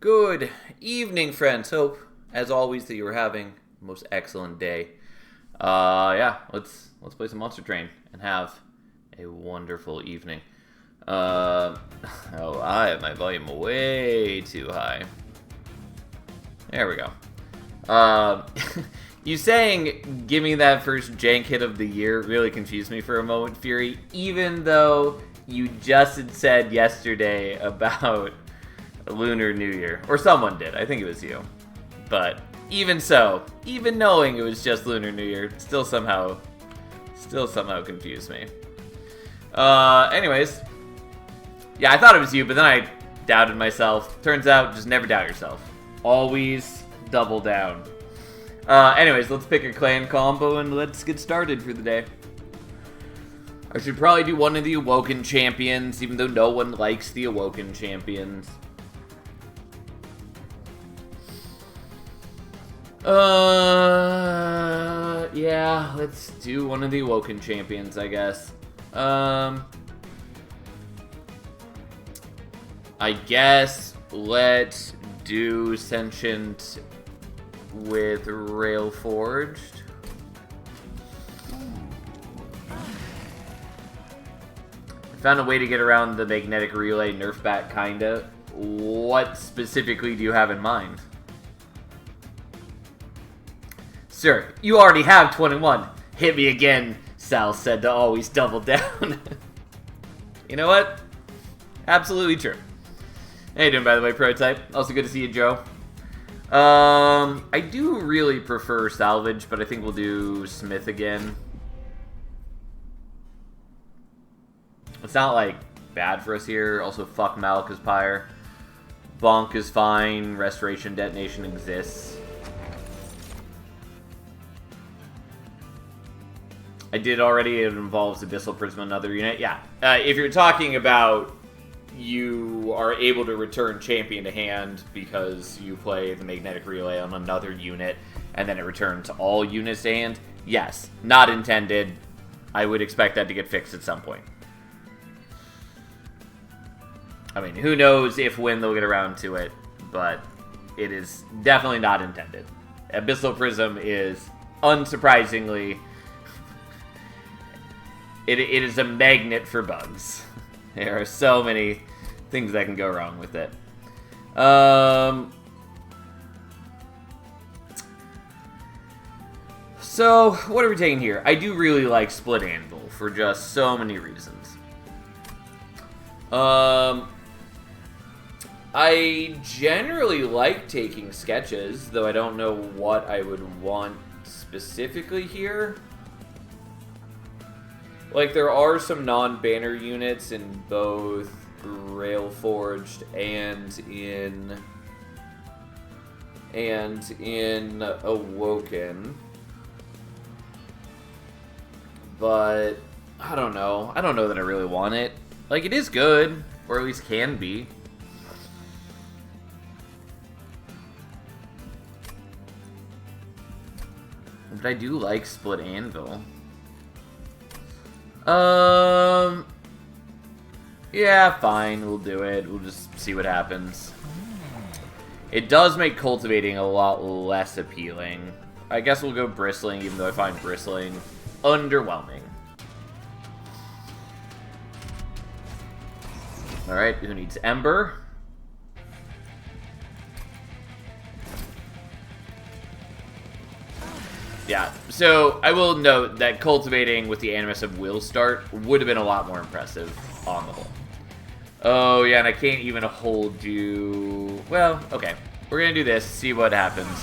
Good evening, friends. Hope, as always, that you are having the most excellent day. Yeah, let's play some Monster Train and have a wonderful evening. Oh, I have my volume way too high. There we go. You saying, give me that first jank hit of the year really confused me for a moment, Fury, even though you just had said yesterday about Lunar New Year. Or someone did. I think it was you. But even so, even knowing it was just Lunar New Year, still somehow confused me. Anyways. Yeah, I thought it was you, but then I doubted myself. Turns out, just never doubt yourself. Always double down. Anyways, let's pick a clan combo and let's get started for the day. I should probably do one of the Awoken champions, even though no one likes the Awoken champions. Yeah, let's do one of the Awoken champions, I guess. I guess let's do Sentient with Railforged. I found a way to get around the magnetic relay nerf back, kinda. What specifically do you have in mind? Sir, you already have 21. Hit me again, Sal said to always double down. You know what? Absolutely true. How you doing, by the way, Prototype? Also good to see you, Joe. I do really prefer Salvage, but I think we'll do Smith again. It's not, like, bad for us here. Also, fuck Malika's Pyre. Bonk is fine. Restoration Detonation exists. I did already. It involves Abyssal Prism, another unit. Yeah. If you're talking about you are able to return champion to hand because you play the magnetic relay on another unit and then it returns all units to hand, yes. Not intended. I would expect that to get fixed at some point. I mean, who knows if when they'll get around to it, but it is definitely not intended. Abyssal Prism is, unsurprisingly, it is a magnet for bugs. There are so many things that can go wrong with it. So, what are we taking here? I do really like Split Anvil for just so many reasons. I generally like taking sketches, though I don't know what I would want specifically here. Like, there are some non-banner units in both Railforged and in Awoken. But I don't know. I don't know that I really want it. Like, it is good, or at least can be. But I do like Split Anvil. Yeah, fine, we'll do it. We'll just see what happens. It does make cultivating a lot less appealing. I guess we'll go bristling, even though I find bristling underwhelming. Alright, who needs Ember? Yeah, so I will note that cultivating with the Animus of Will Start would have been a lot more impressive on the whole. Oh, yeah, and I can't even hold you... Well, okay. We're going to do this, see what happens.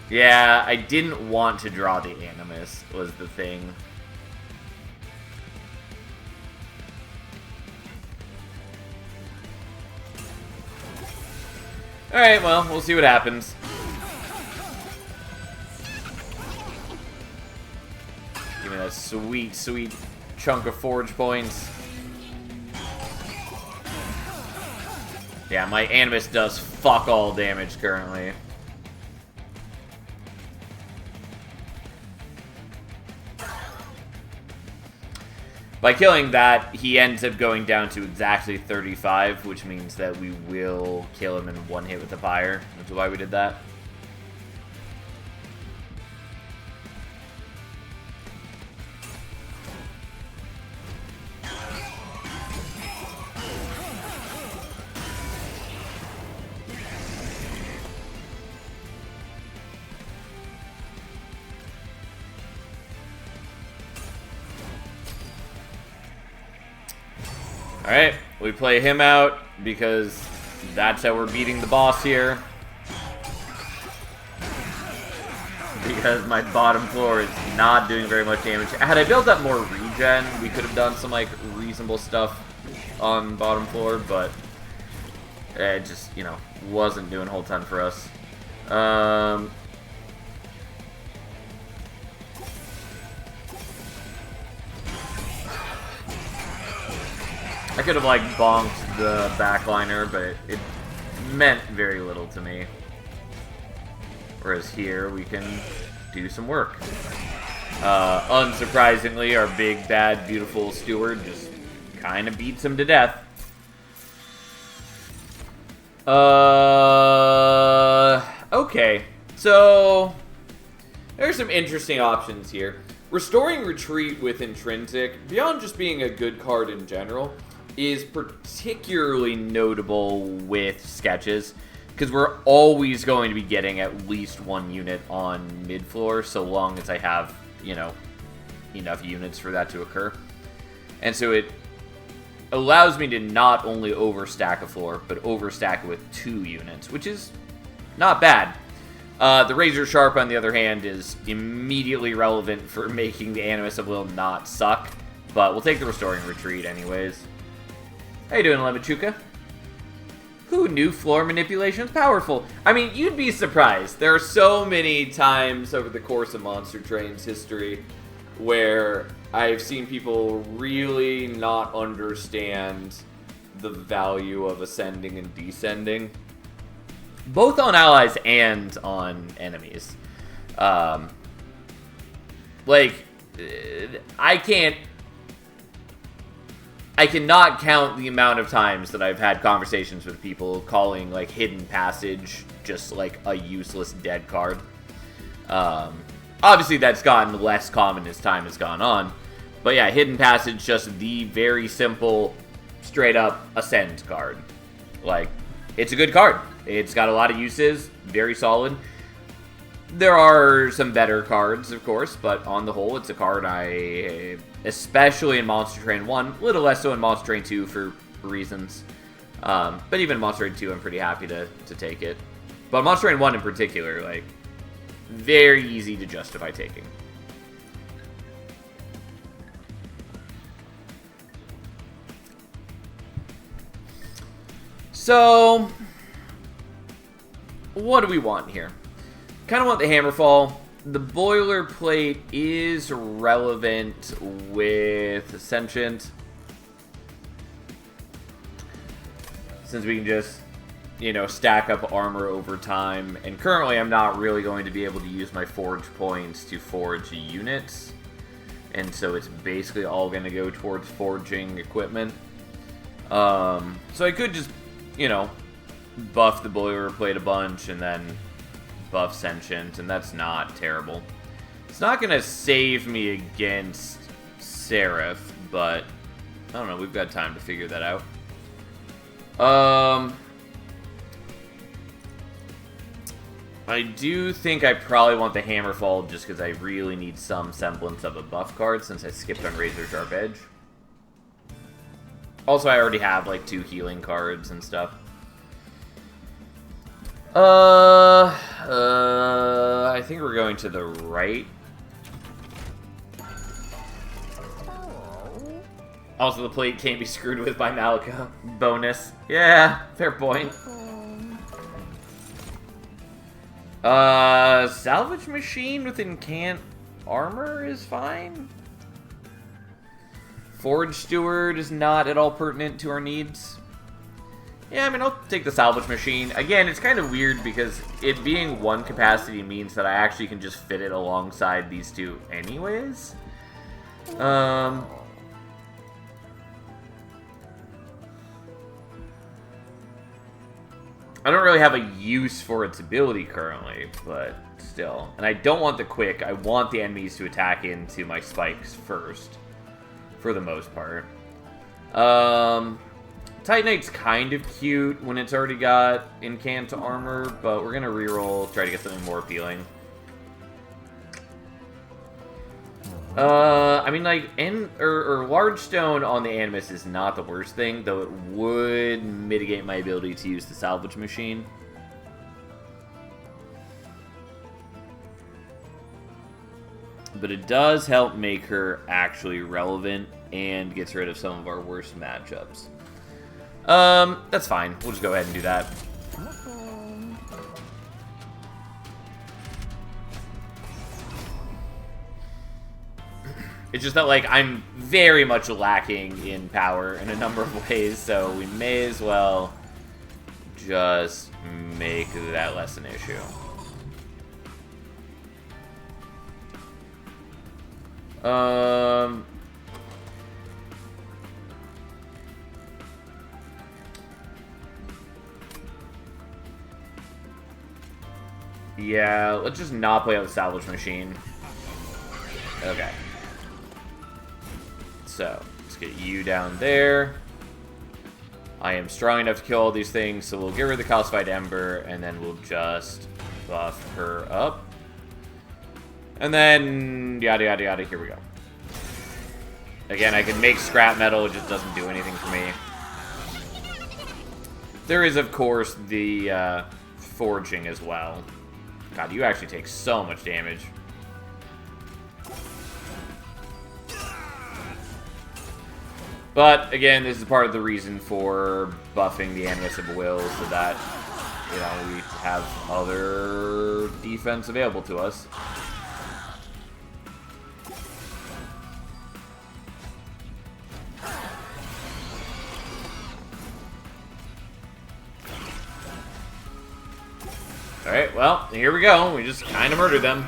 Yeah, I didn't want to draw the Animus, was the thing. Alright, well, we'll see what happens. Give me that sweet, sweet chunk of forge points. Yeah, my Animus does fuck all damage currently. By killing that, he ends up going down to exactly 35, which means that we will kill him in one hit with the fire, which is why we did that. Alright, we play him out because that's how we're beating the boss here. Because my bottom floor is not doing very much damage. Had I built up more regen, we could have done some like reasonable stuff on bottom floor, but it just, you know, wasn't doing a whole ton for us. I could have, like, bonked the backliner, but it meant very little to me. Whereas here, we can do some work. Unsurprisingly, our big, bad, beautiful steward just kind of beats him to death. Okay. So, there's some interesting options here. Restoring Retreat with Intrinsic, beyond just being a good card in general, is particularly notable with sketches, because we're always going to be getting at least one unit on mid-floor, so long as I have, you know, enough units for that to occur. And so it allows me to not only overstack a floor, but overstack it with 2 units, which is not bad. The Razor Sharp, on the other hand, is immediately relevant for making the Animus of Will not suck, but we'll take the Restoring Retreat anyways. How you doing, Lemachuka? Who knew floor manipulation is powerful? I mean, you'd be surprised. There are so many times over the course of Monster Train's history where I've seen people really not understand the value of ascending and descending, both on allies and on enemies. I cannot count the amount of times that I've had conversations with people calling, like, Hidden Passage just, like, a useless dead card. Obviously, that's gotten less common as time has gone on. But yeah, Hidden Passage, just the very simple, straight-up Ascend card. Like, it's a good card. It's got a lot of uses, very solid. There are some better cards, of course, but on the whole, it's a card I, especially in Monster Train 1, a little less so in Monster Train 2 for reasons. But even in Monster Train 2, I'm pretty happy to take it. But Monster Train 1 in particular, like, very easy to justify taking. So, what do we want here? Kind of want the Hammerfall. The Boilerplate is relevant with Sentient, since we can just, you know, stack up armor over time. And currently I'm not really going to be able to use my forge points to forge units, and so it's basically all going to go towards forging equipment. So I could just, you know, buff the Boilerplate a bunch and then buff Sentient, and that's not terrible. It's not going to save me against Seraph, but I don't know, we've got time to figure that out. I do think I probably want the Hammerfall just because I really need some semblance of a buff card since I skipped on Razor Sharp Edge. Also, I already have like 2 healing cards and stuff. I think we're going to the right. Also, the plate can't be screwed with by Malika. Bonus. Yeah, fair point. Salvage Machine with Incant Armor is fine. Forge Steward is not at all pertinent to our needs. Yeah, I mean, I'll take the Salvage Machine. Again, it's kind of weird because it being 1 capacity means that I actually can just fit it alongside these 2 anyways. I don't really have a use for its ability currently, but still. And I don't want the quick. I want the enemies to attack into my spikes first, for the most part. Titanite's kind of cute when it's already got incant armor, but we're going to reroll, try to get something more appealing. I mean, like, large stone on the Animus is not the worst thing, though it would mitigate my ability to use the salvage machine. But it does help make her actually relevant and gets rid of some of our worst matchups. That's fine. We'll just go ahead and do that. It's just that, like, I'm very much lacking in power in a number of ways, so we may as well just make that less an issue. Yeah, let's just not play out the salvage machine. Okay. So, let's get you down there. I am strong enough to kill all these things, so we'll get rid of the calcified ember, and then we'll just buff her up. And then, yada yada yada, here we go. Again, I can make scrap metal, it just doesn't do anything for me. There is, of course, the forging as well. God, you actually take so much damage. But, again, this is part of the reason for buffing the Animus of Will, so that, you know, we have other defense available to us. Alright, well, here we go. We just kind of murdered them.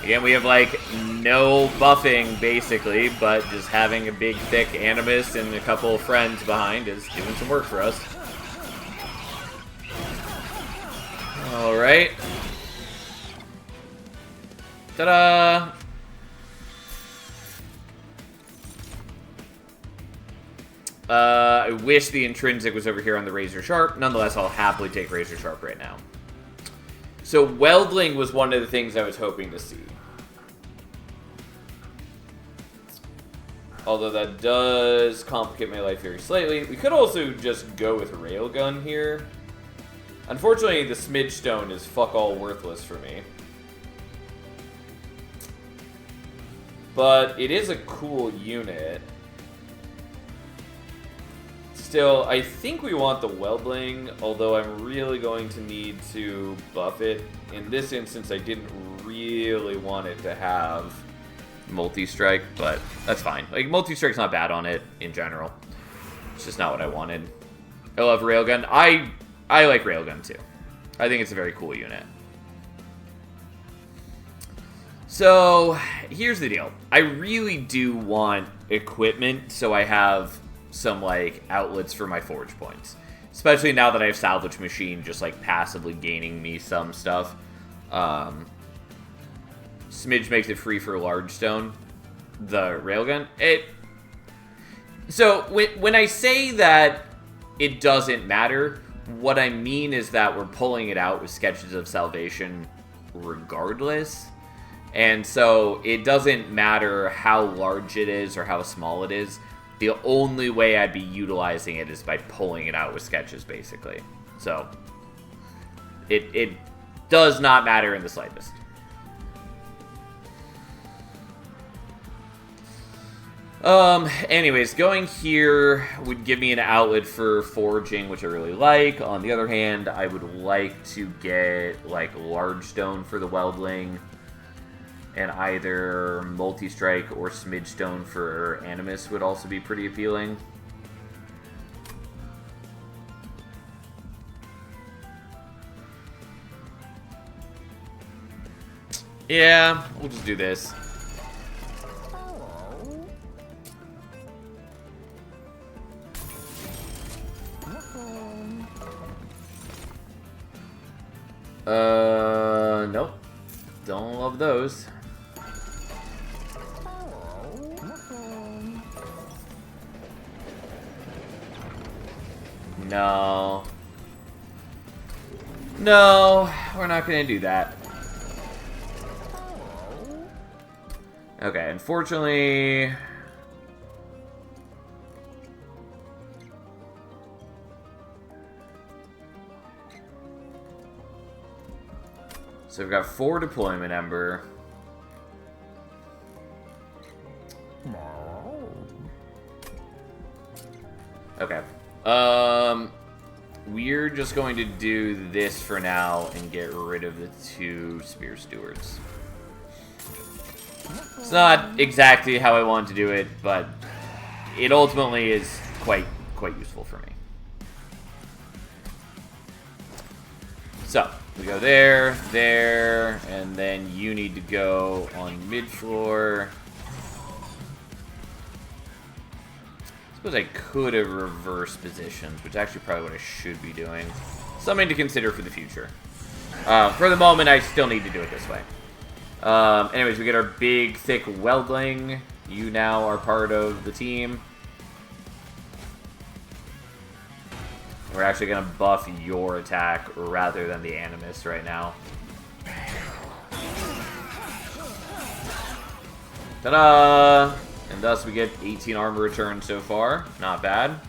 Again, we have, like, no buffing, basically, but just having a big, thick Animus and a couple of friends behind is doing some work for us. Alright. Ta-da! I wish the intrinsic was over here on the Razor Sharp. Nonetheless, I'll happily take Razor Sharp right now. So, Weldling was one of the things I was hoping to see. Although that does complicate my life very slightly. We could also just go with Railgun here. Unfortunately, the Smidge Stone is fuck all worthless for me. But it is a cool unit. Still, I think we want the Weldling, although I'm really going to need to buff it. In this instance, I didn't really want it to have multi-strike, but that's fine. Like, multi-strike's not bad on it in general. It's just not what I wanted. I love Railgun. I like Railgun too. I think it's a very cool unit. So, here's the deal. I really do want equipment, so I have some, like, outlets for my forge points. Especially now that I have Salvage Machine just, like, passively gaining me some stuff. Smidge makes it free for Large Stone. The Railgun. So, when I say that it doesn't matter, what I mean is that we're pulling it out with Sketches of Salvation regardless. And so, it doesn't matter how large it is or how small it is. The only way I'd be utilizing it is by pulling it out with Sketches, basically. So, it does not matter in the slightest. Anyways, going here would give me an outlet for forging, which I really like. On the other hand, I would like to get, like, Large Stone for the Weldling. And either Multi-Strike or Smidge Stone for Animus would also be pretty appealing. Yeah, we'll just do this. Nope. Don't love those. No. No, we're not gonna do that. Okay, unfortunately... So we've got 4 deployment ember. Okay. We're just going to do this for now and get rid of the 2 spear stewards. It's not exactly how I want to do it, but it ultimately is quite useful for me. So, we go there, there, and then you need to go on mid-floor. I suppose I could have reversed positions, which is actually probably what I should be doing. Something to consider for the future. For the moment, I still need to do it this way. Anyways, we get our big, thick weldling. You now are part of the team. We're actually going to buff your attack rather than the Animus right now. Ta-da! And thus we get 18 armor return so far. Not bad.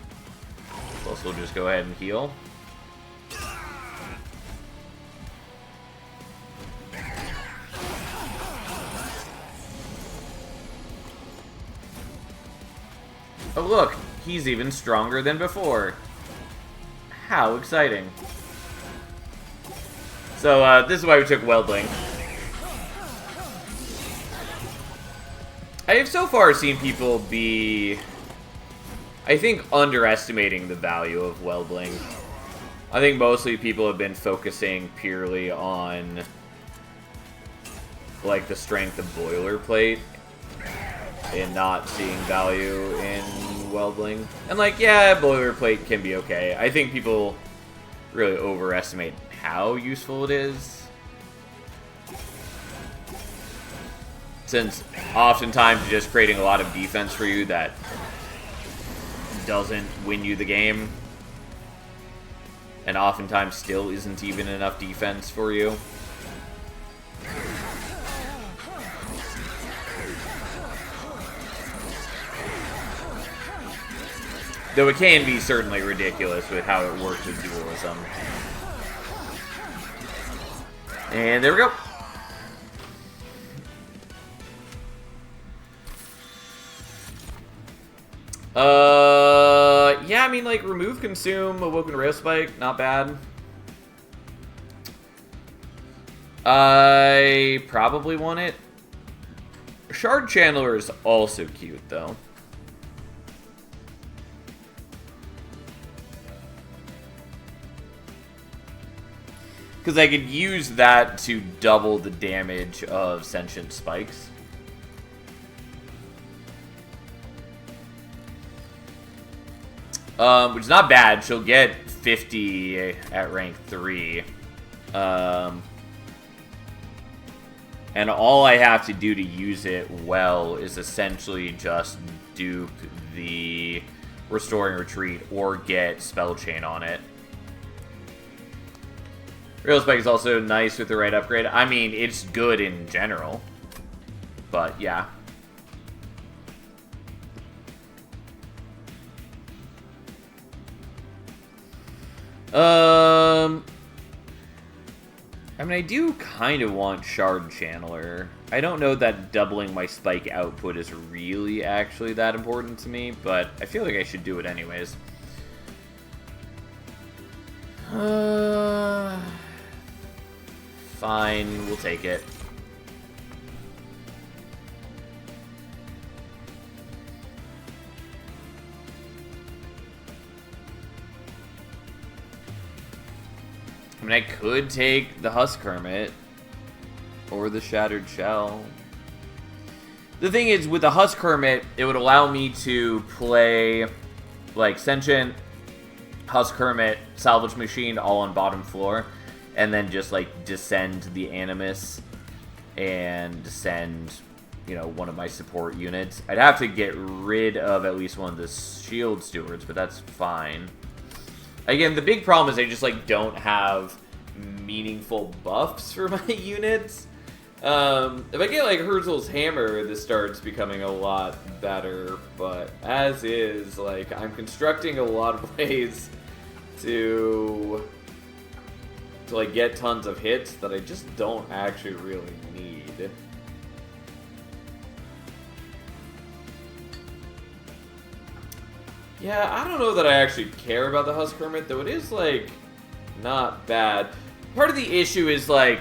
Plus we'll just go ahead and heal. Oh look, he's even stronger than before. How exciting. So, this is why we took Weldling. I have so far seen people be, I think, underestimating the value of Weldling. I think mostly people have been focusing purely on, like, the strength of Boilerplate and not seeing value in Weldling. And, like, yeah, Boilerplate can be okay. I think people really overestimate how useful it is. Since oftentimes it's just creating a lot of defense for you that doesn't win you the game. And oftentimes still isn't even enough defense for you. Though it can be certainly ridiculous with how it works with dualism. And there we go. Yeah, I mean, like, remove, consume, awoken rail spike, not bad. I probably want it. Shard Chandler is also cute, though. Because I could use that to double the damage of Sentient Spikes. Which is not bad. She'll get 50 at rank 3. And all I have to do to use it well is essentially just dupe the Restoring Retreat or get Spell Chain on it. Rail Spike is also nice with the right upgrade. I mean, it's good in general. But, yeah. I mean, I do kind of want Shard Channeler. I don't know that doubling my spike output is really actually that important to me, but I feel like I should do it anyways. Fine, we'll take it. I mean, I could take the Husk Hermit or the Shattered Shell. The thing is, with the Husk Hermit, it would allow me to play, like, Sentient, Husk Hermit, Salvage Machine all on bottom floor. and then just like descend the Animus and send, you know, one of my support units. I'd have to get rid of at least one of the shield stewards, but that's fine. Again, the big problem is I just like don't have meaningful buffs for my units. If I get like Herzl's Hammer, this starts becoming a lot better, but as is, like, I'm constructing a lot of ways to like get tons of hits that I just don't actually really need. Yeah, I don't know that I actually care about the Husk Hermit, though it is, like, not bad. Part of the issue is, like,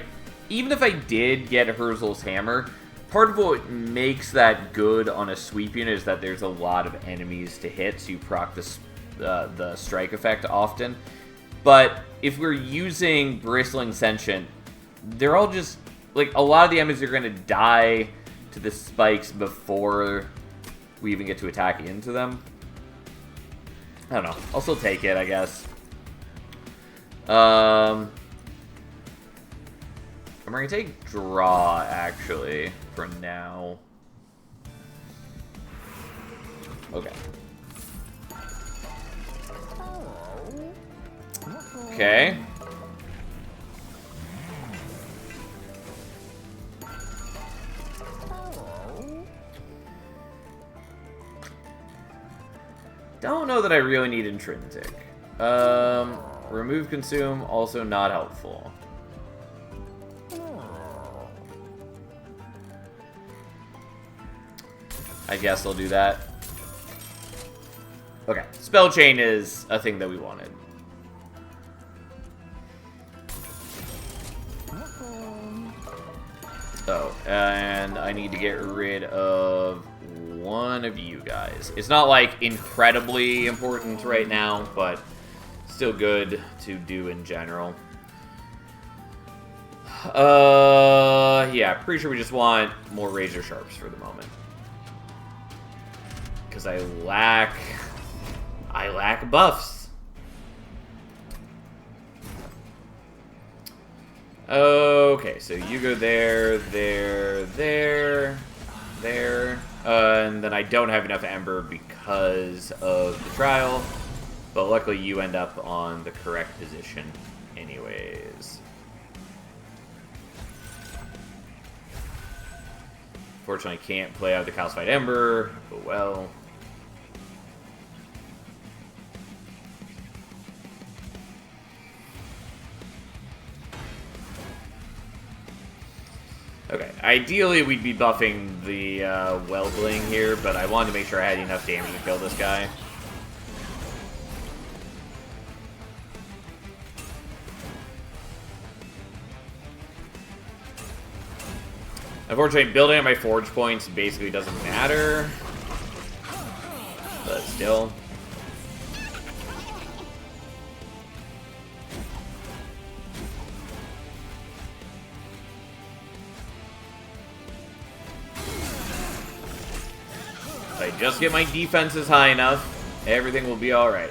even if I did get Herzl's Hammer, part of what makes that good on a sweep unit is that there's a lot of enemies to hit, so you proc the strike effect often. But if we're using Bristling Sentient, they're all just, like, a lot of the enemies are going to die to the spikes before we even get to attack into them. I don't know. I'll still take it, I guess. I'm going to take draw, actually, for now. Okay. Okay. Don't know that I really need intrinsic. Remove consume, also not helpful. I guess I'll do that. Okay, spell chain is a thing that we wanted. Oh, and I need to get rid of one of you guys. It's not, like, incredibly important right now, but still good to do in general. Yeah, pretty sure we just want more Razor Sharps for the moment. Because I lack buffs. Okay, so you go there, and then I don't have enough Ember because of the trial, but luckily you end up on the correct position anyways. Fortunately, I can't play out the Calcified Ember, but well. Okay, ideally we'd be buffing the Wellbling here, but I wanted to make sure I had enough damage to kill this guy. Unfortunately, building up my forge points basically doesn't matter, but still. If I just get my defenses high enough, everything will be alright.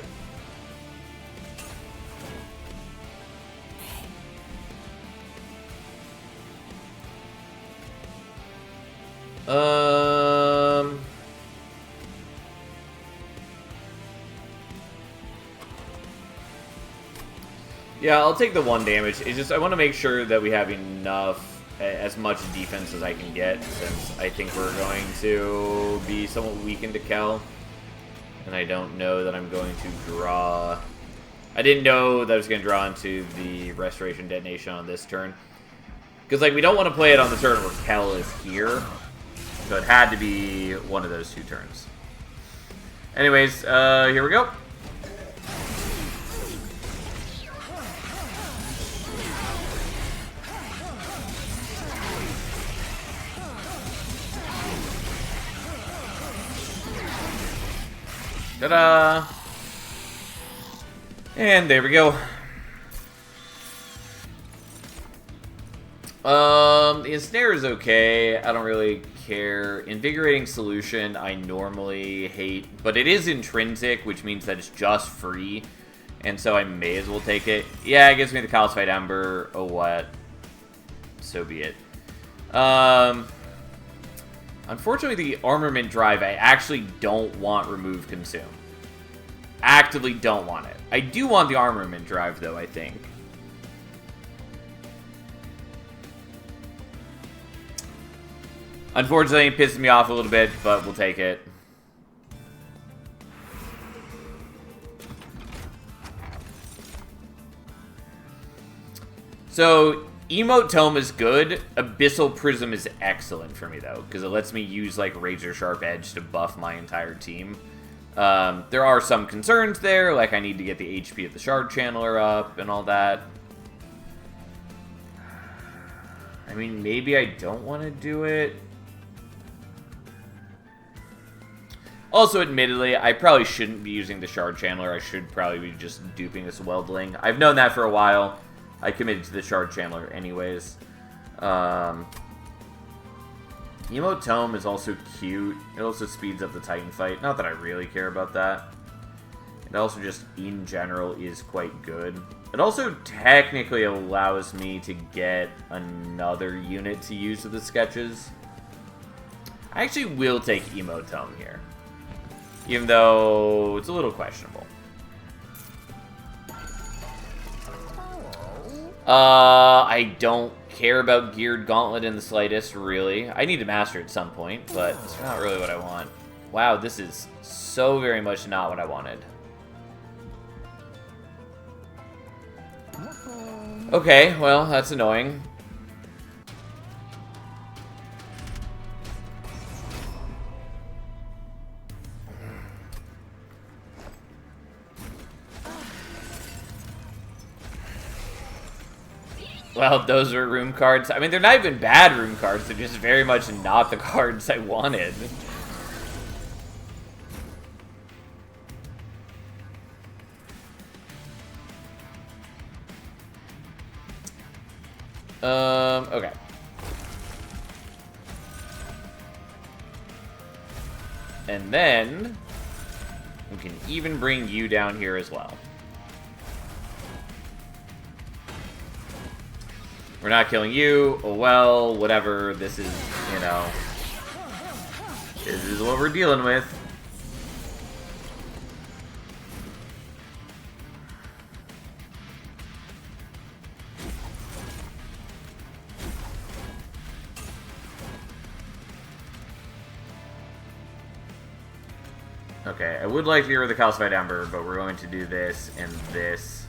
Yeah, I'll take the 1 damage. It's just I want to make sure that we have enough, as much defense as I can get, since I think we're going to be somewhat weakened to Kel. And I don't know that I'm going to draw... I didn't know that I was going to draw into the Restoration Detonation on this turn. Because, like, we don't want to play it on the turn where Kel is here. So it had to be one of those 2 turns. Anyways, here we go. Ta-da! And there we go. The Ensnare is okay. I don't really care. Invigorating Solution I normally hate, but it is intrinsic, which means that it's just free. and so I may as well take it. Yeah, it gives me the Calcified Ember. Oh, what? So be it. Unfortunately, the Armament Drive, I actually don't want Remove Consume. Actively don't want it. I do want the Armament Drive, though, I think. Unfortunately, it pisses me off a little bit, but we'll take it. So, Emote Tome is good. Abyssal Prism is excellent for me, though, because it lets me use, like, Razor Sharp Edge to buff my entire team. There are some concerns there, like I need to get the HP of the Shard Channeler up and all that. I mean, maybe I don't want to do it. Also, admittedly, I probably shouldn't be using the Shard Channeler. I should probably be just duping this Weldling. I've known that for a while. I committed to the Shard Channeler anyways. Emote Tome is also cute. It also speeds up the Titan fight. Not that I really care about that. It also just, in general, is quite good. It also technically allows me to get another unit to use with the sketches. I actually will take Emote Tome here. Even though it's a little questionable. I don't care about Geared Gauntlet in the slightest, really. I need to master it at some point, but it's not really what I want. Wow, this is so very much not what I wanted. Okay, well, that's annoying. Well, those are room cards. I mean, they're not even bad room cards. They're just very much not the cards I wanted. Okay. And then we can even bring you down here as well. We're not killing you. Oh, well, whatever. This is, you know, this is what we're dealing with. Okay, I would like to get rid of the Calcified Ember, but we're going to do this and this.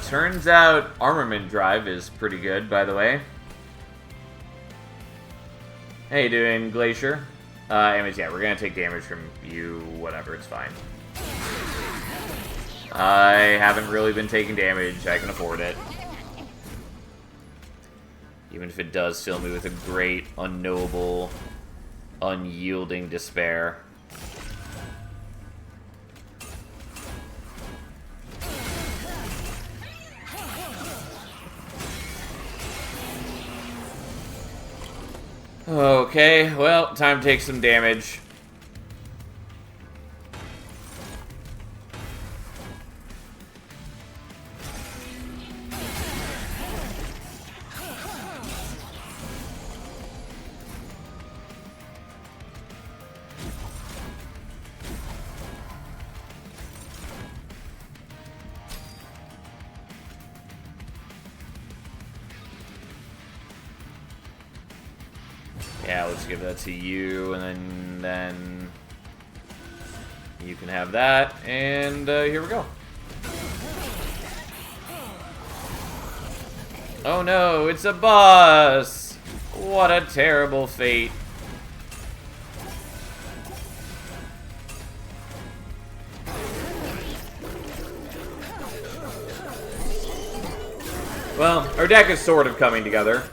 Turns out Armament Drive is pretty good, by the way. How you doing, Glacier? Anyways, yeah, we're gonna take damage from you, whatever, it's fine. I haven't really been taking damage, I can afford it. Even if it does fill me with a great, unknowable, unyielding despair. Okay, well, time to take some damage. Yeah, let's give that to you, and then you can have that, and here we go. Oh no, it's a boss! What a terrible fate. Well, our deck is sort of coming together.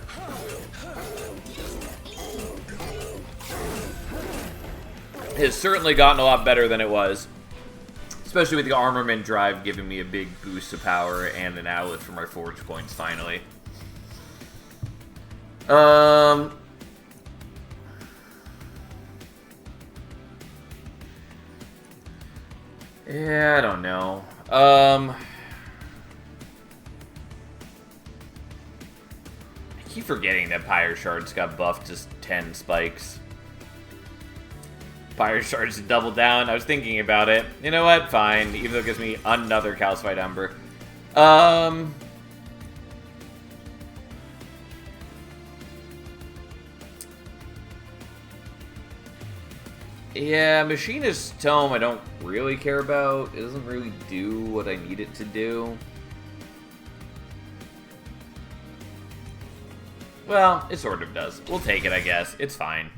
Has certainly gotten a lot better than it was. Especially with the armament drive giving me a big boost of power and an outlet for my forge points finally. Yeah, I don't know. I keep forgetting that Pyre Shards got buffed to 10 spikes. Pyre Shards double down. I was thinking about it. You know what? Fine. Even though it gives me another Calcified Ember. Yeah, Machinist Tome I don't really care about. It doesn't really do what I need it to do. Well, it sort of does. We'll take it, I guess. It's fine.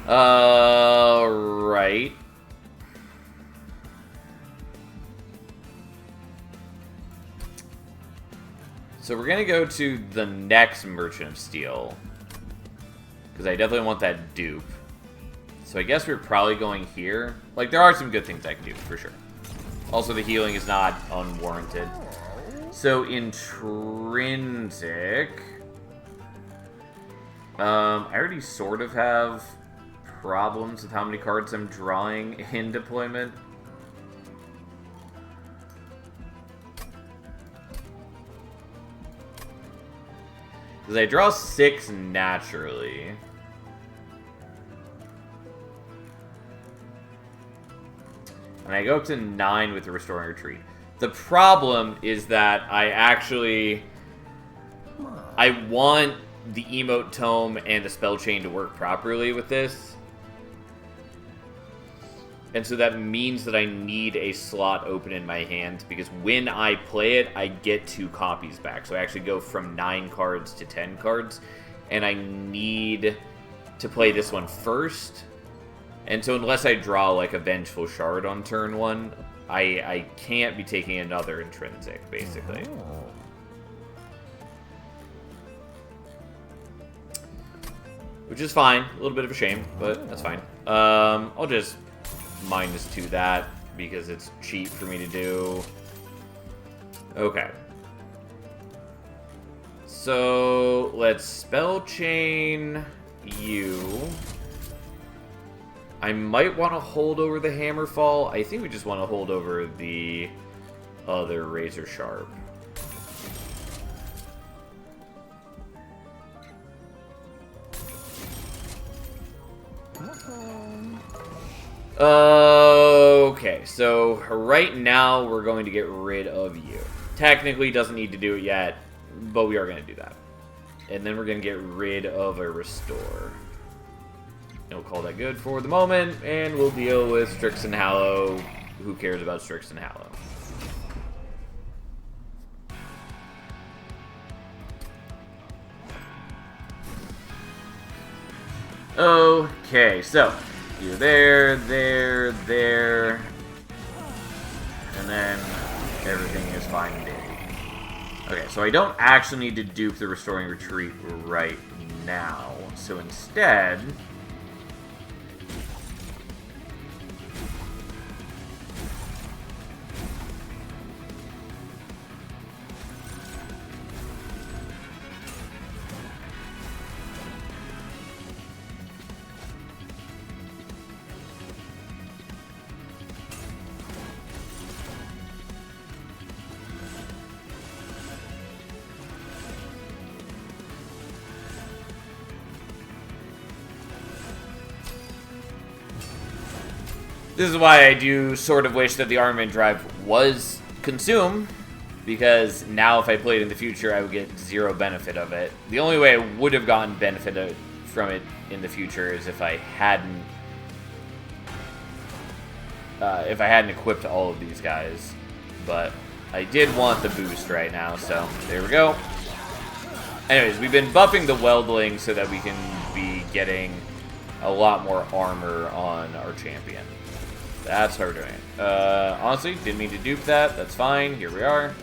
Right. So we're gonna go to the next Merchant of Steel. Because I definitely want that dupe. So I guess we're probably going here. Like, there are some good things I can do, for sure. Also, the healing is not unwarranted. So, Intrinsic... I already sort of have problems with how many cards I'm drawing in deployment. Because I draw 6 naturally. And I go up to 9 with the Restoring Retreat. The problem is that I want the Emote Tome and the Spell Chain to work properly with this. And so that means that I need a slot open in my hand, because when I play it, I get 2 copies back. So I actually go from 9 cards to 10 cards. And I need to play this one first. And so unless I draw like a Vengeful Shard on turn 1, I can't be taking another Intrinsic, basically. Which is fine. A little bit of a shame, but that's fine. I'll just -2 that, because it's cheap for me to do. Okay. So, let's Spell Chain you. I might want to hold over the Hammerfall. I think we just want to hold over the other Razor Sharp. Okay, so right now we're going to get rid of you. Technically doesn't need to do it yet, but we are going to do that. And then we're going to get rid of a Restore. And we'll call that good for the moment, and we'll deal with Strixen Hallow. Who cares about Strixen Hallow? Okay, so you're there, there, and then everything is fine and dandy. Okay, so I don't actually need to dupe the Restoring Retreat right now. So instead... This is why I do sort of wish that the Armament Drive was consumed, because now if I played in the future, I would get 0 benefit of it. The only way I would have gotten benefit from it in the future is if I hadn't equipped all of these guys. But I did want the boost right now, so there we go. Anyways, we've been buffing the Weldling so that we can be getting a lot more armor on our champion. That's how we're doing it. Honestly, didn't mean to dupe that. That's fine. Here we are.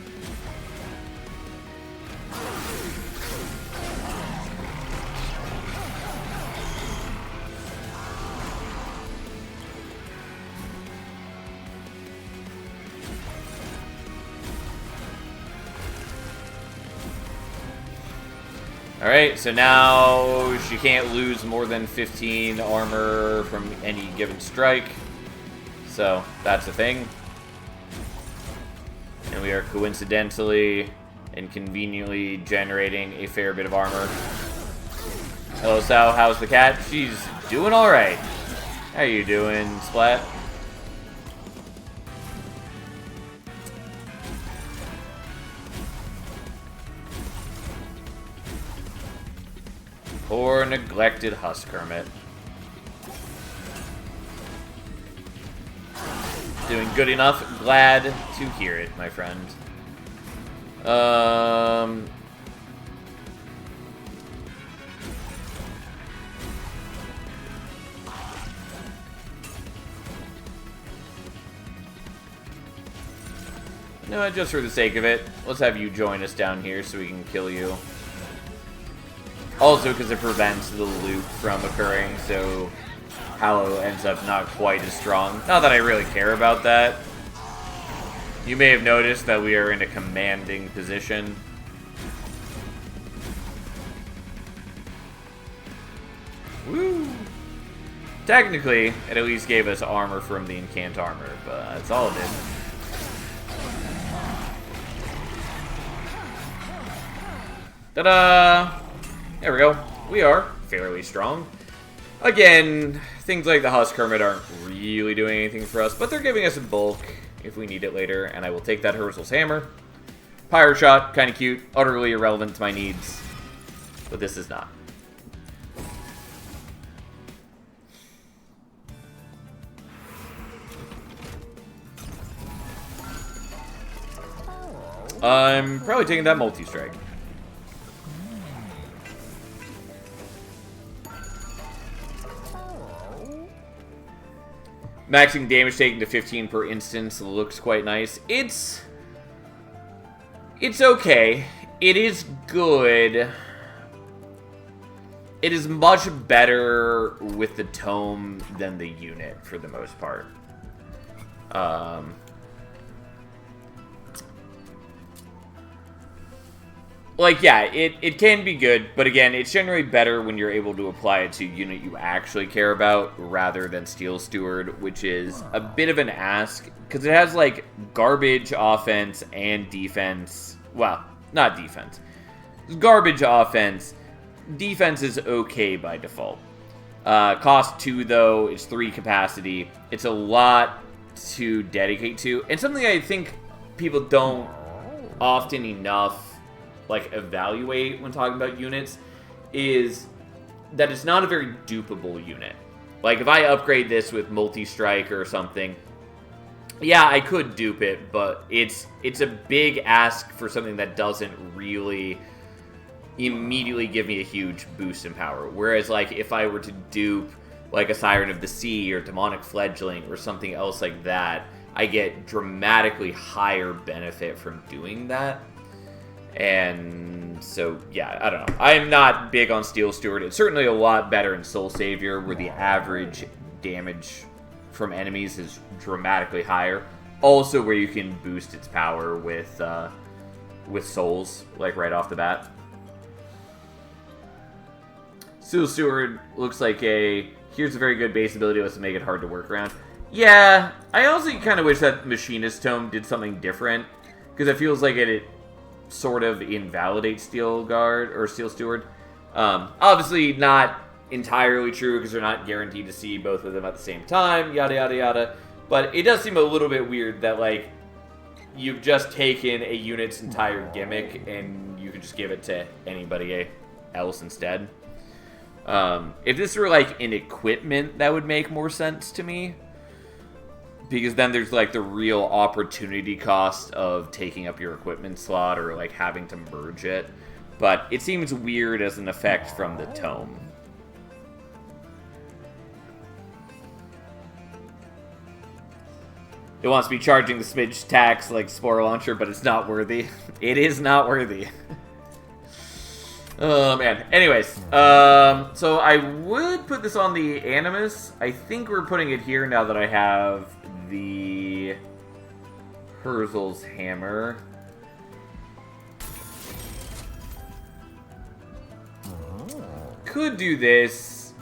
Alright, so now she can't lose more than 15 armor from any given strike. So, that's a thing. And we are coincidentally and conveniently generating a fair bit of armor. Hello, Sal. How's the cat? She's doing alright. How you doing, Splat? Poor neglected Husk Hermit. Doing good enough. Glad to hear it, my friend. No, just for the sake of it, let's have you join us down here so we can kill you. Also, because it prevents the loop from occurring, so Hallow ends up not quite as strong. Not that I really care about that. You may have noticed that we are in a commanding position. Woo! Technically, it at least gave us armor from the Incant Armor, but that's all it did. Ta-da! There we go. We are fairly strong. Again, things like the Husk Hermit aren't really doing anything for us, but they're giving us a bulk if we need it later, and I will take that Herzl's Hammer. Pyro Shot, kind of cute, utterly irrelevant to my needs, but this is not. I'm probably taking that multi-strike. Maxing damage taken to 15 per instance looks quite nice. It's okay. It is good. It is much better with the tome than the unit for the most part. Like, yeah, it can be good, but again, it's generally better when you're able to apply it to a unit you actually care about, rather than Steel Steward, which is a bit of an ask, because it has, like, garbage offense and defense. Well, not defense. Garbage offense. Defense is okay by default. Cost 2, though, is 3 capacity. It's a lot to dedicate to, and something I think people don't often enough like evaluate when talking about units is that it's not a very dupable unit. Like if I upgrade this with multi-strike or something, yeah, I could dupe it, but it's a big ask for something that doesn't really immediately give me a huge boost in power. Whereas like if I were to dupe like a Siren of the Sea or Demonic Fledgling or something else like that, I get dramatically higher benefit from doing that. And so, yeah, I don't know. I'm not big on Steel Steward. It's certainly a lot better in Soul Savior, where the average damage from enemies is dramatically higher. Also, where you can boost its power with souls, like right off the bat. Steel Steward looks like here's a very good base ability, let's make it hard to work around. Yeah, I also kind of wish that Machinist Tome did something different, because it feels like it sort of invalidates Steel Guard or Steel Steward. Obviously not entirely true because they're not guaranteed to see both of them at the same time, yada yada yada. But it does seem a little bit weird that like you've just taken a unit's entire gimmick and you could just give it to anybody else instead. If this were like an equipment, that would make more sense to me. Because then there's, like, the real opportunity cost of taking up your equipment slot or, like, having to merge it. But it seems weird as an effect from the tome. It wants to be charging the smidge tax like Spore Launcher, but it's not worthy. It is not worthy. Oh, man. Anyways, so I would put this on the Animus. I think we're putting it here now that I have the Herzl's Hammer. could do this.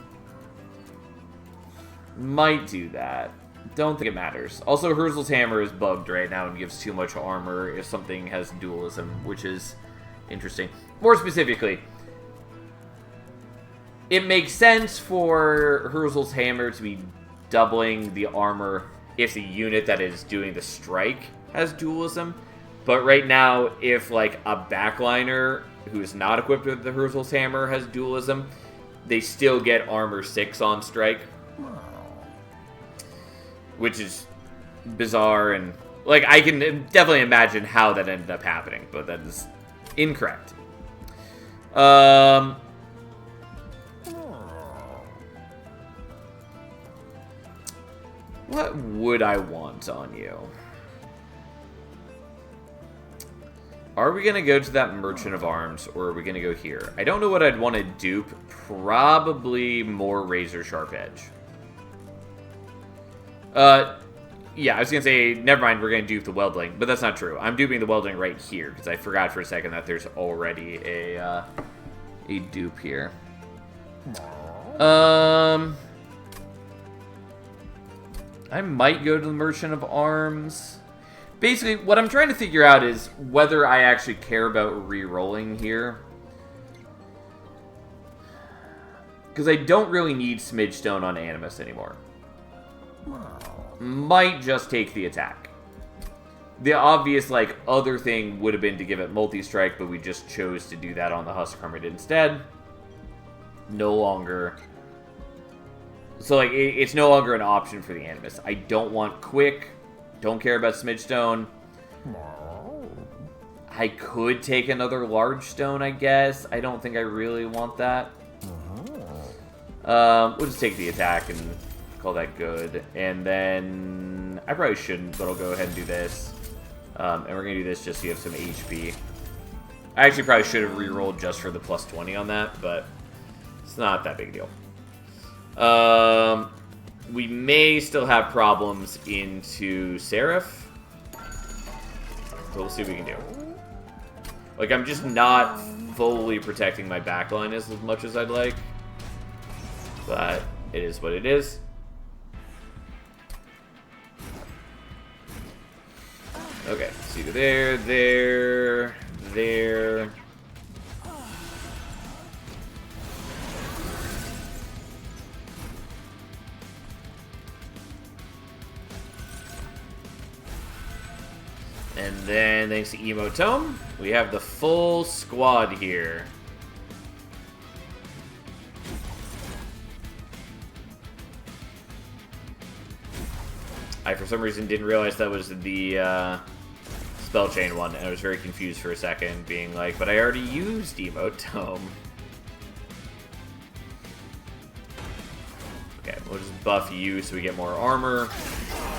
Might do that. Don't think it matters. Also, Herzl's hammer is bugged right now and gives too much armor if something has dualism, which is interesting. More specifically, it makes sense for Herzl's hammer to be doubling the armor if the unit that is doing the strike has dualism. But right now, if like a backliner who is not equipped with the Herzl's hammer has dualism, they still get armor 6 on strike. Which is bizarre, and like I can definitely imagine how that ended up happening, but that is incorrect. What would I want on you? Are we going to go to that Merchant of Arms, or are we going to go here? I don't know what I'd want to dupe. Probably more Razor Sharp Edge. Yeah, I was going to say, never mind, we're going to dupe the Weldling, but that's not true. I'm duping the Weldling right here, because I forgot for a second that there's already a dupe here. I might go to the Merchant of Arms. Basically, what I'm trying to figure out is whether I actually care about re-rolling here. Because I don't really need Smidge Stone on Animus anymore. Might just take the attack. The obvious, like, other thing would have been to give it multi-strike, but we just chose to do that on the Husk Hermit instead. No longer. So, like, it's no longer an option for the Animus. I don't want Quick. Don't care about Smidge Stone. I could take another Large Stone, I guess. I don't think I really want that. We'll just take the attack and call that good. And then I probably shouldn't, but I'll go ahead and do this. And we're going to do this just so you have some HP. I actually probably should have re-rolled just for the plus 20 on that, but it's not that big a deal. We may still have problems into Seraph. So we'll see what we can do. Like, I'm just not fully protecting my backline as much as I'd like. But it is what it is. Okay, so you go there, there. And then, thanks to Emotome, we have the full squad here. I, for some reason, didn't realize that was the spell chain one, and I was very confused for a second, being like, but I already used Emotome. Okay, we'll just buff you so we get more armor,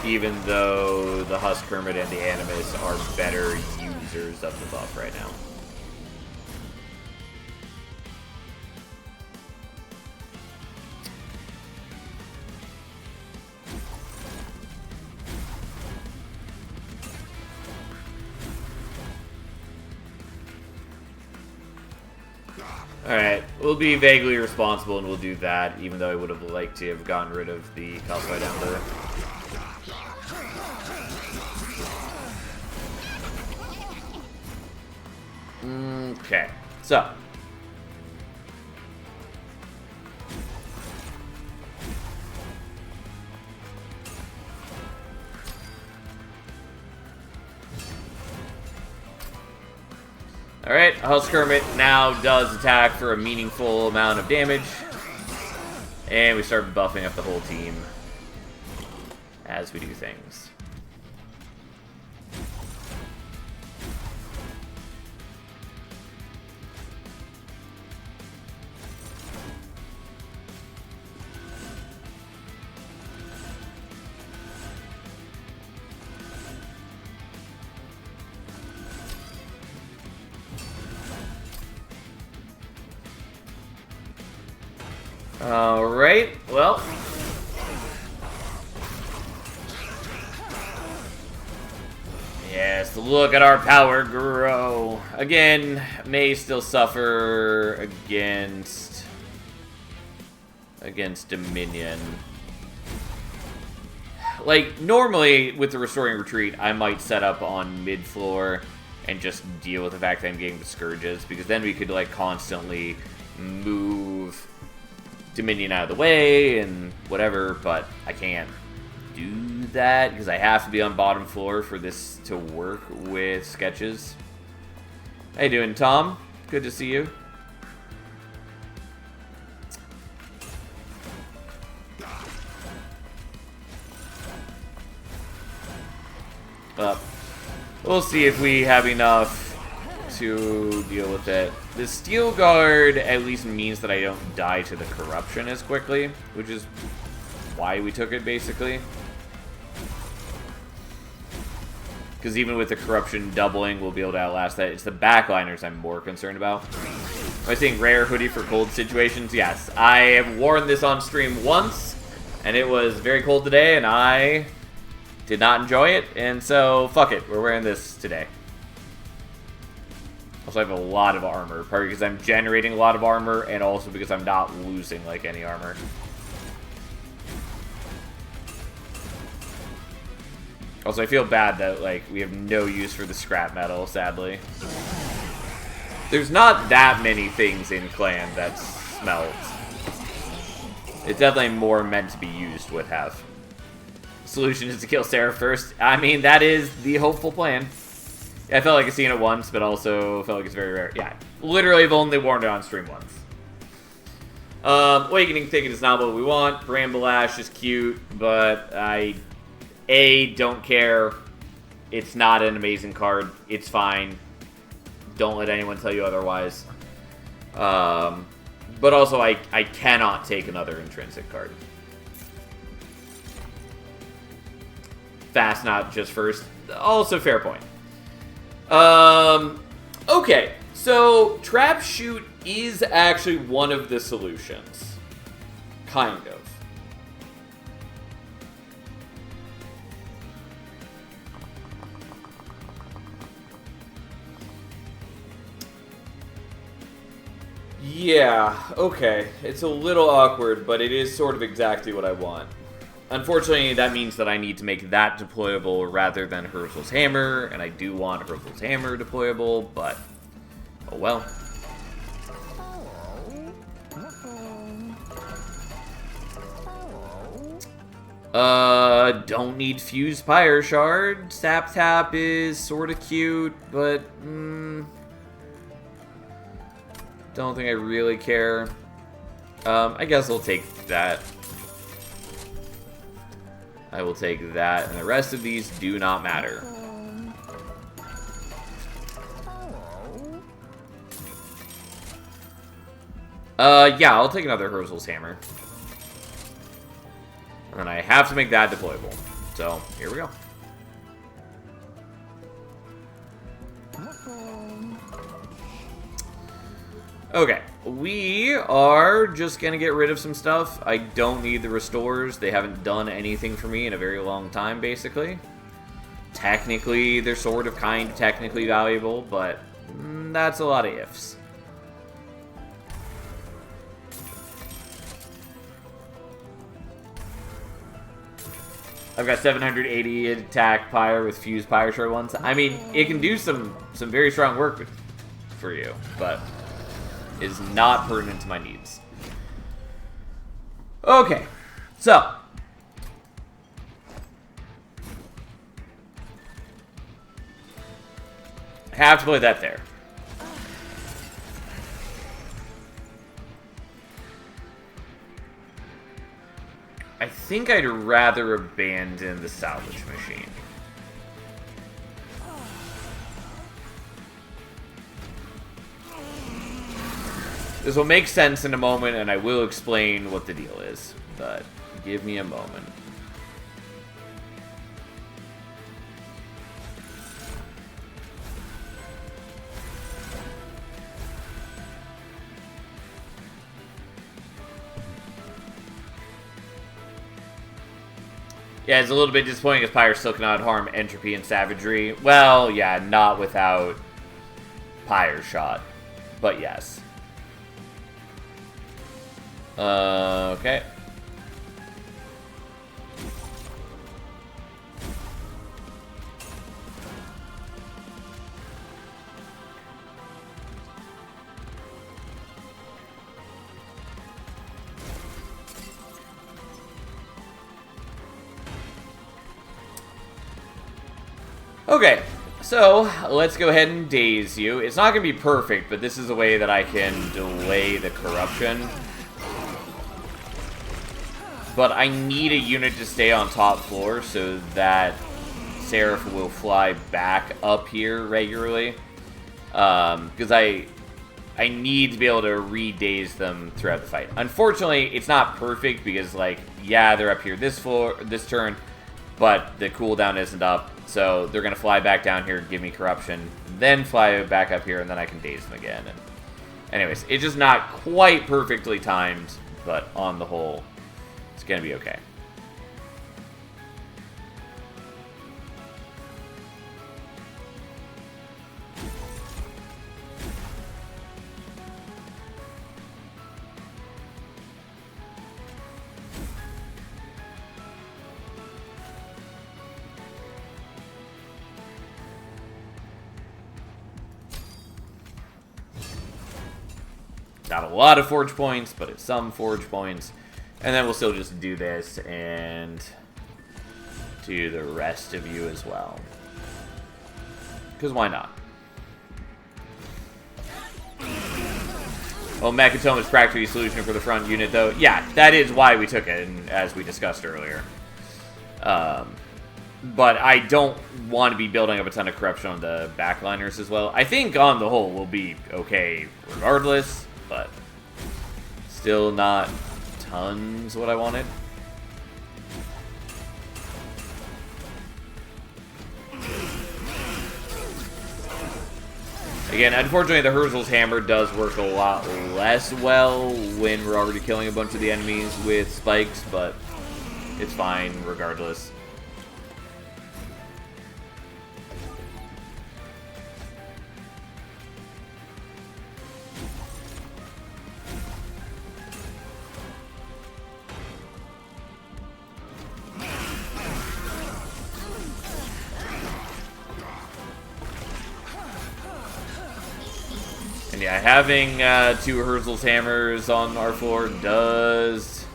even though the Husk Hermit and the Animus are better users of the buff right now. Alright, we'll be vaguely responsible and we'll do that, even though I would have liked to have gotten rid of the Calcified Ember. Okay, so. Alright, Husk Hermit now does attack for a meaningful amount of damage. And we start buffing up the whole team as we do things. Alright, well. Yes, look at our power grow. Again, may still suffer against against Dominion. Like, normally, with the Restoring Retreat, I might set up on mid-floor and just deal with the fact that I'm getting the Scourges, because then we could, like, constantly move Dominion out of the way and whatever, but I can't do that because I have to be on bottom floor for this to work with sketches. How you doing, Tom? Good to see you. We'll see if we have enough to deal with it. The Steel Guard at least means that I don't die to the Corruption as quickly, which is why we took it, basically. Because even with the Corruption doubling, we'll be able to outlast that. It's the backliners I'm more concerned about. Am I seeing rare hoodie for cold situations? Yes. I have worn this on stream once, and it was very cold today, and I did not enjoy it, and so fuck it. We're wearing this today. Also, I have a lot of armor, partly because I'm generating a lot of armor, and also because I'm not losing, like, any armor. Also, I feel bad that, like, we have no use for the scrap metal, sadly. There's not that many things in Clan that smelt. It's definitely more meant to be used, would have. Solution is to kill Sarah first. I mean, that is the hopeful plan. I felt like I've seen it once, but also felt like it's very rare. Yeah, literally I've only worn it on stream once. Awakening Ticket is not what we want. Bramble Ash is cute, but I, don't care. It's not an amazing card. It's fine. Don't let anyone tell you otherwise. But also, I cannot take another intrinsic card. Fast, not just first. Also, fair point. Okay, so Trap Shoot is actually one of the solutions. Kind of. Yeah, okay. It's a little awkward, but it is sort of exactly what I want. Unfortunately, that means that I need to make that deployable rather than Herzl's Hammer, and I do want Herzl's Hammer deployable, but oh well. Don't need Fused Pyre Shard. Sap Tap is sort of cute, but don't think I really care. I guess I'll take that. I will take that, and the rest of these do not matter. Yeah, I'll take another Herzl's Hammer. And then I have to make that deployable. So, here we go. Okay, we are just gonna get rid of some stuff. I don't need the restores. They haven't done anything for me in a very long time, basically. Technically, they're sort of kind of technically valuable, but that's a lot of ifs. I've got 780 attack Pyre with Fused Pyre Shard ones. I mean, it can do some very strong work for you, but is not pertinent to my needs. Okay, so I have to play that there. I think I'd rather abandon the salvage machine. This will make sense in a moment, and I will explain what the deal is, but give me a moment. Yeah, it's a little bit disappointing because Pyre still cannot harm Entropy and Savagery. Well, yeah, not without Pyre Shot, but yes. Okay. Okay, so let's go ahead and daze you. It's not going to be perfect, but this is a way that I can delay the corruption. But I need a unit to stay on top floor so that Seraph will fly back up here regularly. Because I need to be able to re-daze them throughout the fight. Unfortunately, it's not perfect because, like, yeah, they're up here this turn, but the cooldown isn't up. So they're going to fly back down here, give me corruption, then fly back up here, and then I can daze them again. And anyways, it's just not quite perfectly timed, but on the whole, it's going to be okay. Not a lot of forge points, but it's some forge points. And then we'll still just do this and do the rest of you as well. Because why not? Well, Makatome is practically a solution for the front unit, though. Yeah, that is why we took it, as we discussed earlier. But I don't want to be building up a ton of corruption on the backliners as well. I think, on the whole, we'll be okay regardless. But still not tons what I wanted. Again, unfortunately, the Herzl's Hammer does work a lot less well when we're already killing a bunch of the enemies with spikes, but it's fine regardless. And yeah, having two Herzl's Hammers on our floor does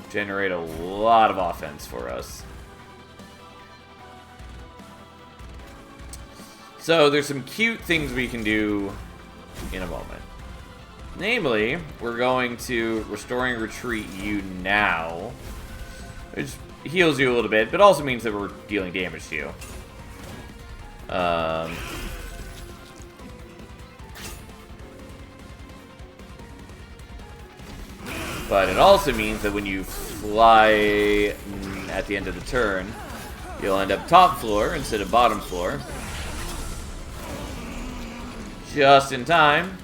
generate a lot of offense for us. So there's some cute things we can do in a moment. Namely, we're going to Restoring Retreat you now, which heals you a little bit, but also means that we're dealing damage to you. But it also means that when you fly at the end of the turn, you'll end up top floor instead of bottom floor. Just in time.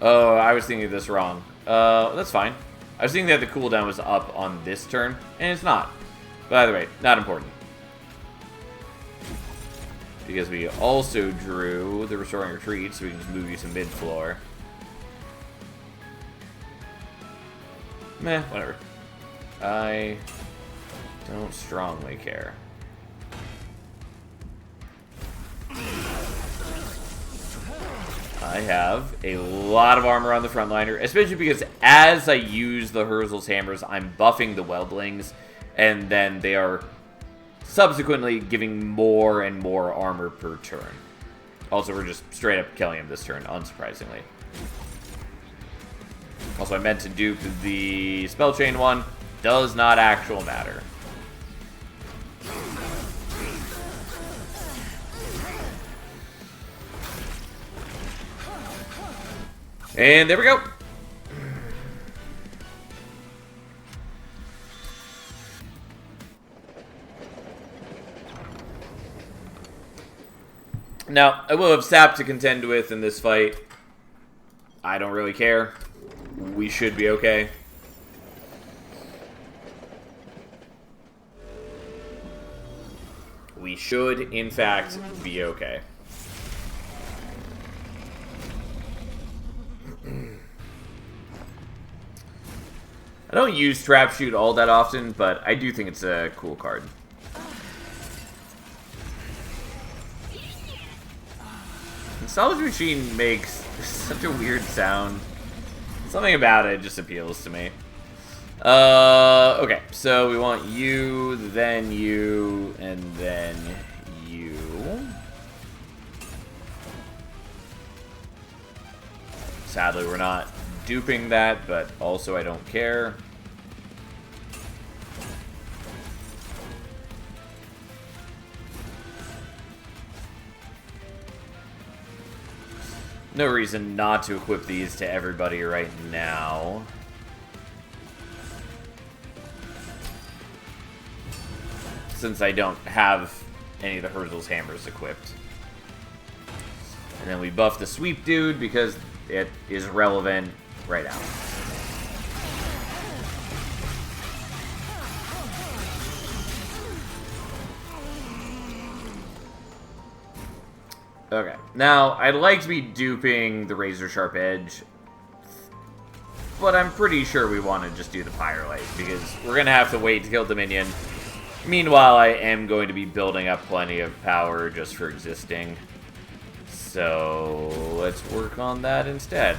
Oh, I was thinking of this wrong. That's fine. I was thinking that the cooldown was up on this turn, and it's not. By the way, not important. Because we also drew the Restoring Retreat, so we can just move you to mid-floor. Meh, whatever. I don't strongly care. I have a lot of armor on the frontliner, especially because as I use the Herzl's Hammers, I'm buffing the Weldlings, and then they are subsequently giving more and more armor per turn. Also, we're just straight up killing him this turn, unsurprisingly. Also, I meant to dupe the Spell Chain one. Does not actually matter. And there we go. Now, I will have Sap to contend with in this fight. I don't really care. We should be okay. We should, in fact, be okay. I don't use Trap Shoot all that often, but I do think it's a cool card. And Salvage Machine makes such a weird sound. Something about it just appeals to me. Okay, so we want you, then you, and then you. Sadly, we're not duping that, but also I don't care. No reason not to equip these to everybody right now. Since I don't have any of the Herzl's hammers equipped. And then we buff the sweep dude because it is relevant right now. Okay, now I'd like to be duping the Razor Sharp Edge, but I'm pretty sure we want to just do the Firelight because we're going to have to wait to kill the minion. Meanwhile, I am going to be building up plenty of power just for existing. So let's work on that instead.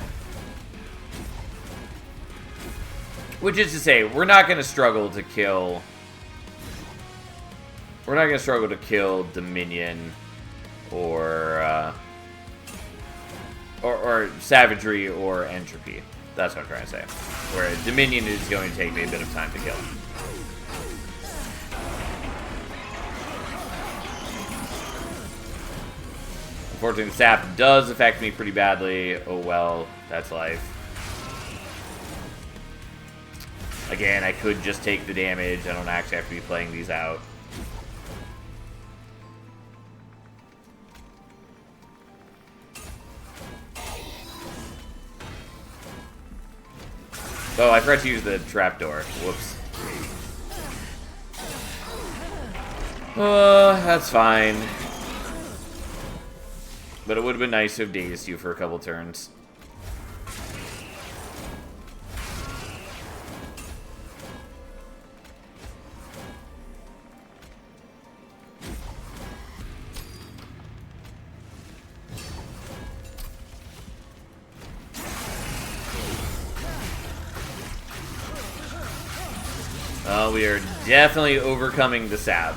Which is to say, we're not going to struggle to kill... We're not going to struggle to kill Dominion or Savagery or Entropy. That's what I'm trying to say. Where Dominion is going to take me a bit of time to kill. Unfortunately, the sap does affect me pretty badly. Oh well, that's life. Again, I could just take the damage. I don't actually have to be playing these out. Oh, I forgot to use the trapdoor. Whoops. That's fine. But it would have been nice to have dazed you for a couple turns. We are definitely overcoming the sap.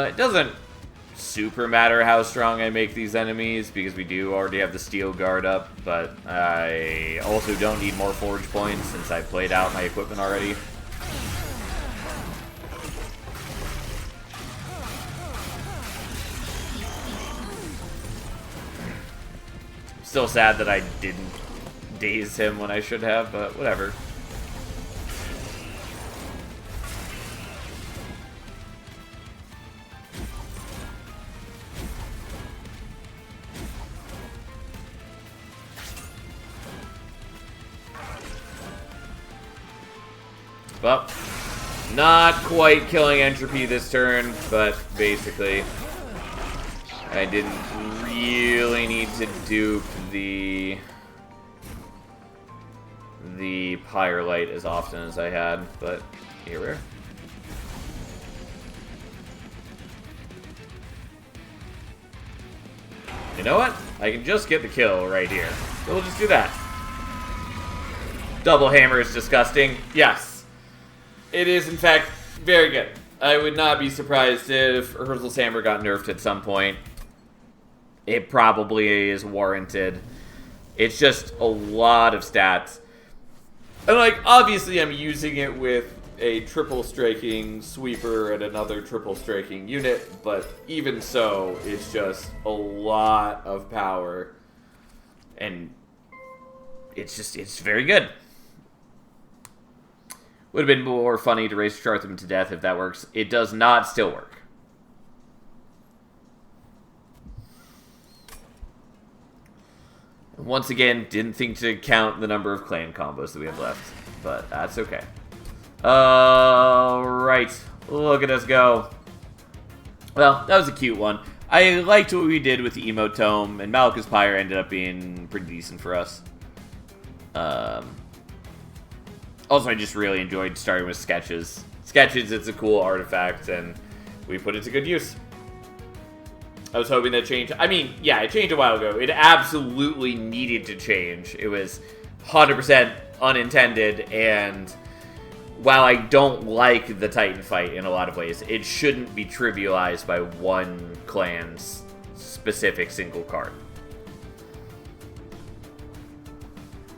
It doesn't super matter how strong I make these enemies because we do already have the steel guard up, but I also don't need more forge points since I played out my equipment already. Still sad that I didn't daze him when I should have, but whatever. Well, not quite killing Entropy this turn, but basically I didn't really need to dupe the Firelight as often as I had, but here we are. You know what? I can just get the kill right here. So we'll just do that. Double hammer is disgusting. Yes. It is, in fact, very good. I would not be surprised if Herzl's hammer got nerfed at some point. It probably is warranted. It's just a lot of stats. And, like, obviously I'm using it with a triple striking sweeper and another triple striking unit, but even so, it's just a lot of power. And it's very good. Would have been more funny to race chart them to death if that works. It does not still work. Once again, didn't think to count the number of clan combos that we have left, but that's okay. Right. Look at us go. Well, that was a cute one. I liked what we did with the Emote Tome, and Malika's Pyre ended up being pretty decent for us. Also, I just really enjoyed starting with Sketches. Sketches, it's a cool artifact, and we put it to good use. I was hoping that changed. I mean, yeah, it changed a while ago. It absolutely needed to change. It was 100% unintended, and while I don't like the Titan fight in a lot of ways, it shouldn't be trivialized by one clan's specific single card.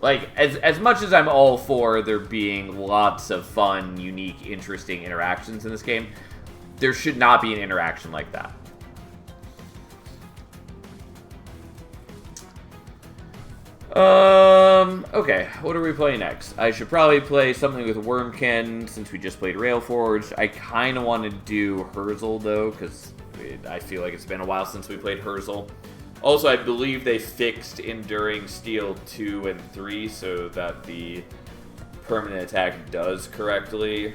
Like, as much as I'm all for there being lots of fun, unique, interesting interactions in this game, there should not be an interaction like that. Okay, what are we playing next? I should probably play something with Wormkin, since we just played Railforged. I kind of want to do Herzl, though, because I feel like it's been a while since we played Herzl. Also, I believe they fixed Enduring Steel 2 and 3 so that the permanent attack does correctly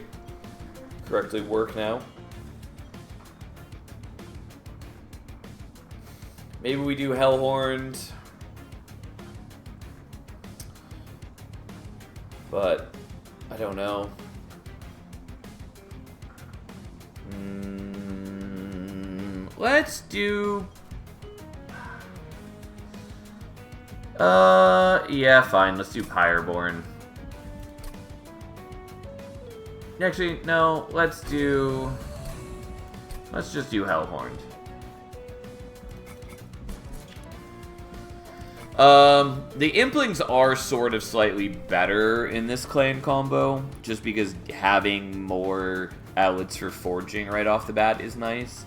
work now. Maybe we do Hellhorned. But I don't know. Let's do... yeah, fine. Let's do Pyreborn. Actually, no. Let's just do Hellhorned. The Implings are sort of slightly better in this clan combo, just because having more outlets for forging right off the bat is nice.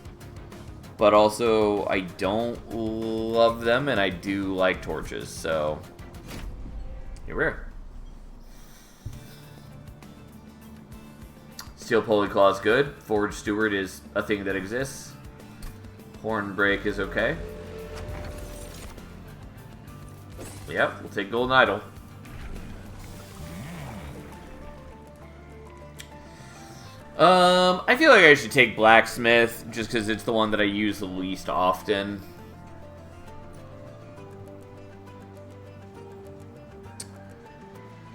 But also, I don't love them, and I do like torches, so here we are. Steel Polyclaw is good. Forge Steward is a thing that exists. Hornbreak is okay. Yep, we'll take Golden Idol. I feel like I should take Blacksmith, just because it's the one that I use the least often.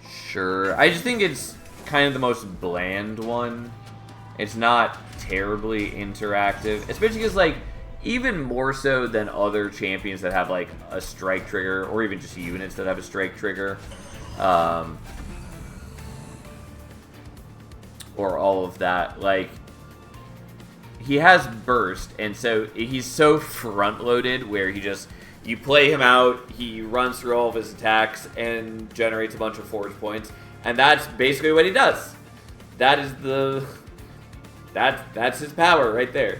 Sure. I just think it's kind of the most bland one. It's not terribly interactive, especially because, like, even more so than other champions that have, like, a strike trigger, or even just units that have a strike trigger, or all of that. Like, he has burst, and so he's so front-loaded where you play him out, he runs through all of his attacks, and generates a bunch of forge points, and that's basically what he does. That's his power right there.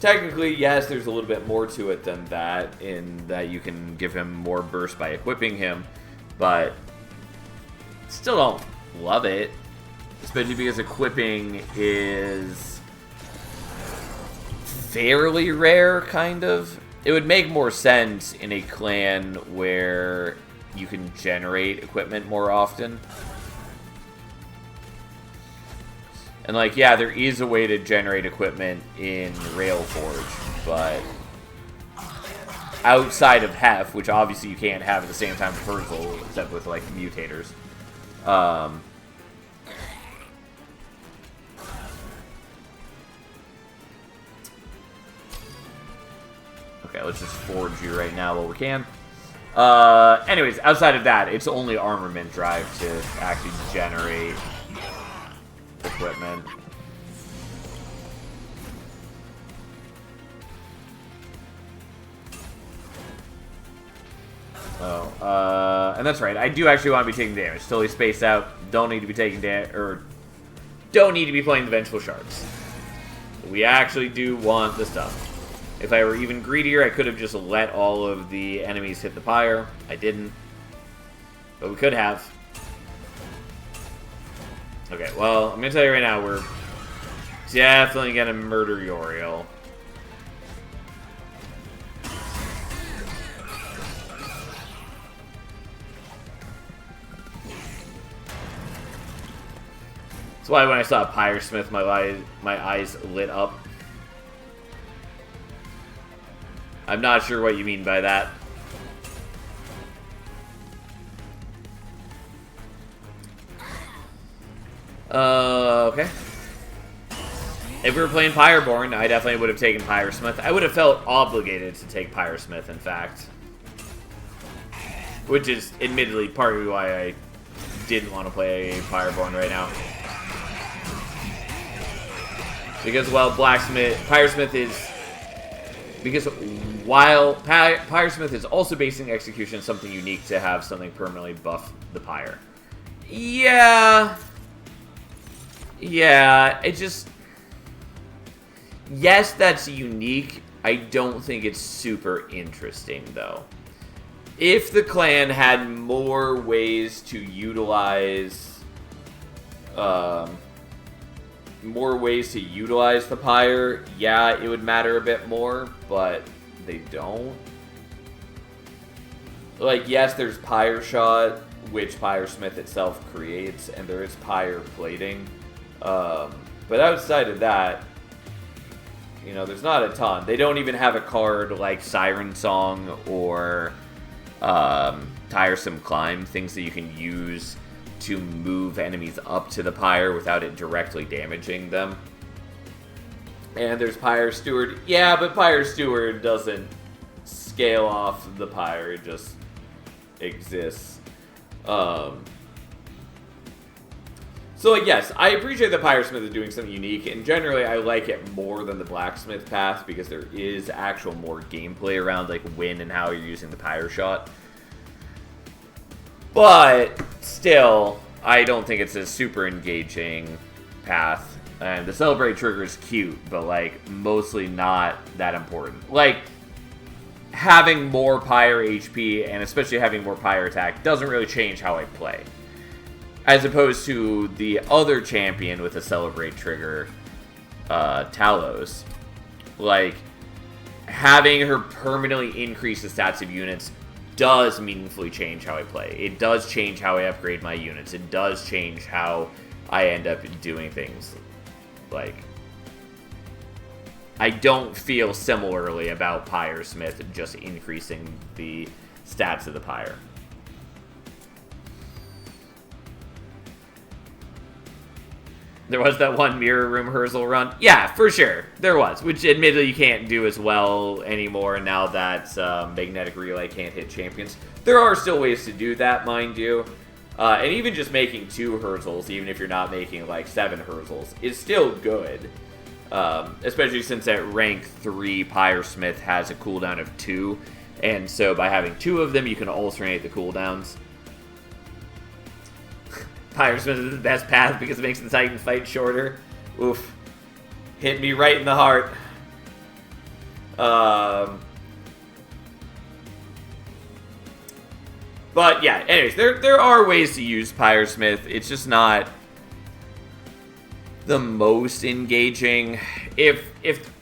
Technically, yes, there's a little bit more to it than that, in that you can give him more burst by equipping him, but still don't love it, especially because equipping is fairly rare, kind of. It would make more sense in a clan where you can generate equipment more often. And, like, yeah, there is a way to generate equipment in Railforge, but outside of Hef, which obviously you can't have at the same time as Herzl, except with, like, mutators. Okay, let's just forge you right now while we can. Anyways, outside of that, it's only Armament Drive to actually generate equipment. Oh, and that's right. I do actually want to be taking damage. Totally spaced out. Don't need to be taking damage, or don't need to be playing the Vengeful Shards. We actually do want the stuff. If I were even greedier, I could have just let all of the enemies hit the pyre. I didn't, but we could have. Okay, well, I'm going to tell you right now, we're definitely going to murder Yoriel. That's why when I saw Pyresmith, my eyes lit up. I'm not sure what you mean by that. Okay. If we were playing Pyreborn, I definitely would have taken Pyresmith. I would have felt obligated to take Pyresmith, in fact. Which is, admittedly, partly why I didn't want to play Pyreborn right now. Because, well, Pyresmith is... Because while Pyresmith is also basing execution, something unique to have something permanently buff the Pyre. Yeah, it just... Yes, that's unique. I don't think it's super interesting, though. If the clan had more ways to utilize... the Pyre, yeah, it would matter a bit more, but they don't. Like, yes, there's Pyre Shot, which Pyresmith itself creates, and there is Pyre Plating. But outside of that, you know, there's not a ton. They don't even have a card like Siren Song or Tiresome Climb, things that you can use to move enemies up to the Pyre without it directly damaging them. And there's Pyre Steward. Yeah, but Pyre Steward doesn't scale off the Pyre, it just exists. So, yes, I appreciate that Pyresmith is doing something unique, and generally I like it more than the Blacksmith path because there is actual more gameplay around, like, when and how you're using the Pyre Shot. But, still, I don't think it's a super engaging path. And the Celebrate trigger is cute, but, like, mostly not that important. Like, having more Pyre HP, and especially having more Pyre attack, doesn't really change how I play. As opposed to the other champion with a Celebrate trigger, Talos. Like, having her permanently increase the stats of units does meaningfully change how I play. It does change how I upgrade my units. It does change how I end up doing things. Like, I don't feel similarly about Pyresmith just increasing the stats of the Pyre. There was that one Mirror Room Herzl run. Yeah, for sure. There was. Which, admittedly, you can't do as well anymore now that Magnetic Relay can't hit champions. There are still ways to do that, mind you. And even just making 2 Herzls, even if you're not making, like, 7 Herzls, is still good. Especially since at rank 3, Pyresmith has a cooldown of 2. And so by having 2 of them, you can alternate the cooldowns. Pyresmith is the best path because it makes the Titan fight shorter. Oof. Hit me right in the heart. But yeah, anyways, there are ways to use Pyresmith. It's just not the most engaging. If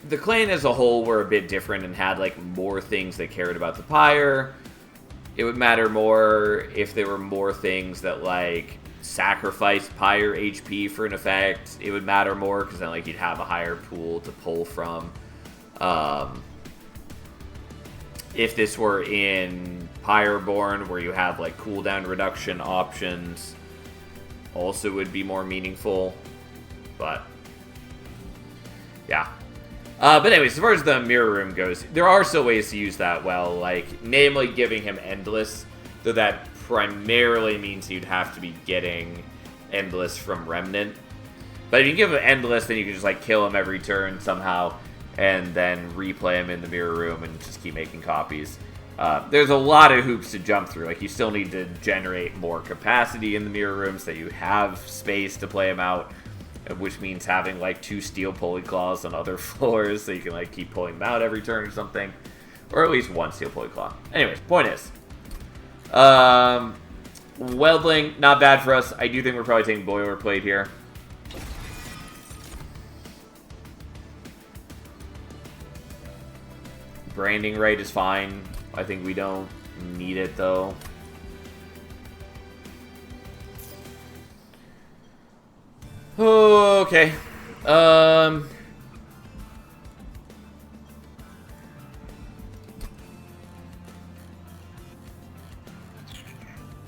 the clan as a whole were a bit different and had like more things that cared about the Pyre, it would matter more. If there were more things that like sacrifice Pyre HP for an effect, it would matter more because then like you'd have a higher pool to pull from. If this were in Pyreborn where you have like cooldown reduction options, also would be more meaningful. But yeah. But anyways, as far as the Mirror Room goes, there are still ways to use that well, like namely giving him Endless, though that primarily means you'd have to be getting Endless from Remnant. But if you give him Endless, then you can just like kill him every turn somehow, and then replay him in the Mirror Room and just keep making copies. There's a lot of hoops to jump through. Like, you still need to generate more capacity in the Mirror Room so that you have space to play him out, which means having like 2 steel pulley claws on other floors so you can like keep pulling them out every turn or something. Or at least 1 steel pulley claw. Anyways, point is, Weldling, not bad for us. I do think we're probably taking Boilerplate here. Branding Right is fine. I think we don't need it, though. Okay.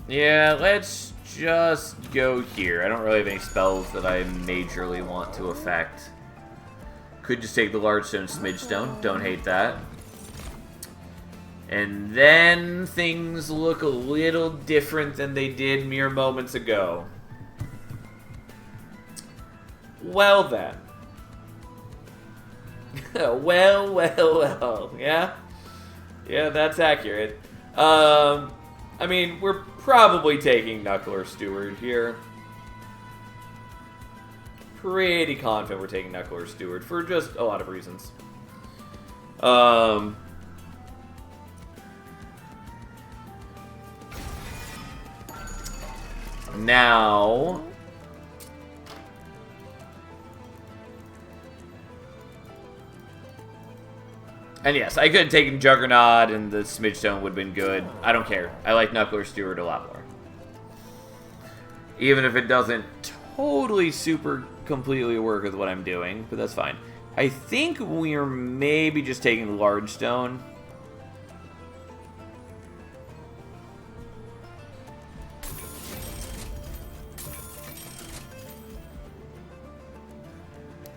Yeah, let's just go here. I don't really have any spells that I majorly want to affect. Could just take the large stone, smidge stone. Don't hate that. And then things look a little different than they did mere moments ago. Well then. well. Yeah? Yeah, that's accurate. I mean, we're probably taking Knuckler Steward here. Pretty confident we're taking Knuckler Steward for just a lot of reasons. Now... And yes, I could have taken Juggernaut and the Smidge Stone would have been good. I don't care. I like Knuckler Steward a lot more. Even if it doesn't totally super completely work with what I'm doing, but that's fine. I think we're maybe just taking Large Stone.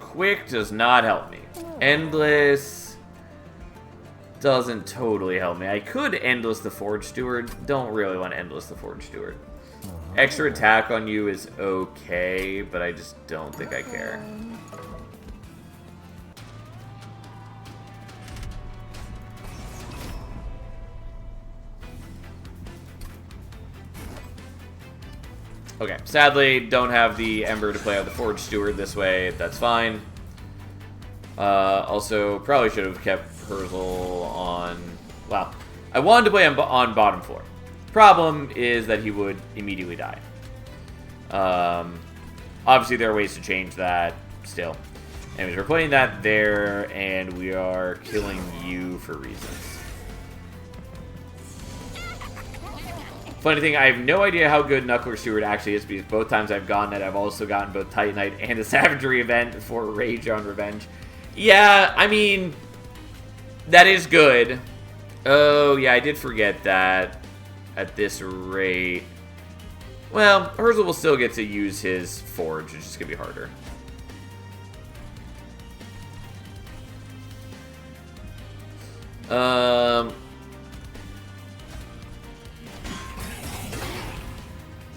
Quick does not help me. Endless doesn't totally help me. I could Endless the Forge Steward. Don't really want Endless the Forge Steward. Extra attack on you is okay, but I just don't think I care. Okay, sadly, don't have the Ember to play out the Forge Steward this way. That's fine. Also, probably should have kept Herzl on... Well, I wanted to play on bottom floor. Problem is that he would immediately die. Obviously, there are ways to change that still. Anyways, we're putting that there, and we are killing you for reasons. Funny thing, I have no idea how good Knuckler Steward actually is, because both times I've gotten it, I've also gotten both Titanite and the Savagery event for Rage on Revenge. Yeah, I mean, that is good. Oh, yeah, I did forget that at this rate. Well, Herzl will still get to use his Forge, it's just going to be harder.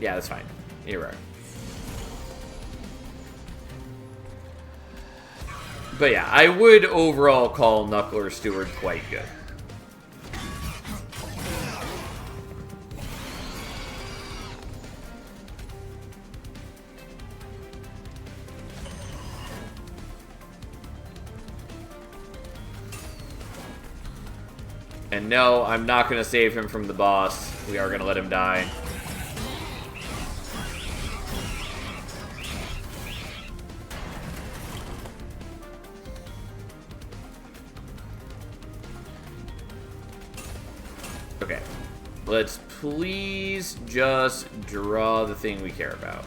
Yeah, that's fine. You're right. But yeah, I would overall call Knuckler Steward quite good. And no, I'm not going to save him from the boss. We are going to let him die. Okay. Let's please just draw the thing we care about.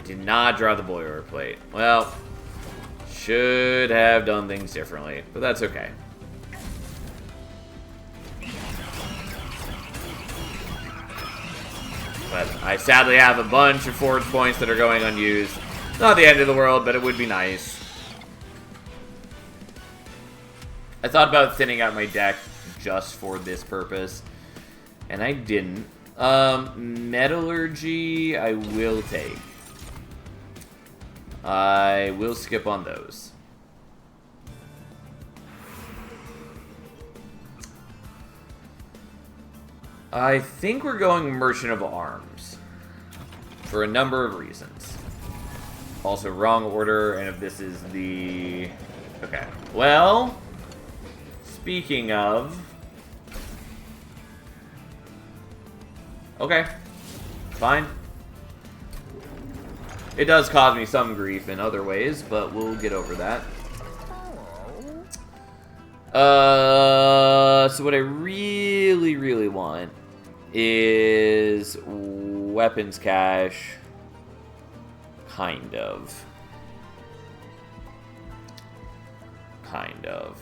Did not draw the boiler plate. Well, should have done things differently, but that's okay. But I sadly have a bunch of forge points that are going unused. Not the end of the world, but it would be nice. I thought about thinning out my deck just for this purpose, and I didn't. Metallurgy, I will take. I will skip on those. I think we're going Merchant of Arms for a number of reasons. Also, wrong order, and if this is the... Okay. Well, speaking of... Okay. Fine. It does cause me some grief in other ways, but we'll get over that. So what I really want is weapons cache. Kind of. Kind of.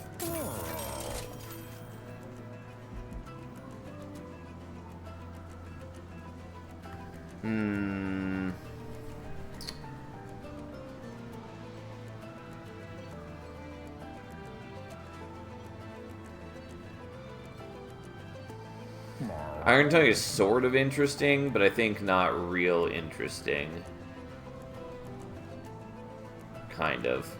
Iron Tongue is sort of interesting, but I think not real interesting. Kind of.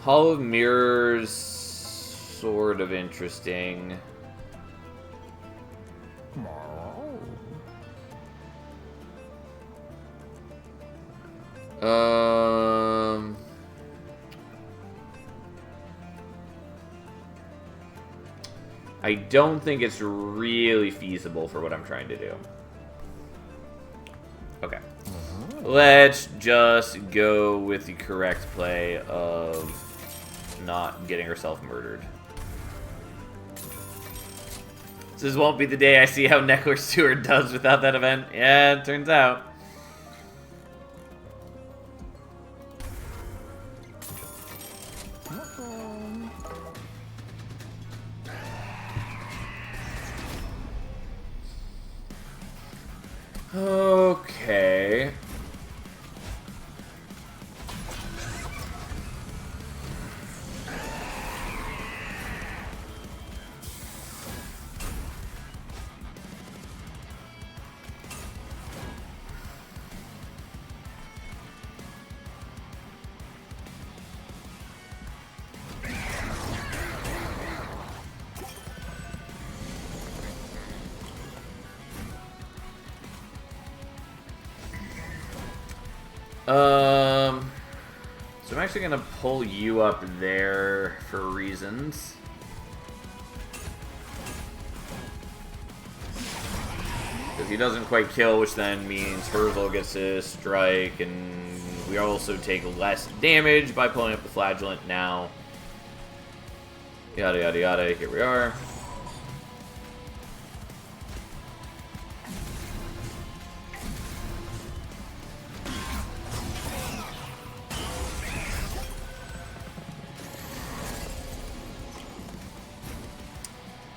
Hall of Mirrors, sort of interesting. I don't think it's really feasible for what I'm trying to do. Okay. Let's just go with the correct play of not getting herself murdered. This won't be the day I see how Neckler Stewart does without that event. Yeah, it turns out. Okay. So I'm actually gonna pull you up there for reasons. Because he doesn't quite kill, which then means Herzl gets to strike, and we also take less damage by pulling up the Flagellant now. Yada yada yada, here we are.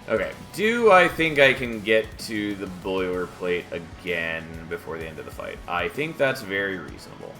Okay, do I think I can get to the boilerplate again before the end of the fight? I think that's very reasonable.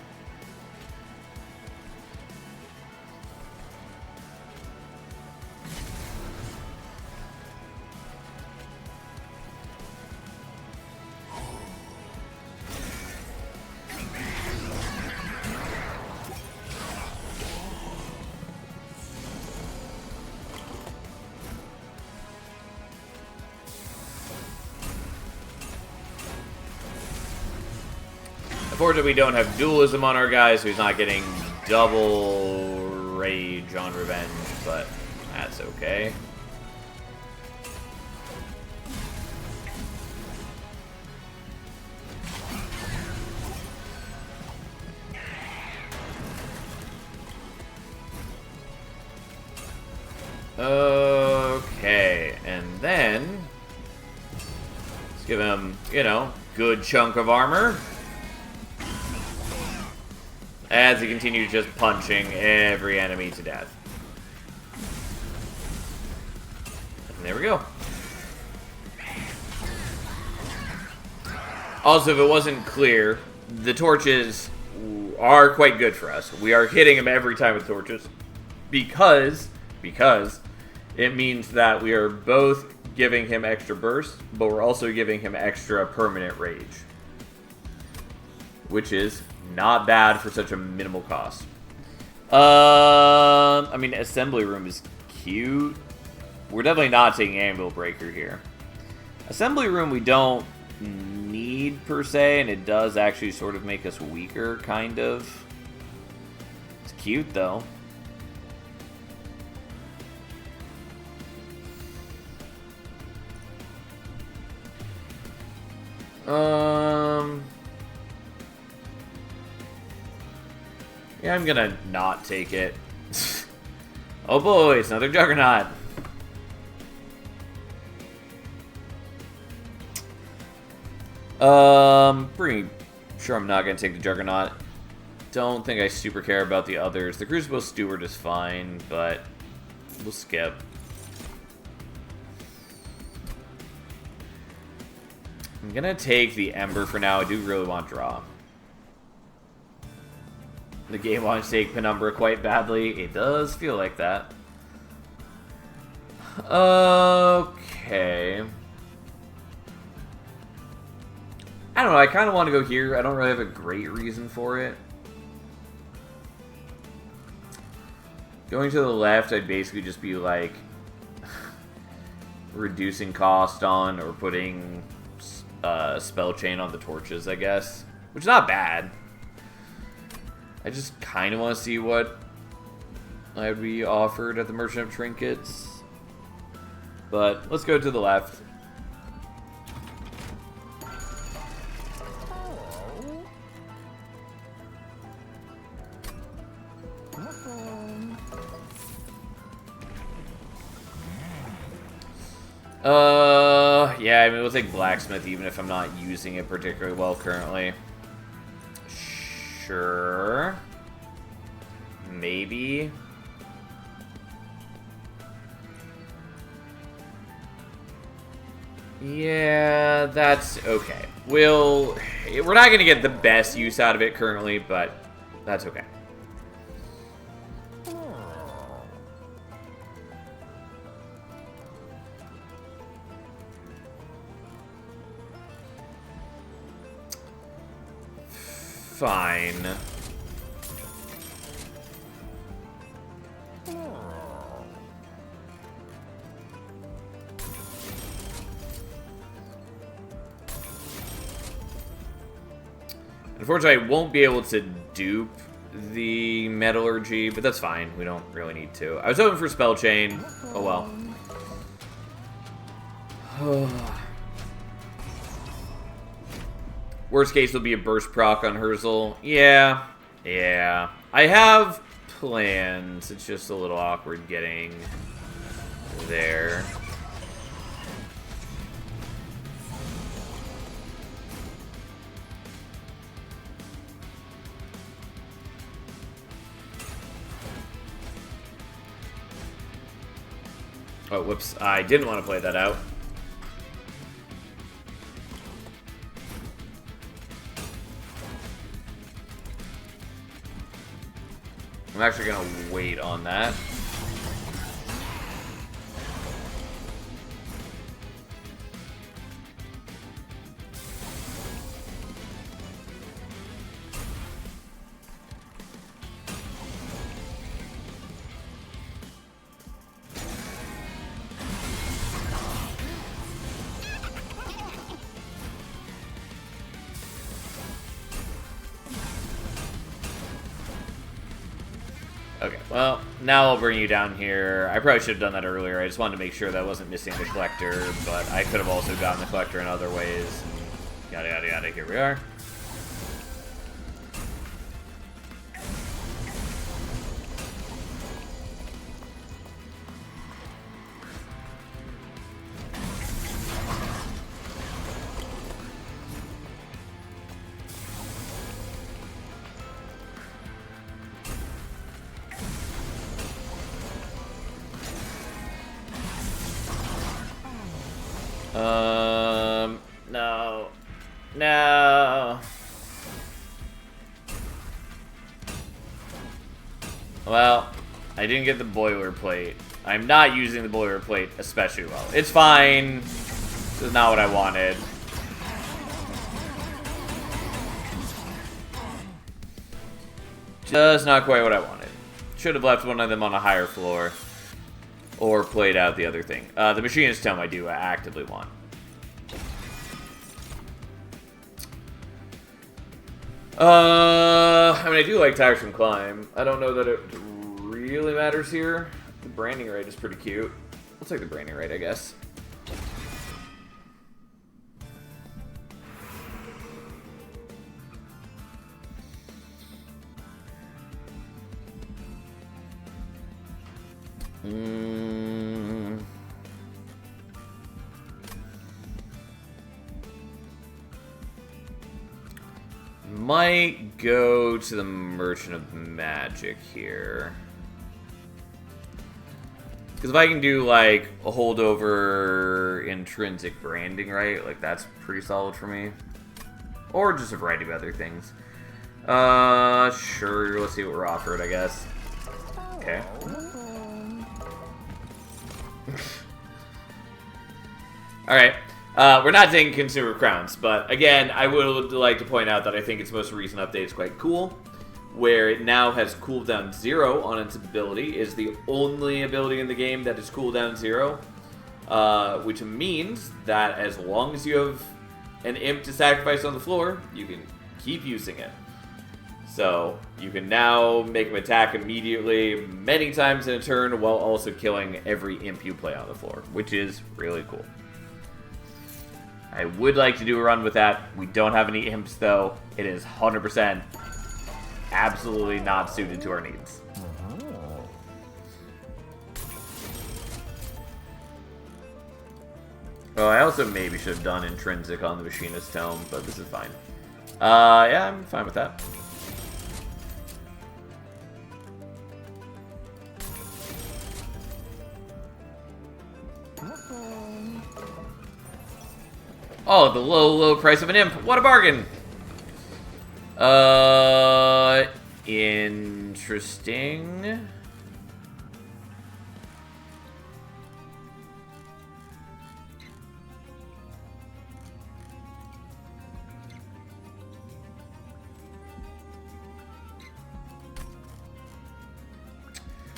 Unfortunately, we don't have dualism on our guy, so he's not getting double rage on revenge, but that's okay. Okay, and then let's give him, you know, good chunk of armor. As he continues just punching every enemy to death. And there we go. Also, if it wasn't clear, the torches are quite good for us. We are hitting him every time with torches because it means that we are both giving him extra burst, but we're also giving him extra permanent rage, which is not bad for such a minimal cost. I mean, Assembly Room is cute. We're definitely not taking Anvil Breaker here. Assembly Room we don't need, per se, and it does actually sort of make us weaker, kind of. It's cute, though. Yeah, I'm gonna not take it. Oh boy, it's another Juggernaut. Pretty sure I'm not going to take the Juggernaut. Don't think I super care about the others. The Crucible Steward is fine, but we'll skip. I'm going to take the Ember for now. I do really want draw. The game wants to take Penumbra quite badly. It does feel like that. Okay. I don't know. I kind of want to go here. I don't really have a great reason for it. Going to the left, I'd basically just be like reducing cost on or putting spell chain on the torches, I guess. Which is not bad. I just kind of want to see what I would be offered at the Merchant of Trinkets. But let's go to the left. Yeah, I mean, we'll take Blacksmith even if I'm not using it particularly well currently. Sure. Maybe. Yeah, that's okay. We're not going to get the best use out of it currently, but that's okay. Fine. Unfortunately, I won't be able to dupe the Metallurgy, but that's fine. We don't really need to. I was hoping for Spell Chain. Oh well. Worst case will be a burst proc on Herzl. Yeah. I have plans. It's just a little awkward getting there. Oh, whoops. I didn't want to play that out. I'm actually going to wait on that. Okay, well, now I'll bring you down here. I probably should have done that earlier. I just wanted to make sure that I wasn't missing the Collector, but I could have also gotten the Collector in other ways. And yada, yada, yada. Here we are. No. Well, I didn't get the boilerplate. I'm not using the boilerplate especially well. It's fine. This is not what I wanted. Just not quite what I wanted. Should have left one of them on a higher floor. Or played out the other thing. The Machinist Tome I do actively want. I mean, I do like Tires from Climb. I don't know that it really matters here. The Branding Right is pretty cute. I'll take the Branding Right, I guess. might go to the Merchant of Magic here. Because if I can do, like, a holdover intrinsic branding, right? Like, that's pretty solid for me. Or just a variety of other things. Sure, let's see what we're offered, I guess. Okay. Alright. We're not taking Consumer Crowns, but again, I would like to point out that I think its most recent update is quite cool. Where it now has cooldown 0 on its ability, is the only ability in the game that is cooldown 0. Which means that as long as you have an imp to sacrifice on the floor, you can keep using it. So, you can now make him attack immediately many times in a turn while also killing every imp you play on the floor, which is really cool. I would like to do a run with that. We don't have any imps though. It is 100% absolutely not suited to our needs. Oh, I also maybe should have done intrinsic on the Machinist Tome, but this is fine. Yeah, I'm fine with that. Oh, the low price of an imp. What a bargain! Interesting.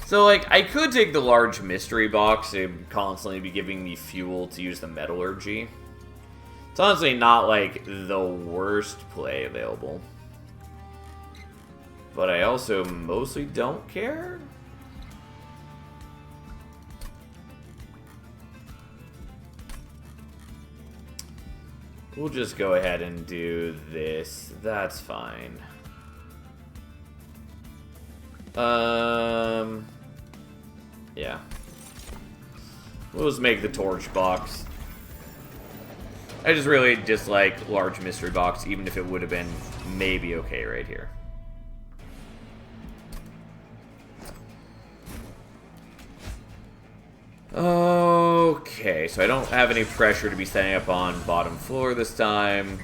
So, like, I could take the large mystery box and constantly be giving me fuel to use the metallurgy. It's honestly not, like, the worst play available. But I also mostly don't care. We'll just go ahead and do this. That's fine. Yeah. We'll just make the torch box. I just really dislike large mystery box, even if it would have been maybe okay right here. Okay, so I don't have any pressure to be setting up on bottom floor this time.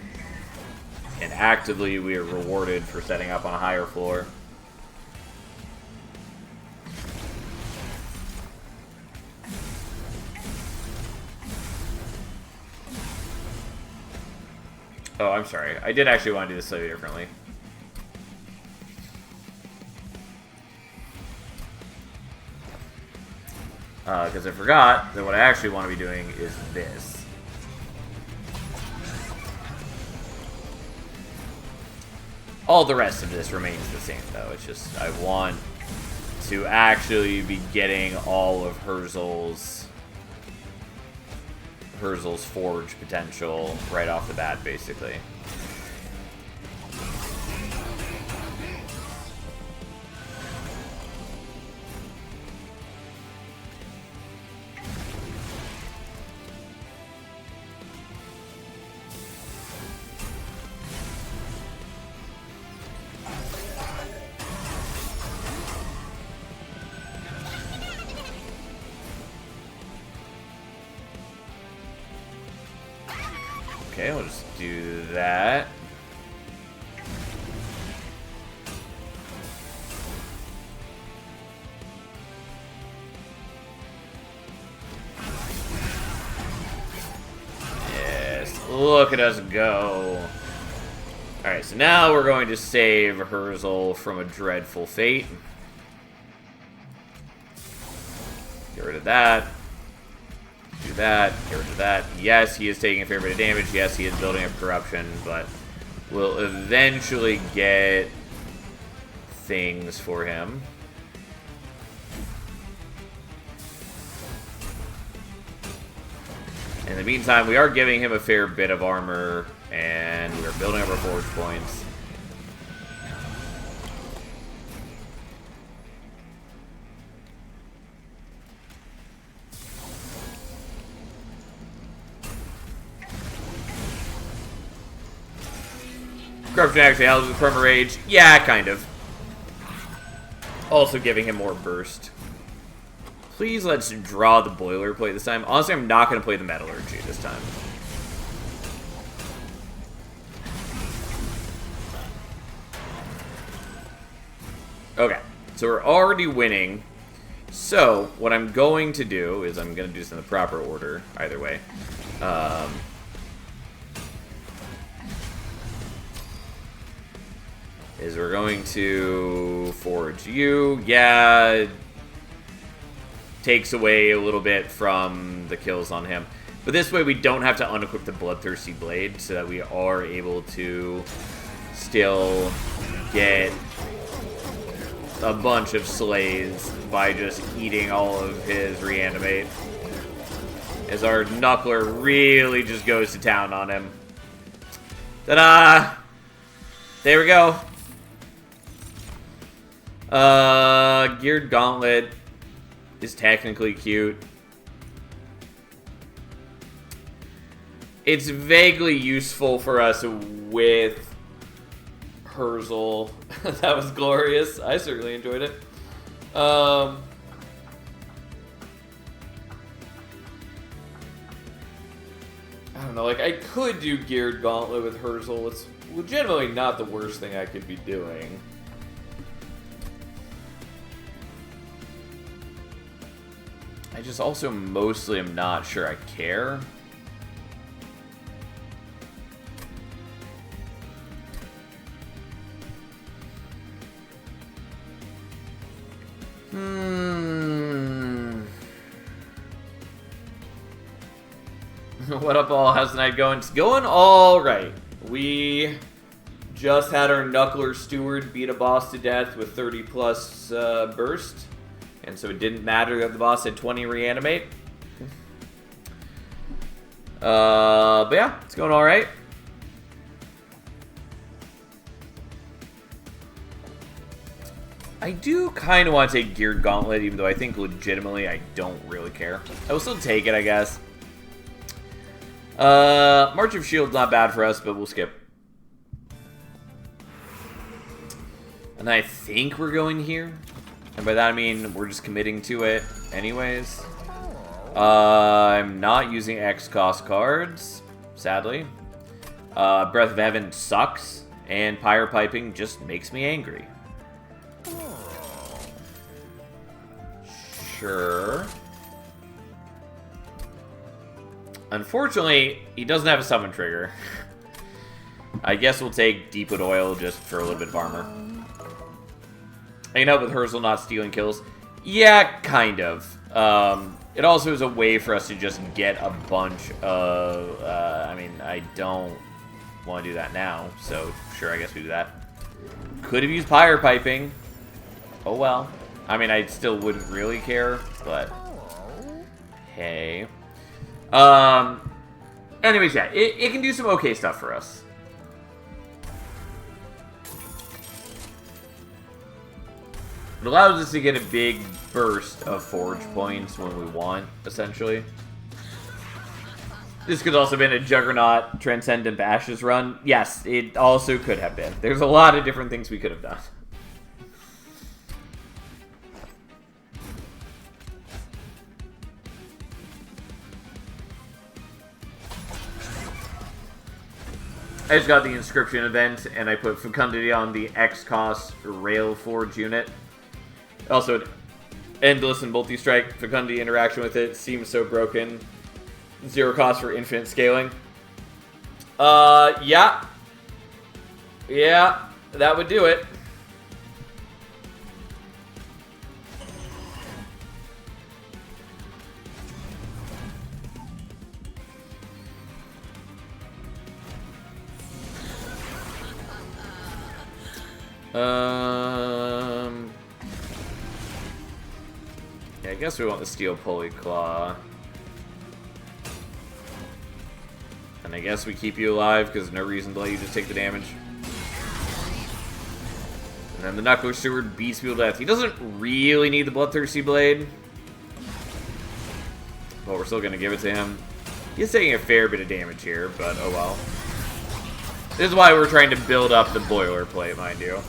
And actively, we are rewarded for setting up on a higher floor. Oh, I'm sorry. I did actually want to do this slightly differently. Because I forgot that what I actually want to be doing is this. All the rest of this remains the same, though. It's just I want to actually be getting all of Herzl's forge potential right off the bat, basically. Okay, we'll just do that. Yes, look at us go. Alright, so now we're going to save Herzl from a dreadful fate. Get rid of that. Do that, get rid of that. Yes, he is taking a fair bit of damage. Yes, he is building up corruption, but we'll eventually get things for him. In the meantime, we are giving him a fair bit of armor, and we are building up our forge points. Corruption actually helps with Perma Rage. Yeah, kind of. Also giving him more burst. Please let's draw the boilerplate this time. Honestly, I'm not going to play the Metallurgy this time. Okay, so we're already winning. So, what I'm going to do is I'm going to do this in the proper order, either way. Is we're going to forge you. Yeah, takes away a little bit from the kills on him. But this way we don't have to unequip the Bloodthirsty Blade, so that we are able to still get a bunch of slays by just eating all of his reanimate. As our Knuckler really just goes to town on him. Ta-da! There we go. Geared Gauntlet is technically cute. It's vaguely useful for us with Herzl. That was glorious. I certainly enjoyed it. I don't know, like, I could do Geared Gauntlet with Herzl. It's legitimately not the worst thing I could be doing. I just also mostly am not sure I care. What up, all? How's the night going? It's going all right. We just had our Knuckler Steward beat a boss to death with 30 plus burst. And so it didn't matter that the boss had 20 reanimate. But yeah, it's going all right. I do kind of want to take Geared Gauntlet, even though I think legitimately I don't really care. I will still take it, I guess. March of Shield's not bad for us, but we'll skip. And I think we're going here. And by that I mean we're just committing to it anyways. I'm not using X cost cards, sadly. Breath of Heaven sucks, and Pyre Piping just makes me angry. Sure. Unfortunately, he doesn't have a summon trigger. I guess we'll take Deepwood Oil just for a little bit of armor. I can help with Herzl not stealing kills. Yeah, kind of. It also is a way for us to just get a bunch of... I mean, I don't want to do that now, so sure, I guess we do that. Could have used Pyre Piping. Oh well. I mean, I still wouldn't really care, but... Hey. Anyways, yeah, it can do some okay stuff for us. It allows us to get a big burst of forge points when we want, essentially. This could also have been a Juggernaut Transcendent Bashes run. Yes, it also could have been. There's a lot of different things we could have done. I just got the Inscription event, and I put Fecundity on the X-Cost Rail Forge unit. Also, Endless and Multi-Strike. Fecundity interaction with it seems so broken. 0 cost for infinite scaling. Yeah. Yeah, that would do it. Yeah, I guess we want the Steel Pulley Claw. And I guess we keep you alive, because there's no reason to let you just take the damage. And then the Knuckler Steward beats people to death. He doesn't really need the Bloodthirsty Blade. But we're still going to give it to him. He's taking a fair bit of damage here, but oh well. This is why we're trying to build up the boilerplate, mind you.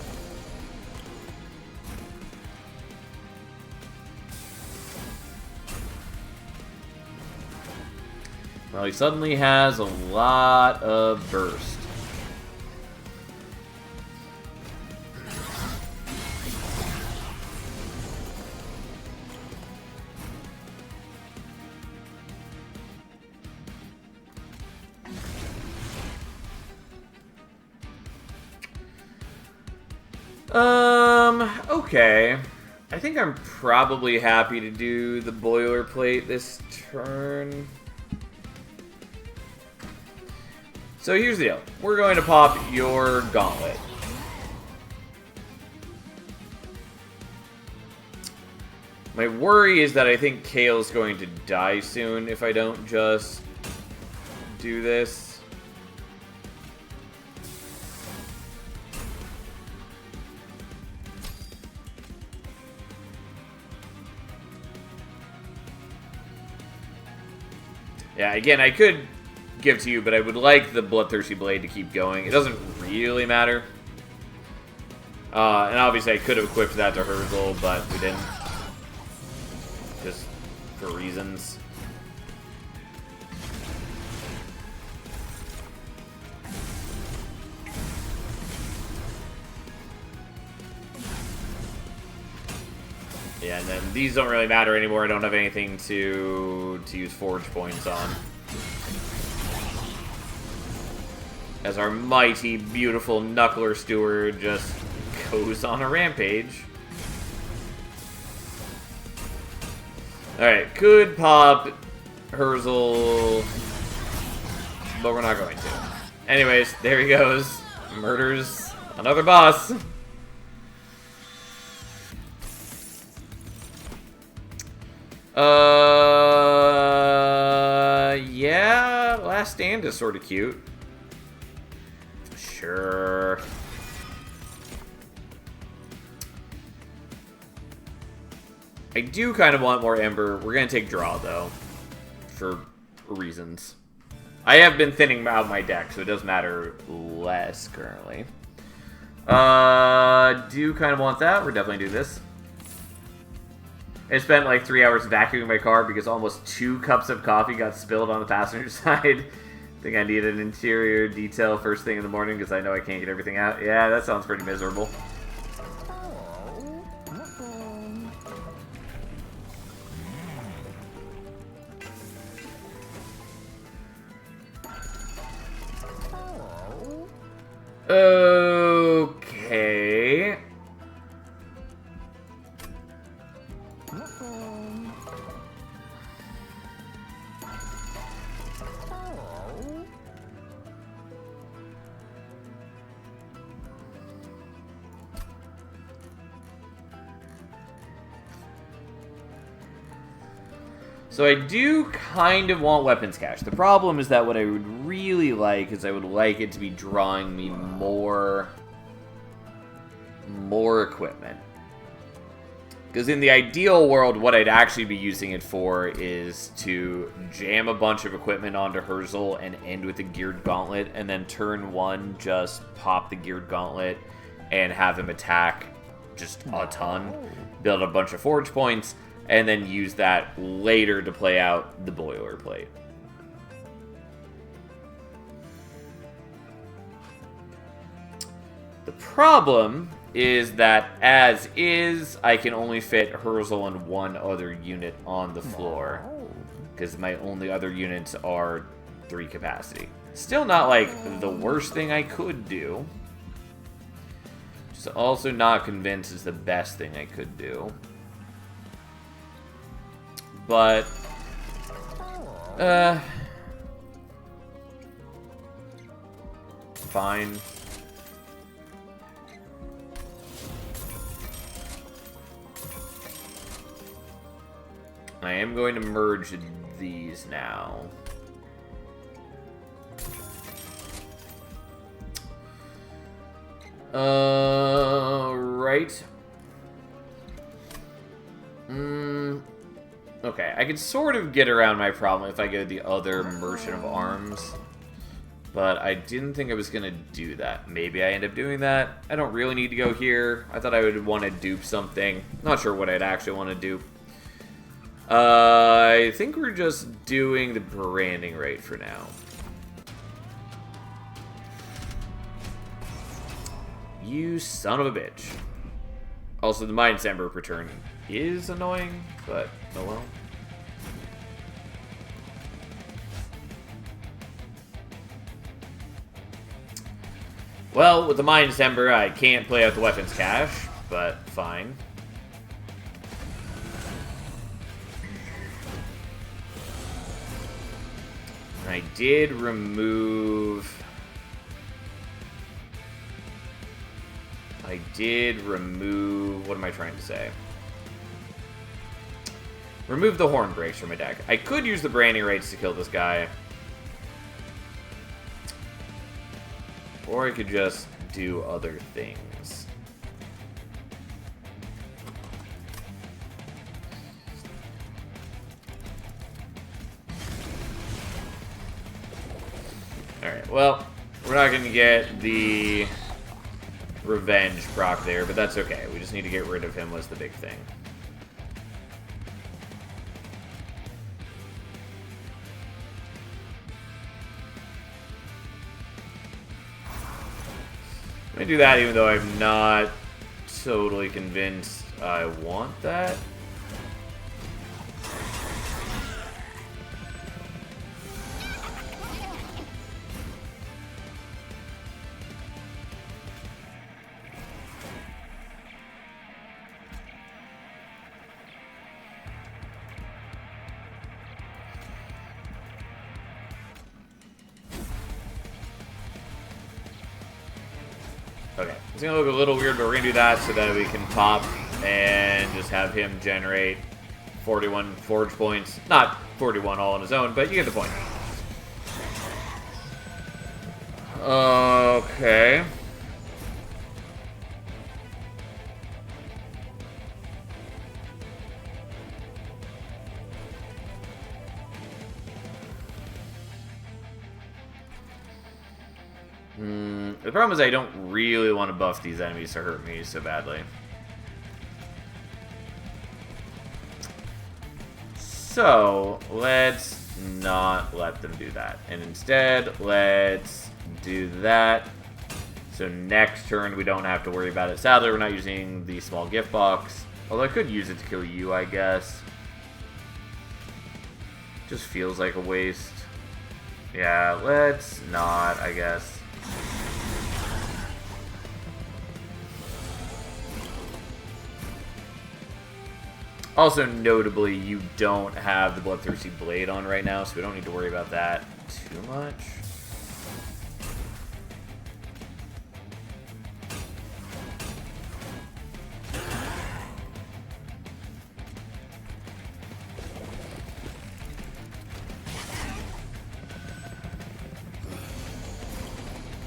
Well, he suddenly has a lot of burst. Okay. I think I'm probably happy to do the boilerplate this turn. So here's the deal. We're going to pop your gauntlet. My worry is that I think Kale's going to die soon if I don't just do this. Yeah, again, I could give to you, but I would like the Bloodthirsty Blade to keep going. It doesn't really matter. And obviously I could have equipped that to Herzl, but we didn't. Just for reasons. Yeah, and then these don't really matter anymore. I don't have anything to use forge points on. As our mighty, beautiful Knuckler Steward just goes on a rampage. Alright, could pop Herzl, but we're not going to. Anyways, there he goes. Murders another boss. Yeah, Last Stand is sort of cute. Sure. I do kind of want more Ember. We're going to take Draw, though, for reasons. I have been thinning out my deck, so it does matter less currently. Do kind of want that. We're definitely do this. I spent like 3 hours vacuuming my car because almost 2 cups of coffee got spilled on the passenger side. I think I need an interior detail first thing in the morning because I know I can't get everything out. Yeah, that sounds pretty miserable. Okay. So I do kind of want weapons cache. The problem is that what I would really like is I would like it to be drawing me more equipment. Because in the ideal world, what I'd actually be using it for is to jam a bunch of equipment onto Herzl and end with a Geared Gauntlet, and then turn 1 just pop the Geared Gauntlet and have him attack just a ton, build a bunch of forge points, and then use that later to play out the boilerplate. The problem is that, as is, I can only fit Herzl and 1 other unit on the floor. Because my only other units are 3 capacity. Still not, like, the worst thing I could do. Just also not convinced is the best thing I could do. But, fine. I am going to merge these now. Right. Okay, I can sort of get around my problem if I go the other Merchant of Arms. But I didn't think I was going to do that. Maybe I end up doing that. I don't really need to go here. I thought I would want to dupe something. Not sure what I'd actually want to dupe. I think we're just doing the branding rate for now. You son of a bitch. Also, the Mind Ember return is annoying, but oh well. Well, with the Mind Ember, I can't play out the weapons cache, but fine. I did remove... What am I trying to say? Remove the Horn Breaks from my deck. I could use the Branding Rates to kill this guy. Or I could just do other things. Alright, well, we're not going to get the revenge proc there, but that's okay. We just need to get rid of him was the big thing. I'm going to do that even though I'm not totally convinced I want that. Okay, it's gonna look a little weird, but we're gonna do that so that we can pop and just have him generate 41 forge points. Not 41 all on his own, but you get the point. Okay. The problem is I don't really want to buff these enemies to hurt me so badly. So, let's not let them do that. And instead, let's do that. So next turn, we don't have to worry about it. Sadly, we're not using the small gift box. Although I could use it to kill you, I guess. Just feels like a waste. Yeah, let's not, I guess. Also, notably, you don't have the Bloodthirsty Blade on right now, so we don't need to worry about that too much.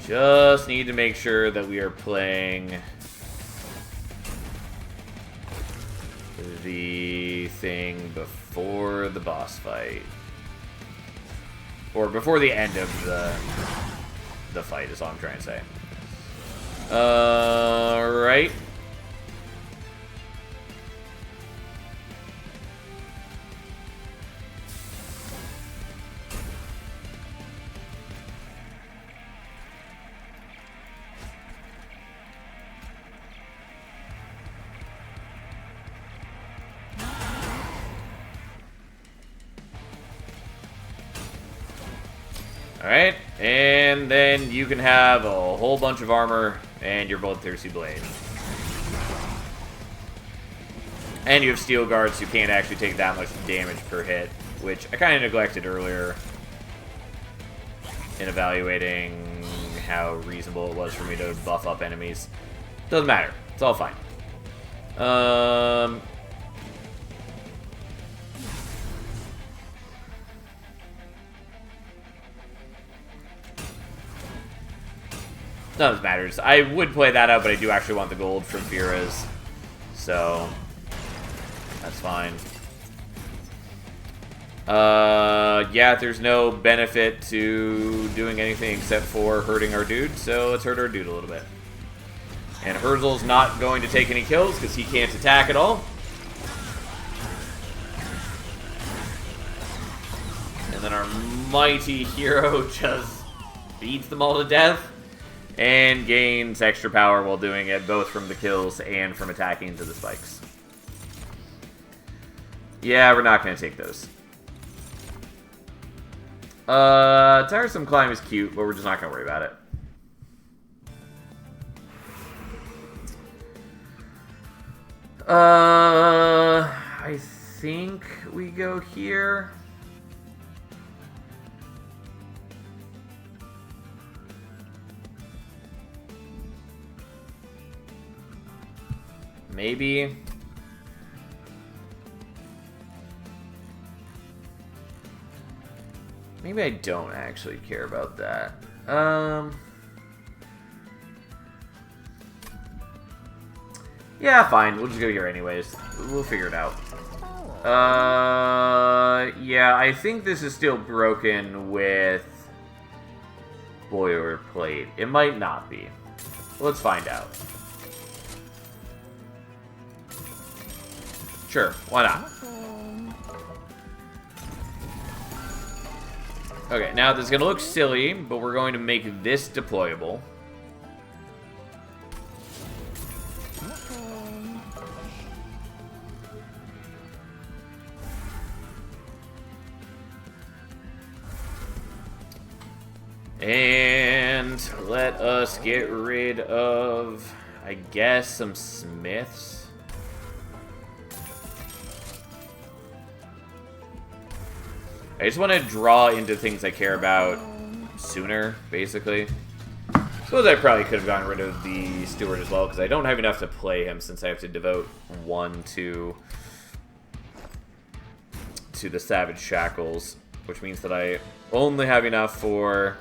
Just need to make sure that we are playing the thing before the boss fight. Or before the end of the fight is all I'm trying to say. Alright. Alright, and then you can have a whole bunch of armor and your Bloodthirsty Blade. And you have Steel Guards who can't actually take that much damage per hit, which I kind of neglected earlier in evaluating how reasonable it was for me to buff up enemies. Doesn't matter. It's all fine. None of this matters. I would play that out, but I do actually want the gold from Fira's. So, that's fine. Yeah, there's no benefit to doing anything except for hurting our dude, so let's hurt our dude a little bit. And Herzl's not going to take any kills because he can't attack at all. And then our mighty hero just beats them all to death and gains extra power while doing it, both from the kills and from attacking into the spikes. Yeah, we're not going to take those. Tiresome Climb is cute, but we're just not going to worry about it. I think we go here. Maybe. Maybe I don't actually care about that. Yeah, fine. We'll just go here anyways. We'll figure it out. Yeah, I think this is still broken with boilerplate. It might not be. Let's find out. Sure, why not? Okay, now this is going to look silly, but we're going to make this deployable. And let us get rid of, I guess, some smiths. I just want to draw into things I care about sooner, basically. I suppose I probably could have gotten rid of the steward as well, because I don't have enough to play him since I have to devote one to the Savage Shackles, which means that I only have enough for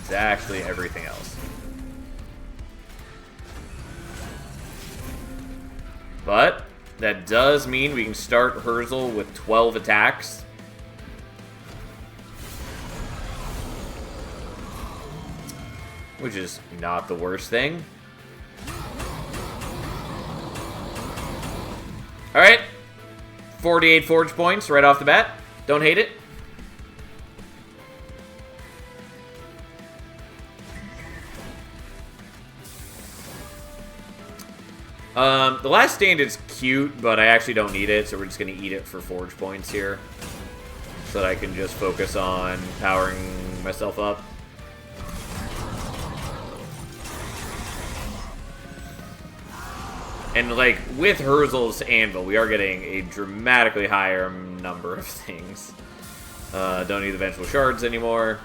exactly everything else. But that does mean we can start Herzl with 12 attacks. Which is not the worst thing. Alright. 48 forge points right off the bat. Don't hate it. The last stand is cute, but I actually don't need it, so we're just going to eat it for forge points here. So that I can just focus on powering myself up. And, like, with Herzl's Anvil, we are getting a dramatically higher number of things. Don't need the Vengeful Shards anymore.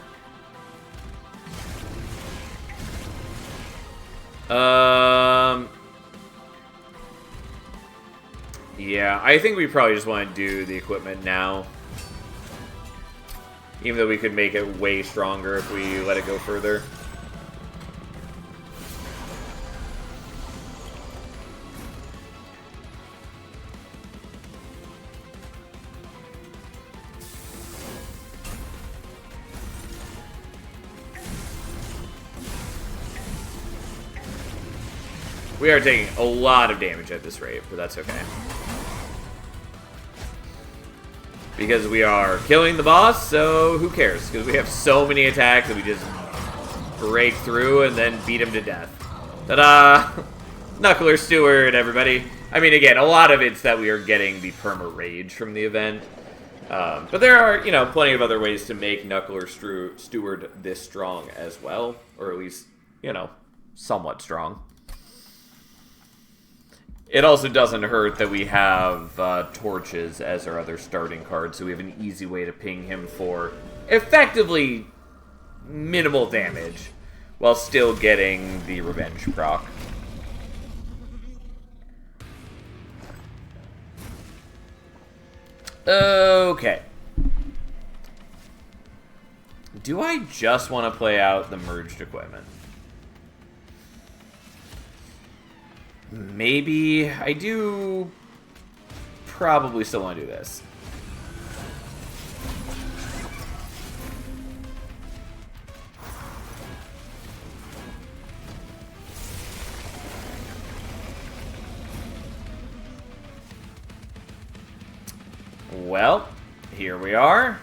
Yeah, I think we probably just want to do the equipment now. Even though we could make it way stronger if we let it go further. We are taking a lot of damage at this rate, but that's okay. Because we are killing the boss, so who cares? Because we have so many attacks that we just break through and then beat him to death. Ta-da! Knuckler Steward, everybody. I mean, again, a lot of it's that we are getting the perma rage from the event. But there are, you know, plenty of other ways to make Knuckler Steward this strong as well. Or at least, you know, somewhat strong. It also doesn't hurt that we have torches as our other starting card, so we have an easy way to ping him for effectively minimal damage while still getting the revenge proc. Okay. Do I just want to play out the merged equipment? Maybe I do probably still want to do this. Well, here we are.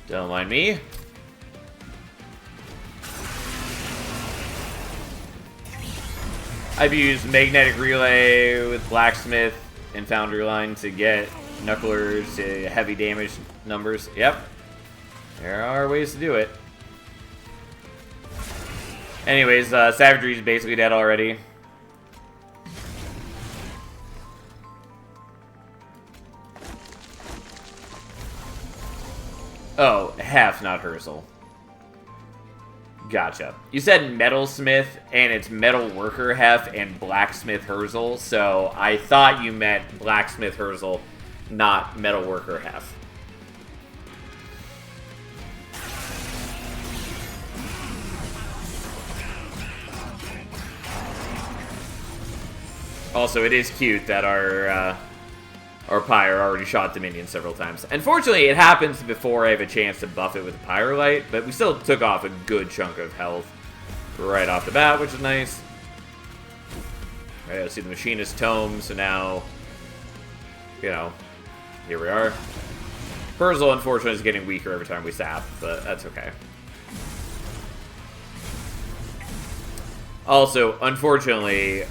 Don't mind me. I've used Magnetic Relay with Blacksmith and Foundry Line to get Knucklers to heavy damage numbers. Yep. There are ways to do it. Anyways, Savagery is basically dead already. Oh, Hef, not Herzl. Gotcha. You said Metalsmith, and it's Metal Worker Hef and Blacksmith Herzl, so I thought you meant Blacksmith Herzl, not Metal Worker Hef. Also, it is cute that our Pyre already shot Dominion several times. Unfortunately, it happens before I have a chance to buff it with a Pyrolite, but we still took off a good chunk of health right off the bat, which is nice. Alright, let's see the Machinist Tome, so now, you know, here we are. Herzl, unfortunately, is getting weaker every time we sap, but that's okay. Also, unfortunately,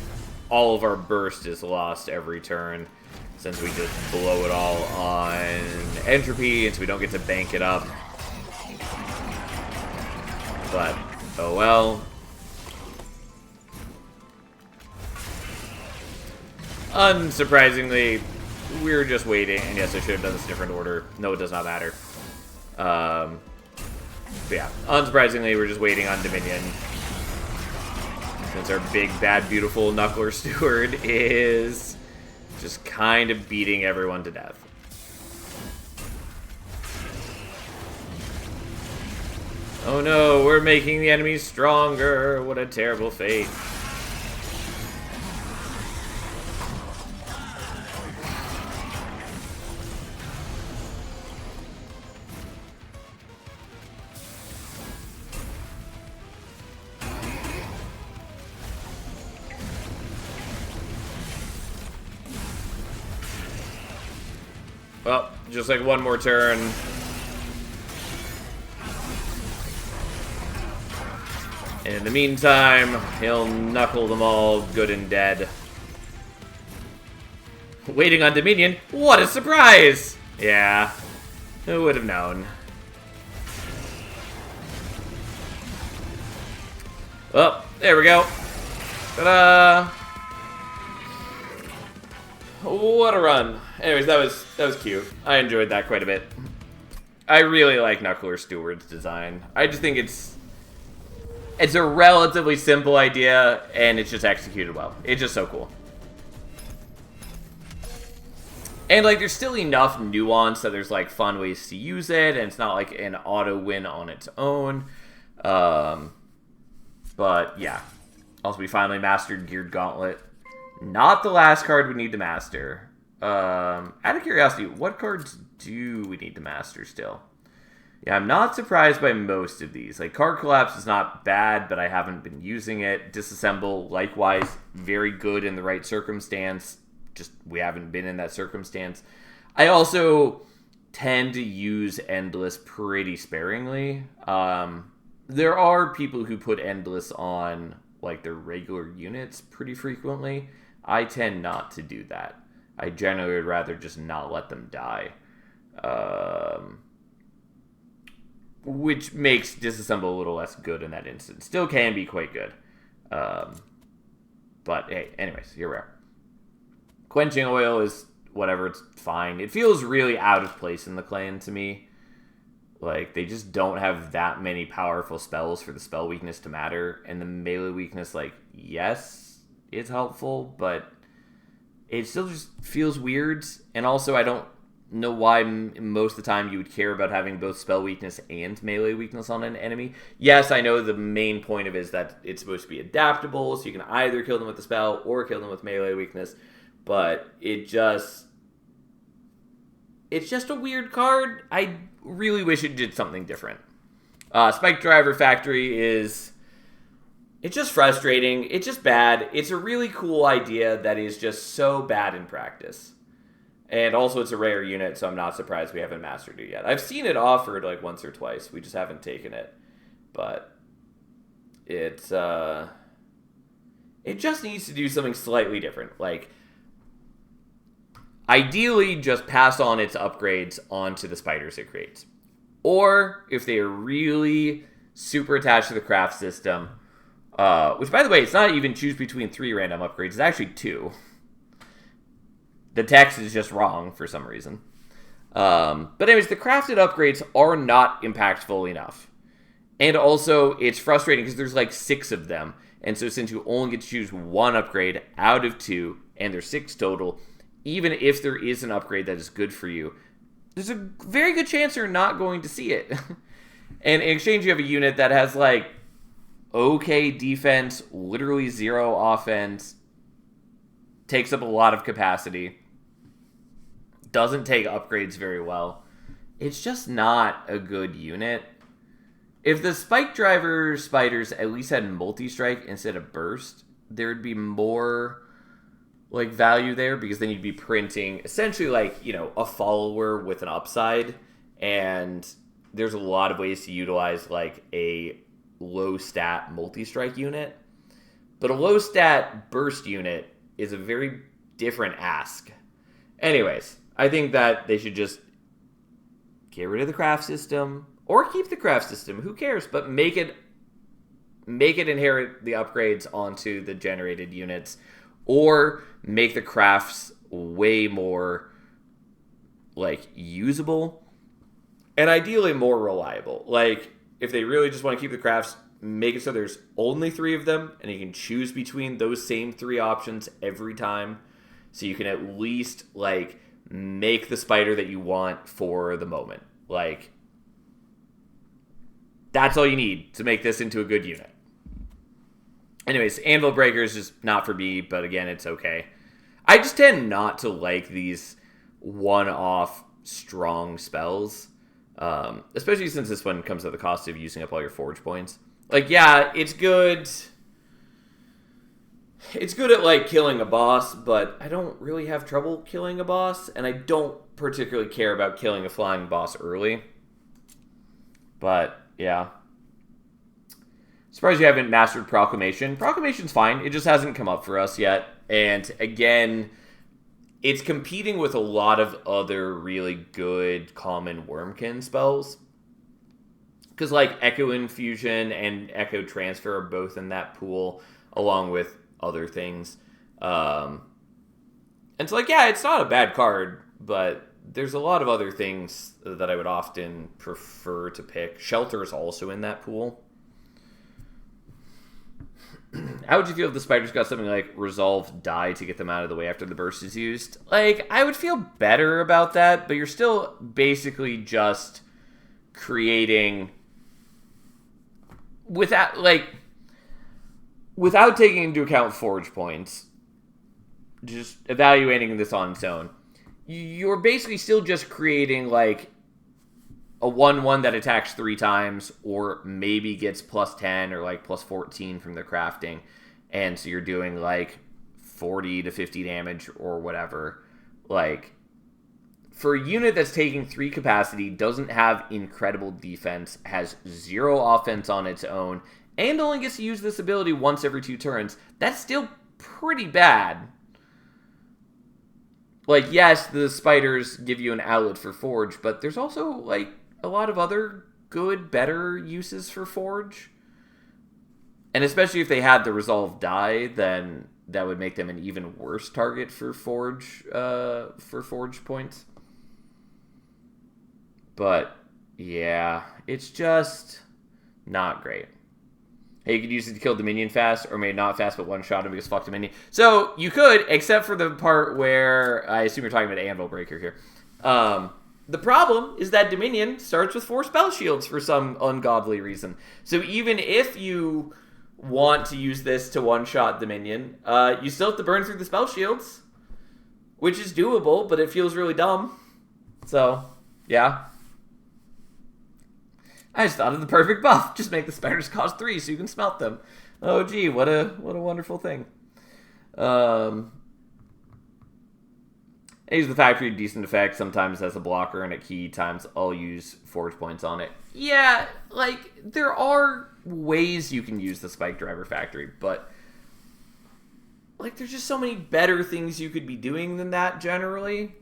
all of our burst is lost every turn, since we just blow it all on entropy, and so we don't get to bank it up. But, oh well. Unsurprisingly, we're just waiting, and yes, I should have done this in a different order. No, it does not matter. But yeah, unsurprisingly, we're just waiting on Dominion. Since our big, bad, beautiful Knuckler Steward is just kind of beating everyone to death. Oh no, we're making the enemy stronger. What a terrible fate. Well, just like one more turn. And in the meantime, he'll knuckle them all good and dead. Waiting on Dominion? What a surprise! Yeah, who would have known? Oh, there we go. Ta-da! What a run. Anyways, that was cute. I enjoyed that quite a bit. I really like Knuckler Steward's design. I just think it's a relatively simple idea, and it's just executed well. It's just so cool. And, like, there's still enough nuance that there's, like, fun ways to use it, and it's not, like, an auto-win on its own. But, yeah. Also, we finally mastered Geared Gauntlet. Not the last card we need to master. Out of curiosity, what cards do we need to master still? Yeah, I'm not surprised by most of these. Like, Card Collapse is not bad, but I haven't been using it. Disassemble, likewise, very good in the right circumstance. Just, we haven't been in that circumstance. I also tend to use Endless pretty sparingly. There are people who put Endless on, like, their regular units pretty frequently. I tend not to do that. I generally would rather just not let them die. Which makes Disassemble a little less good in that instance. Still can be quite good. But hey, anyways, here we are. Quenching Oil is whatever, it's fine. It feels really out of place in the clan to me. Like, they just don't have that many powerful spells for the spell weakness to matter. And the melee weakness, like, yes, it's helpful, but it still just feels weird. And also, I don't know why most of the time you would care about having both spell weakness and melee weakness on an enemy. Yes, I know the main point of it is that it's supposed to be adaptable, so you can either kill them with the spell or kill them with melee weakness. But it's just a weird card. I really wish it did something different. Spike Driver Factory is... It's just frustrating. It's just bad. It's a really cool idea that is just so bad in practice. And also it's a rare unit, so I'm not surprised we haven't mastered it yet. I've seen it offered like once or twice. We just haven't taken it. But it's it just needs to do something slightly different. Like, ideally just pass on its upgrades onto the spiders it creates. Or if they are really super attached to the craft system, which, by the way, it's not even choose between 3 random upgrades. It's actually 2. The text is just wrong for some reason. But anyways, the crafted upgrades are not impactful enough. And also, it's frustrating because there's like 6 of them. And so since you only get to choose 1 upgrade out of 2, and there's 6 total, even if there is an upgrade that is good for you, there's a very good chance you're not going to see it. And in exchange, you have a unit that has like okay defense, literally 0 offense, takes up a lot of capacity, doesn't take upgrades very well. It's just not a good unit. If the Spike Driver Spiders at least had multi-strike instead of burst, there would be more like value there, because then you'd be printing essentially like, you know, a follower with an upside, and there's a lot of ways to utilize like a low stat multi-strike unit. But a low stat burst unit is a very different ask. Anyways, I think that they should just get rid of the craft system, or keep the craft system, who cares, but make it inherit the upgrades onto the generated units, or make the crafts way more like usable, and ideally more reliable. Like, if they really just want to keep the crafts, make it so there's only 3 of them, and you can choose between those same 3 options every time, so you can at least like make the spider that you want for the moment. Like, that's all you need to make this into a good unit. Anyways, Anvil Breaker is just not for me, but again, it's okay. I just tend not to like these one-off strong spells, especially since this one comes at the cost of using up all your forge points. Like, yeah, it's good. It's good at, like, killing a boss, but I don't really have trouble killing a boss, and I don't particularly care about killing a flying boss early. But, yeah. Surprised you haven't mastered Proclamation. Proclamation's fine. It just hasn't come up for us yet. And, again, it's competing with a lot of other really good common Wormkin spells. Because, like, Echo Infusion and Echo Transfer are both in that pool, along with other things. And so, like, yeah, it's not a bad card, but there's a lot of other things that I would often prefer to pick. Shelter is also in that pool. How would you feel if the spiders got something like Resolve Die to get them out of the way after the burst is used? Like, I would feel better about that, but you're still basically just creating... Without taking into account forge points, just evaluating this on its own, you're basically still just creating, like, a 1/1 that attacks 3 times, or maybe gets plus 10 or, like, plus 14 from the crafting, and so you're doing, like, 40 to 50 damage or whatever. Like, for a unit that's taking 3 capacity, doesn't have incredible defense, has 0 offense on its own, and only gets to use this ability once every 2 turns, that's still pretty bad. Like, yes, the spiders give you an outlet for Forge, but there's also, like, a lot of other good, better uses for Forge. And especially if they had the Resolve Die, then that would make them an even worse target for Forge points. But, yeah, it's just not great. Hey, you could use it to kill Dominion fast, or maybe not fast, but one-shot him because fuck Dominion. So, you could, except for the part where, I assume you're talking about Anvil Breaker here. The problem is that Dominion starts with 4 spell shields for some ungodly reason. So even if you want to use this to one-shot Dominion, you still have to burn through the spell shields, which is doable, but it feels really dumb. So, yeah. I just thought of the perfect buff. Just make the spiders cost 3 so you can smelt them. Oh, gee, what a wonderful thing. I use the factory decent effect sometimes as a blocker, and at key times I'll use forge points on it. Yeah, like, there are ways you can use the spike driver factory, but like, there's just so many better things you could be doing than that generally.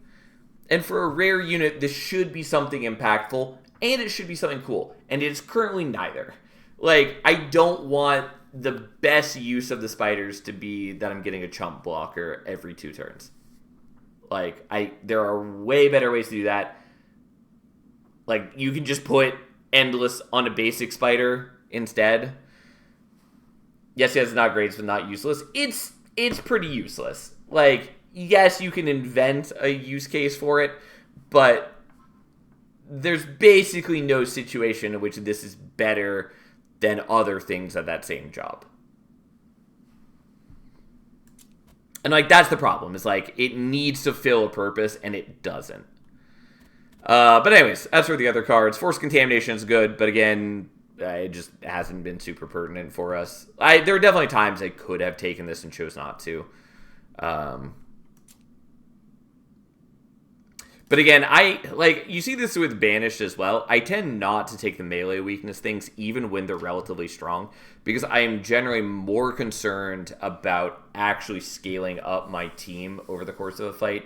And for a rare unit, this should be something impactful, and it should be something cool. And it's currently neither. Like, I don't want the best use of the spiders to be that I'm getting a chump blocker every 2 turns. Like, there are way better ways to do that. Like, you can just put Endless on a basic spider instead. Yes, it's not great, but not useless. It's pretty useless. Like, yes, you can invent a use case for it, but there's basically no situation in which this is better than other things at that same job. And, like, that's the problem. Is like, it needs to fill a purpose, and it doesn't. But anyways, as for the other cards, Force Contamination is good, but again, it just hasn't been super pertinent for us. There are definitely times I could have taken this and chose not to. But again, you see this with Banished as well. I tend not to take the melee weakness things even when they're relatively strong, because I am generally more concerned about actually scaling up my team over the course of a fight.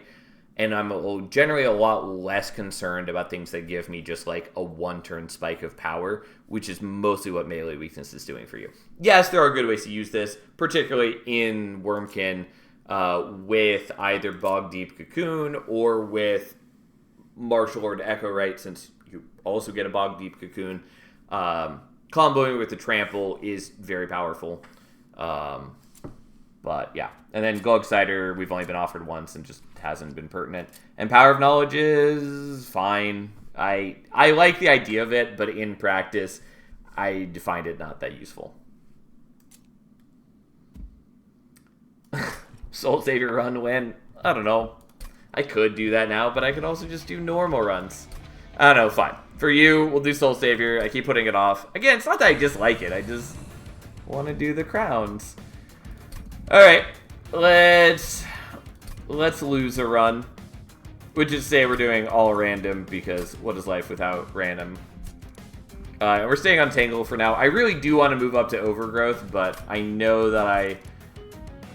And I'm generally a lot less concerned about things that give me just like a 1-turn spike of power, which is mostly what melee weakness is doing for you. Yes, there are good ways to use this, particularly in Wormkin, with either Bog Deep Cocoon or with Martial Lord Echo, right? Since you also get a Bog Deep Cocoon. Comboing with the Trample is very powerful. But yeah. And then Glug Cider, we've only been offered once and just hasn't been pertinent. And Power of Knowledge is fine. I like the idea of it, but in practice, I find it not that useful. Soul Savior run when? I don't know. I could do that now, but I could also just do normal runs. I don't know, fine. For you, we'll do Soul Savior. I keep putting it off. Again, it's not that I dislike it. I just want to do the crowns. Alright, let's lose a run. Which is say we're doing all random, because what is life without random? We're staying on Tangle for now. I really do want to move up to Overgrowth, but I know that I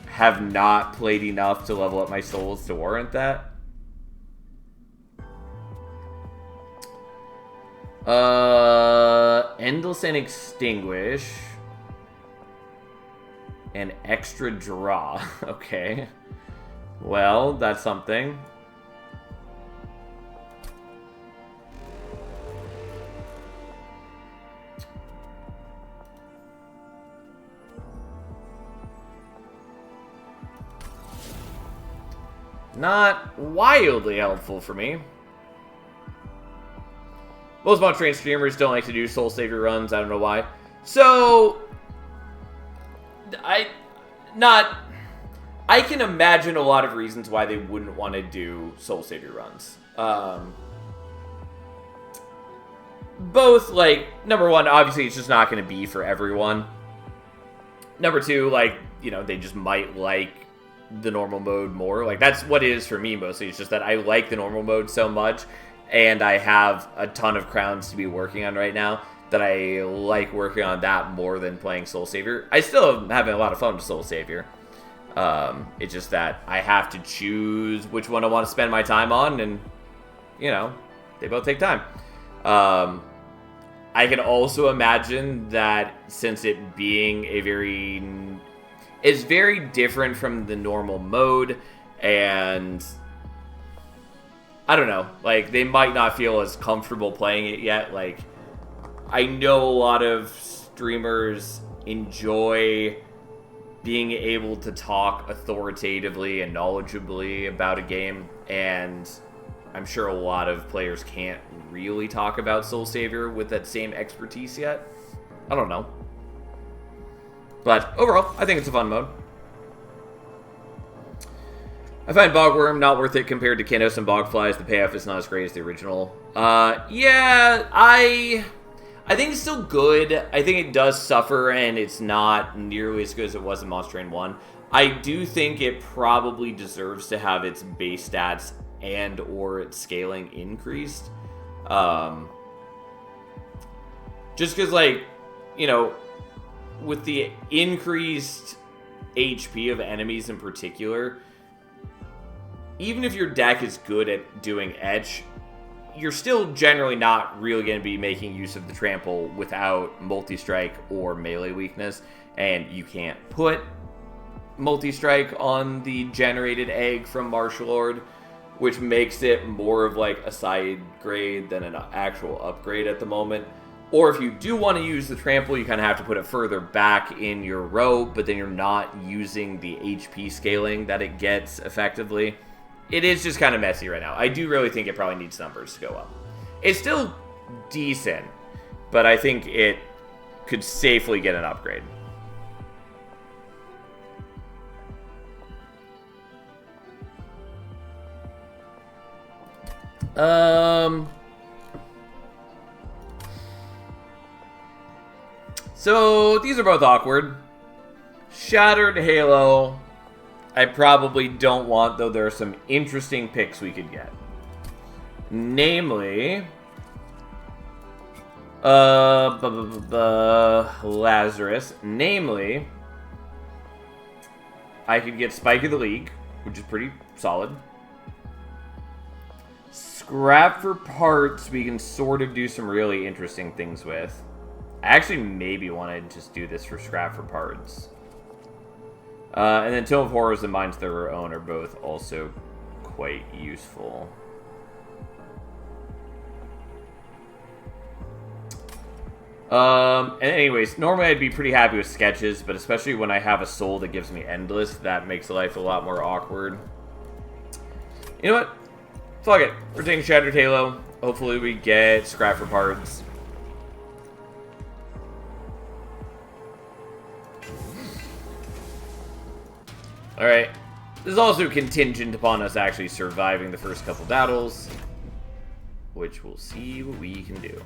have not played enough to level up my souls to warrant that. Endless and Extinguish. And extra draw. Okay. Well, that's something. Not wildly helpful for me. Most Train streamers don't like to do Soul Savior runs. I don't know why. So, I can imagine a lot of reasons why they wouldn't want to do Soul Savior runs. Both, like, number one, obviously it's just not going to be for everyone. Number two, like, you know, they just might like the normal mode more. Like, that's what it is for me mostly. It's just that I like the normal mode so much, and I have a ton of crowns to be working on right now, that I like working on that more than playing Soul Savior. I still am having a lot of fun with Soul Savior. It's just that I have to choose which one I want to spend my time on, and, you know, they both take time. I can also imagine that since it being it's very different from the normal mode, and I don't know, like, they might not feel as comfortable playing it yet. Like, I know a lot of streamers enjoy being able to talk authoritatively and knowledgeably about a game, and I'm sure a lot of players can't really talk about Soul Savior with that same expertise yet. I don't know. But overall, I think it's a fun mode. I find Bogworm not worth it compared to Kinos and Bogflies. The payoff is not as great as the original. Yeah, I I think it's still good. I think it does suffer, and it's not nearly as good as it was in Monster Train 1. I do think it probably deserves to have its base stats and or its scaling increased. Just because, like, you know, with the increased HP of enemies in particular, even if your deck is good at doing etch, you're still generally not really going to be making use of the trample without multi-strike or melee weakness, and you can't put multi-strike on the generated egg from Martial Lord, which makes it more of like a side grade than an actual upgrade at the moment. Or if you do want to use the trample, you kind of have to put it further back in your row, but then you're not using the HP scaling that it gets effectively. It is just kind of messy right now. I do really think it probably needs numbers to go up. It's still decent, but I think it could safely get an upgrade. So these are both awkward. Shattered Halo, I probably don't want, though there are some interesting picks we could get. Namely, Lazarus. Namely, I could get Spike of the League, which is pretty solid. Scrap for parts, we can sort of do some really interesting things with. I actually maybe want to just do this for scrap for parts. And then Tome of Horrors and Minds of Their Own are both also quite useful. And anyways, normally I'd be pretty happy with sketches, but especially when I have a soul that gives me endless, that makes life a lot more awkward. You know what? Fuck it. We're taking Shattered Halo. Hopefully we get scrap for parts. Alright. This is also contingent upon us actually surviving the first couple battles, which we'll see what we can do.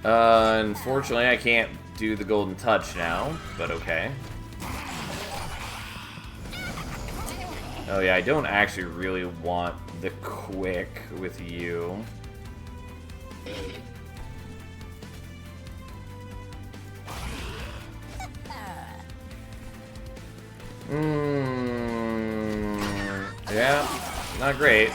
Unfortunately, I can't do the golden touch now, but okay. Oh yeah, I don't actually really want the quick with you. Yeah, not great.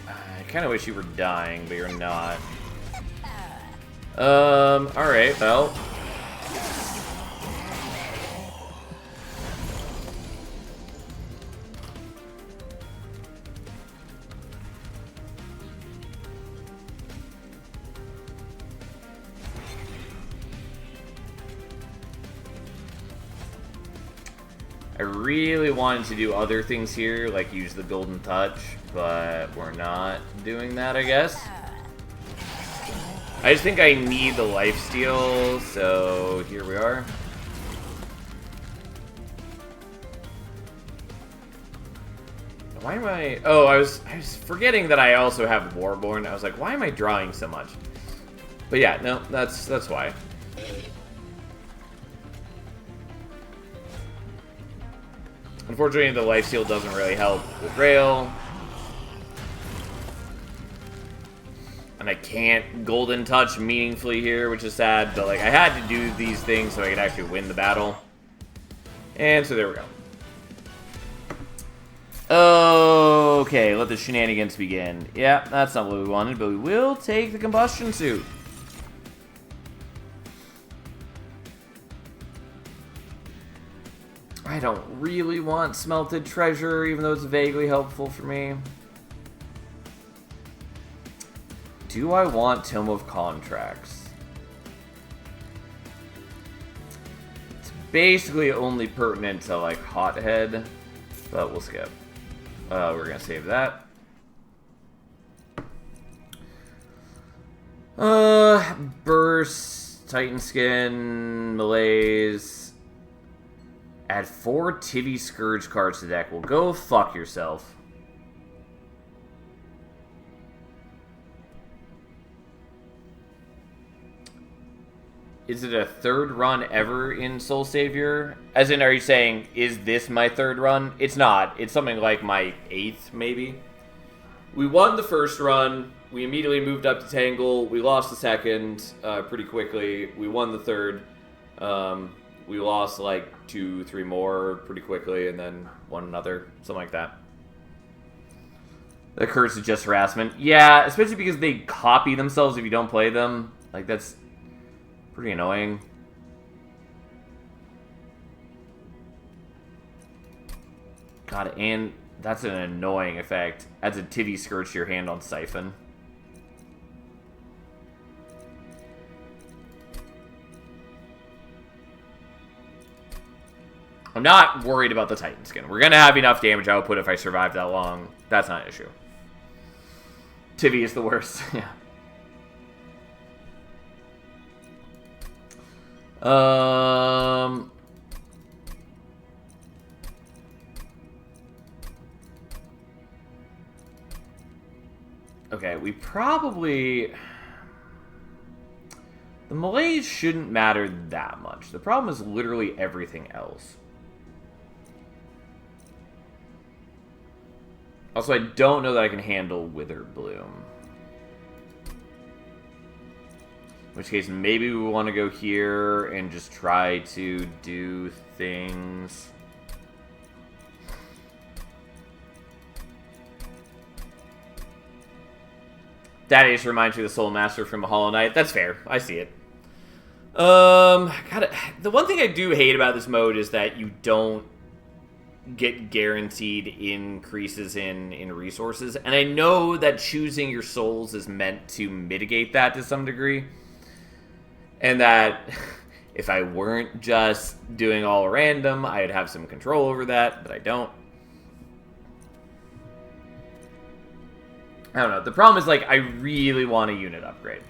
I kind of wish you were dying, but you're not. Alright, well. I really wanted to do other things here, like use the golden touch, but we're not doing that, I guess. I just think I need the lifesteal, so here we are. Why am I... Oh, I was forgetting that I also have Warborn. I was like, why am I drawing so much? But yeah, no, that's why. Unfortunately, the lifesteal doesn't really help with Rail. And I can't golden touch meaningfully here, which is sad, but like I had to do these things so I could actually win the battle. And so there we go. Okay, let the shenanigans begin. Yeah, that's not what we wanted, but we will take the combustion suit. I don't really want smelted treasure, even though it's vaguely helpful for me. do I want Tome of Contracts? It's basically only pertinent to, like, Hothead, but we'll skip. We're gonna save that. Burst, Titan Skin, Malaise. Add 4 Titty Scourge cards to the deck. Well, go fuck yourself. Is it a third run ever in Soul Savior? As in, are you saying, is this my third run? It's not. It's something like my 8th, maybe. We won the first run. We immediately moved up to Tangle. We lost the second pretty quickly. We won the third. We lost like 2-3 more pretty quickly, and then won another. Something like that. The curse is just harassment. Yeah, especially because they copy themselves if you don't play them. Like, that's pretty annoying. God, and that's an annoying effect. Adds a Titty Scourge to your hand on Siphon. I'm not worried about the Titan Skin. We're going to have enough damage output if I survive that long. That's not an issue. Tivy is the worst. Yeah. Okay, we probably... The malaise shouldn't matter that much. The problem is literally everything else. Also, I don't know that I can handle Wither Bloom. In which case, maybe we want to go here and just try to do things. That Ace reminds me of the Soul Master from Hollow Knight. That's fair. I see it. God, the one thing I do hate about this mode is that you don't get guaranteed increases in resources. And I know that choosing your souls is meant to mitigate that to some degree. And that if I weren't just doing all random, I'd have some control over that, but I don't. I don't know. The problem is, like, I really want a unit upgrade.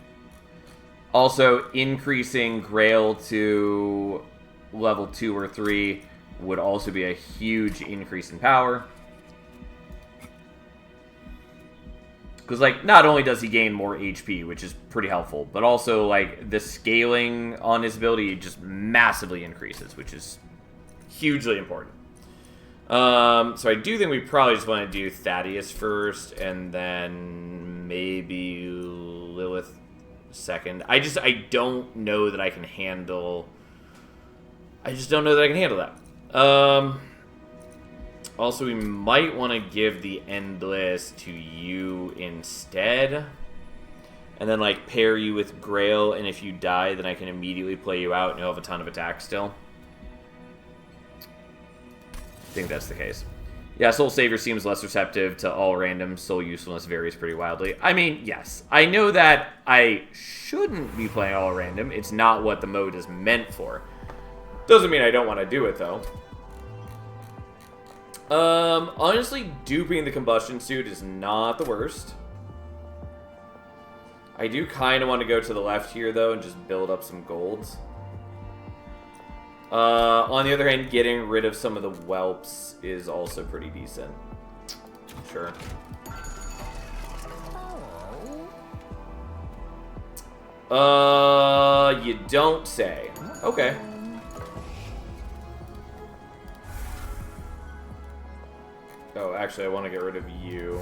Also, increasing Grail to level 2 or 3 would also be a huge increase in power. Because, like, not only does he gain more HP, which is pretty helpful, but also, like, the scaling on his ability just massively increases, which is hugely important. So I do think we probably just want to do Thaddeus first, and then maybe Lilith second. I don't know that I can handle... I just don't know that I can handle that. Also, we might want to give the Endless to you instead. And then, like, pair you with Grail, and if you die, then I can immediately play you out, and you'll have a ton of attack still. I think that's the case. Yeah, Soul Savior seems less receptive to all random. Soul usefulness varies pretty wildly. I mean, yes. I know that I shouldn't be playing all random. It's not what the mode is meant for. Doesn't mean I don't want to do it, though. Honestly, duping the combustion suit is not the worst. I do kind of want to go to the left here, though, and just build up some golds. On the other hand, getting rid of some of the whelps is also pretty decent. Sure. You don't say. Okay. Oh, actually, I want to get rid of you.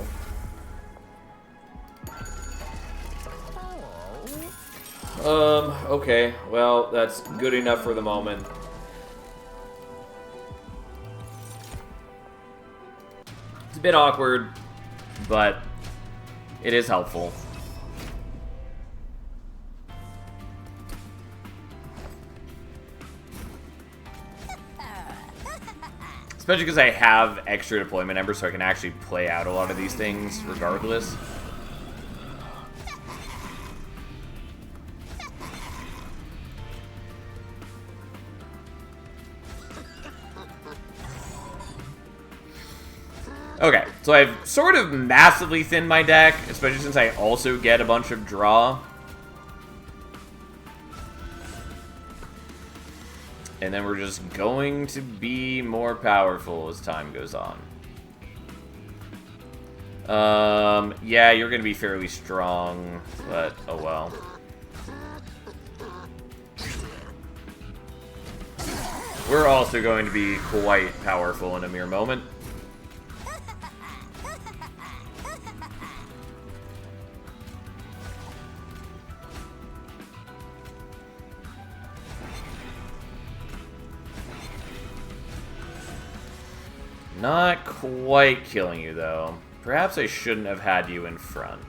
Okay. Well, that's good enough for the moment. It's a bit awkward, but it is helpful. Especially because I have extra deployment numbers, so I can actually play out a lot of these things regardless. Okay, so I've sort of massively thinned my deck, especially since I also get a bunch of draw. And then we're just going to be more powerful as time goes on. Yeah, you're going to be fairly strong, but oh well. We're also going to be quite powerful in a mere moment. Not quite killing you, though. Perhaps I shouldn't have had you in front.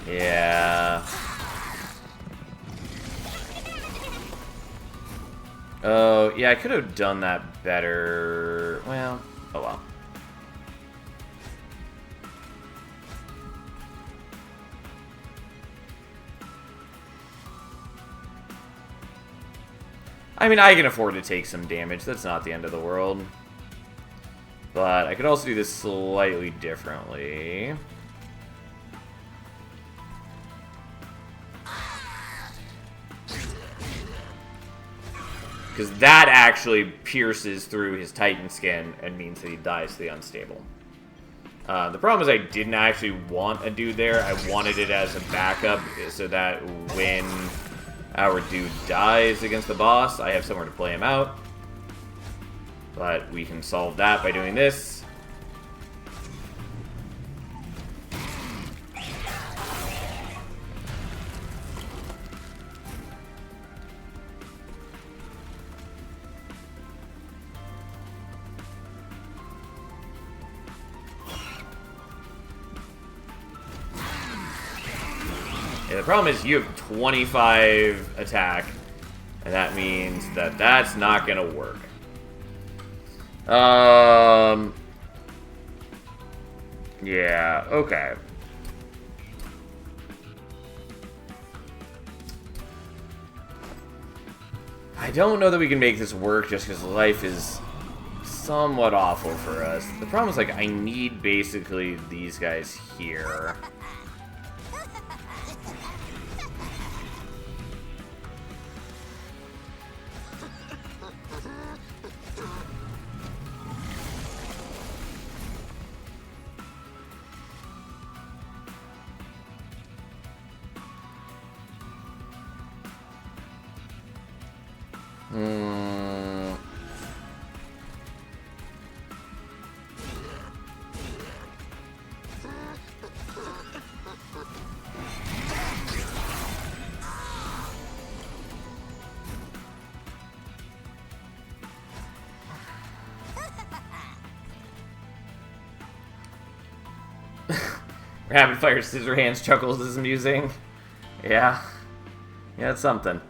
Yeah. Oh, yeah, I could have done that better. Well, oh well. I mean, I can afford to take some damage. That's not the end of the world. But I could also do this slightly differently. Because that actually pierces through his Titan skin and means that he dies to the unstable. The problem is I didn't actually want a dude there. I wanted it as a backup so that when our dude dies against the boss, I have somewhere to play him out. But we can solve that by doing this. Yeah, the problem is you have 25 attack, and that means that that's not gonna work. Yeah, okay. I don't know that we can make this work just because life is somewhat awful for us. The problem is, like, I need basically these guys here. Rapid Fire Scissor Hands chuckles is amusing. Yeah. Yeah, it's something.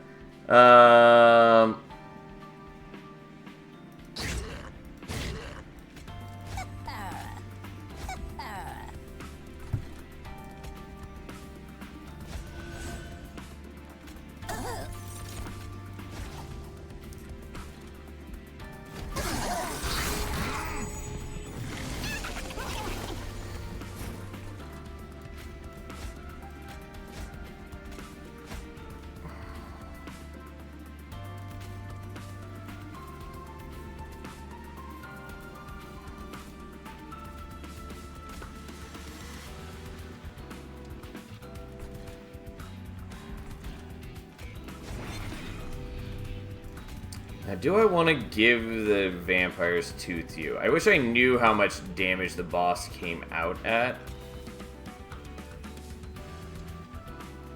Now, do I want to give the Vampire's Tooth to you? I wish I knew how much damage the boss came out at.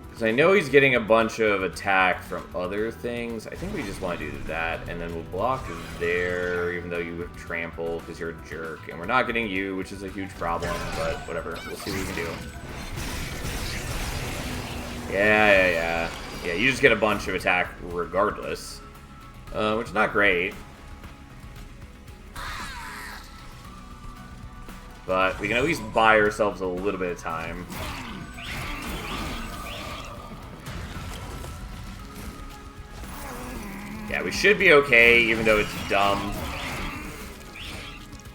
Because I know he's getting a bunch of attack from other things. I think we just want to do that, and then we'll block there, even though you have trample, because you're a jerk. And we're not getting you, which is a huge problem, but whatever. We'll see what we can do. Yeah, you just get a bunch of attack regardless. Which is not great. But we can at least buy ourselves a little bit of time. Yeah, we should be okay, even though it's dumb.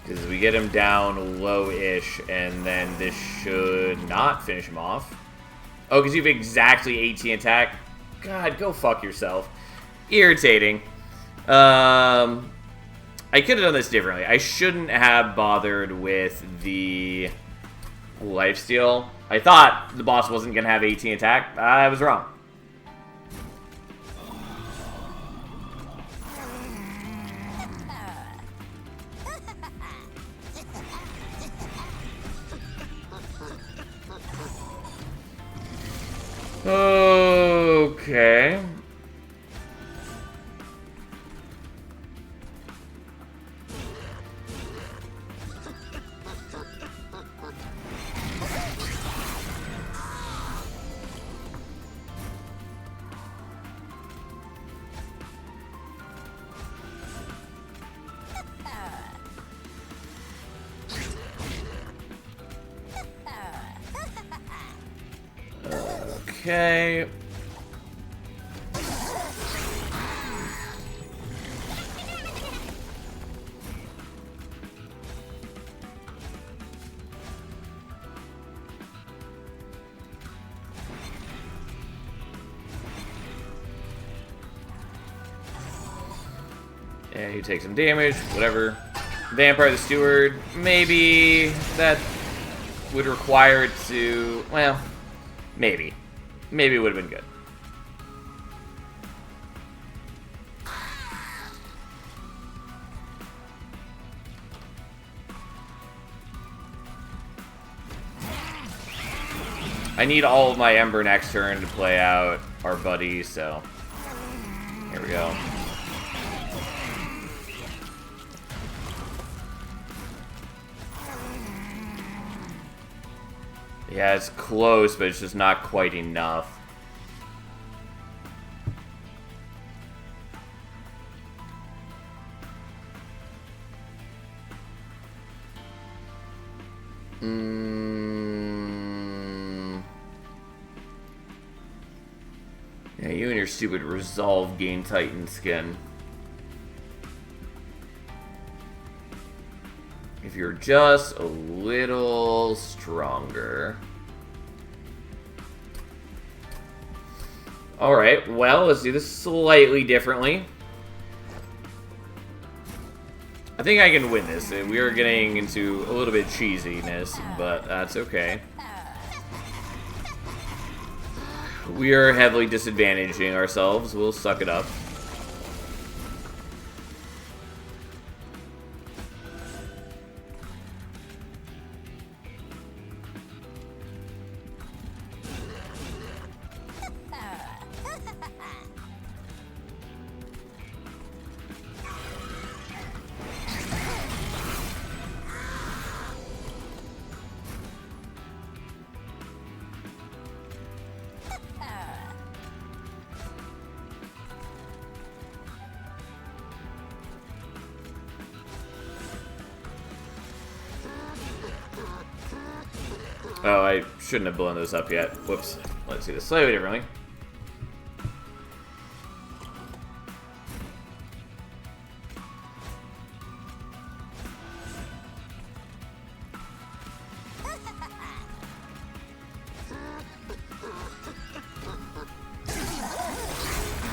Because we get him down low-ish, and then this should not finish him off. Oh, because you have exactly 18 attack? God, go fuck yourself. Irritating. I could have done this differently. I shouldn't have bothered with the lifesteal. I thought the boss wasn't going to have 18 attack. I was wrong. Okay. Okay. Yeah, he takes some damage, whatever. Vampire the Steward, maybe that would require it to, well, maybe. Maybe it would have been good. I need all of my Ember next turn to play out our buddy, so here we go. Yeah, it's close, but it's just not quite enough. Yeah, you and your stupid Resolve gain Titan skin. If you're just a little stronger. Alright, well, let's do this slightly differently. I think I can win this. We are getting into a little bit cheesiness, but that's okay. We are heavily disadvantaging ourselves. We'll suck it up. Oh, I shouldn't have blown those up yet. Whoops. Let's do this slightly differently.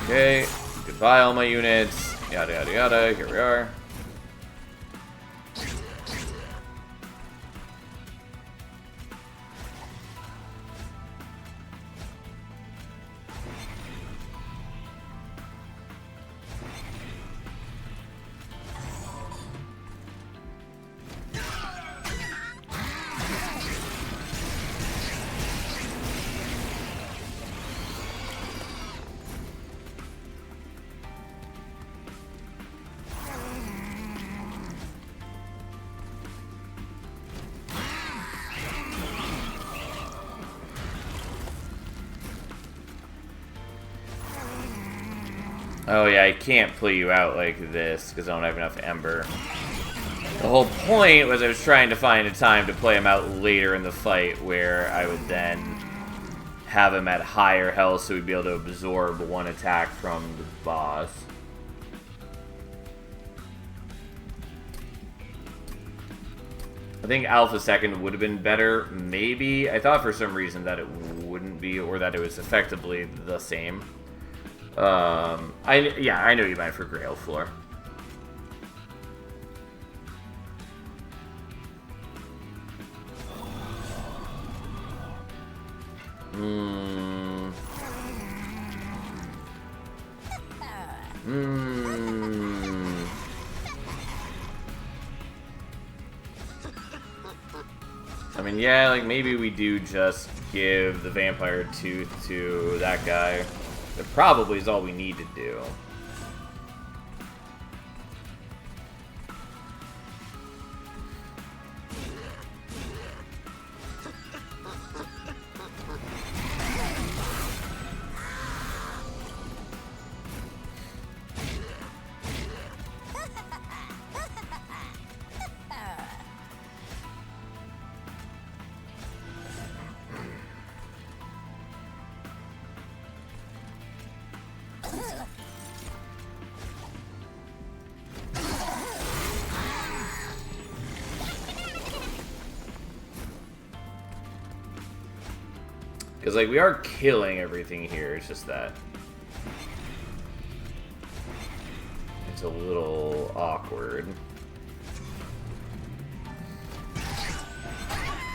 Okay. Goodbye, all my units. Yada, yada, yada. Here we are. Oh yeah, I can't play you out like this because I don't have enough Ember. The whole point was I was trying to find a time to play him out later in the fight where I would then have him at higher health so we'd be able to absorb one attack from the boss. I think Alpha Second would have been better, maybe. I thought for some reason that it wouldn't be, or that it was effectively the same. Yeah, I know you meant for Grail Floor. I mean, yeah, like, maybe we do just give the Vampire Tooth to that guy. That probably is all we need to do. Because, like, we are killing everything here, it's just that it's a little awkward.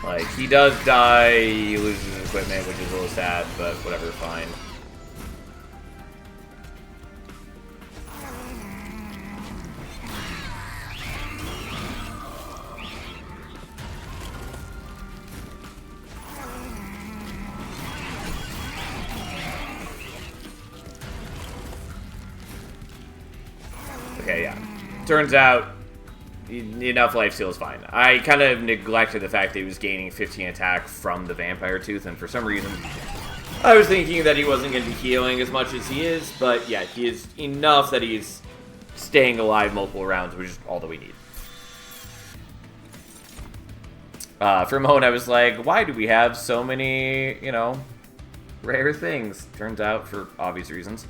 Like, he does die, he loses his equipment, which is a little sad, but whatever, fine. Okay, yeah. Turns out, enough lifesteal is fine. I kind of neglected the fact that he was gaining 15 attack from the Vampire Tooth, and for some reason, I was thinking that he wasn't going to be healing as much as he is, but yeah, he is enough that he's staying alive multiple rounds, which is all that we need. For a moment, I was like, why do we have so many, you know, rare things? Turns out, for obvious reasons.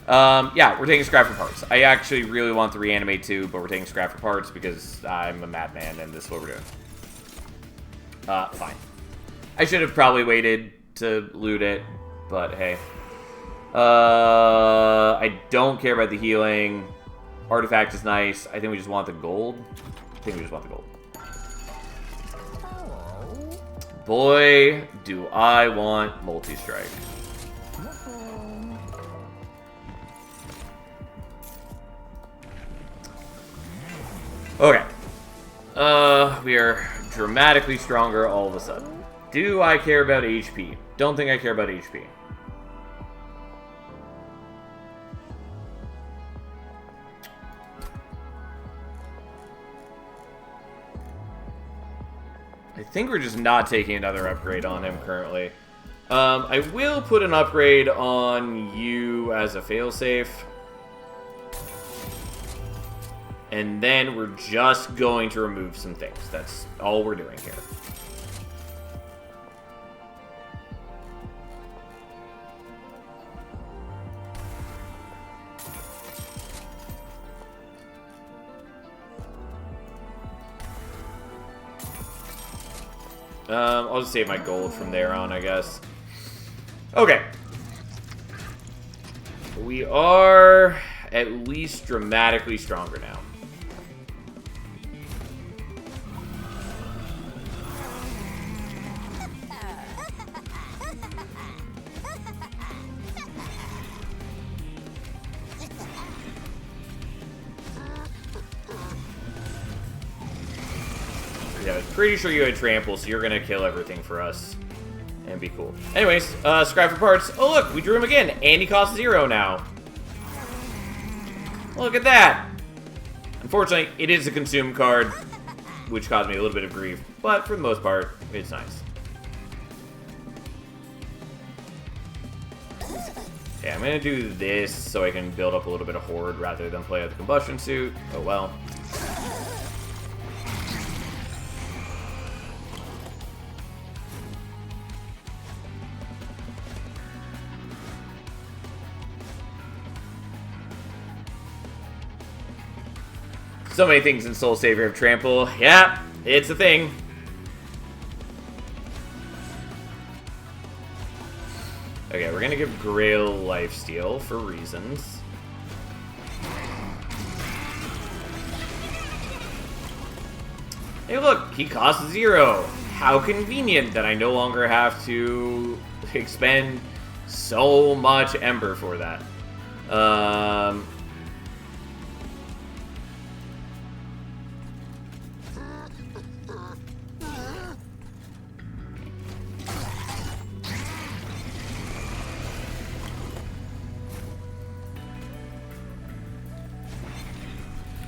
Yeah, we're taking scrap for parts. I actually really want to reanimate too, but we're taking scrap for parts because I'm a madman and this is what we're doing. Fine. I should have probably waited to loot it, but hey. I don't care about the healing. Artifact is nice. I think we just want the gold. Boy, do I want multi-strike. Okay. We are dramatically stronger all of a sudden. Do I care about HP? Don't think I care about HP. I think we're just not taking another upgrade on him currently. I will put an upgrade on you as a failsafe. And then we're just going to remove some things. That's all we're doing here. I'll just save my gold from there on, I guess. Okay. We are at least dramatically stronger now. Yeah, I was pretty sure you had trample, so you're gonna kill everything for us and be cool. Anyways, scrap for parts. Oh look, we drew him again, and he costs 0 now. Look at that. Unfortunately, it is a consume card, which caused me a little bit of grief, but for the most part, it's nice. Yeah, I'm gonna do this so I can build up a little bit of horde rather than play out the combustion suit. Oh well. So many things in Soul Savior have trample. Yeah, it's a thing. Okay, we're gonna give Grail lifesteal for reasons. Hey look, he costs 0. How convenient that I no longer have to expend so much Ember for that.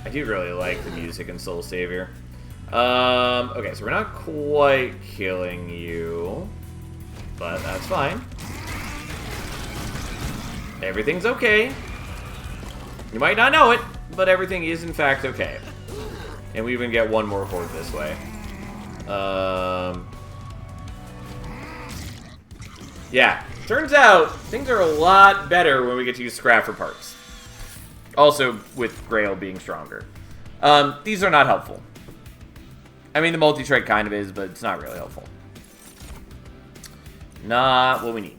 I do really like the music in Soul Savior. Okay, so we're not quite killing you, but that's fine. Everything's okay. You might not know it, but everything is in fact okay. And we even get one more horde this way. Yeah, turns out things are a lot better when we get to use scrap for parts. Also, with Grail being stronger. These are not helpful. I mean, the multi-trade kind of is, but it's not really helpful. Not what we need.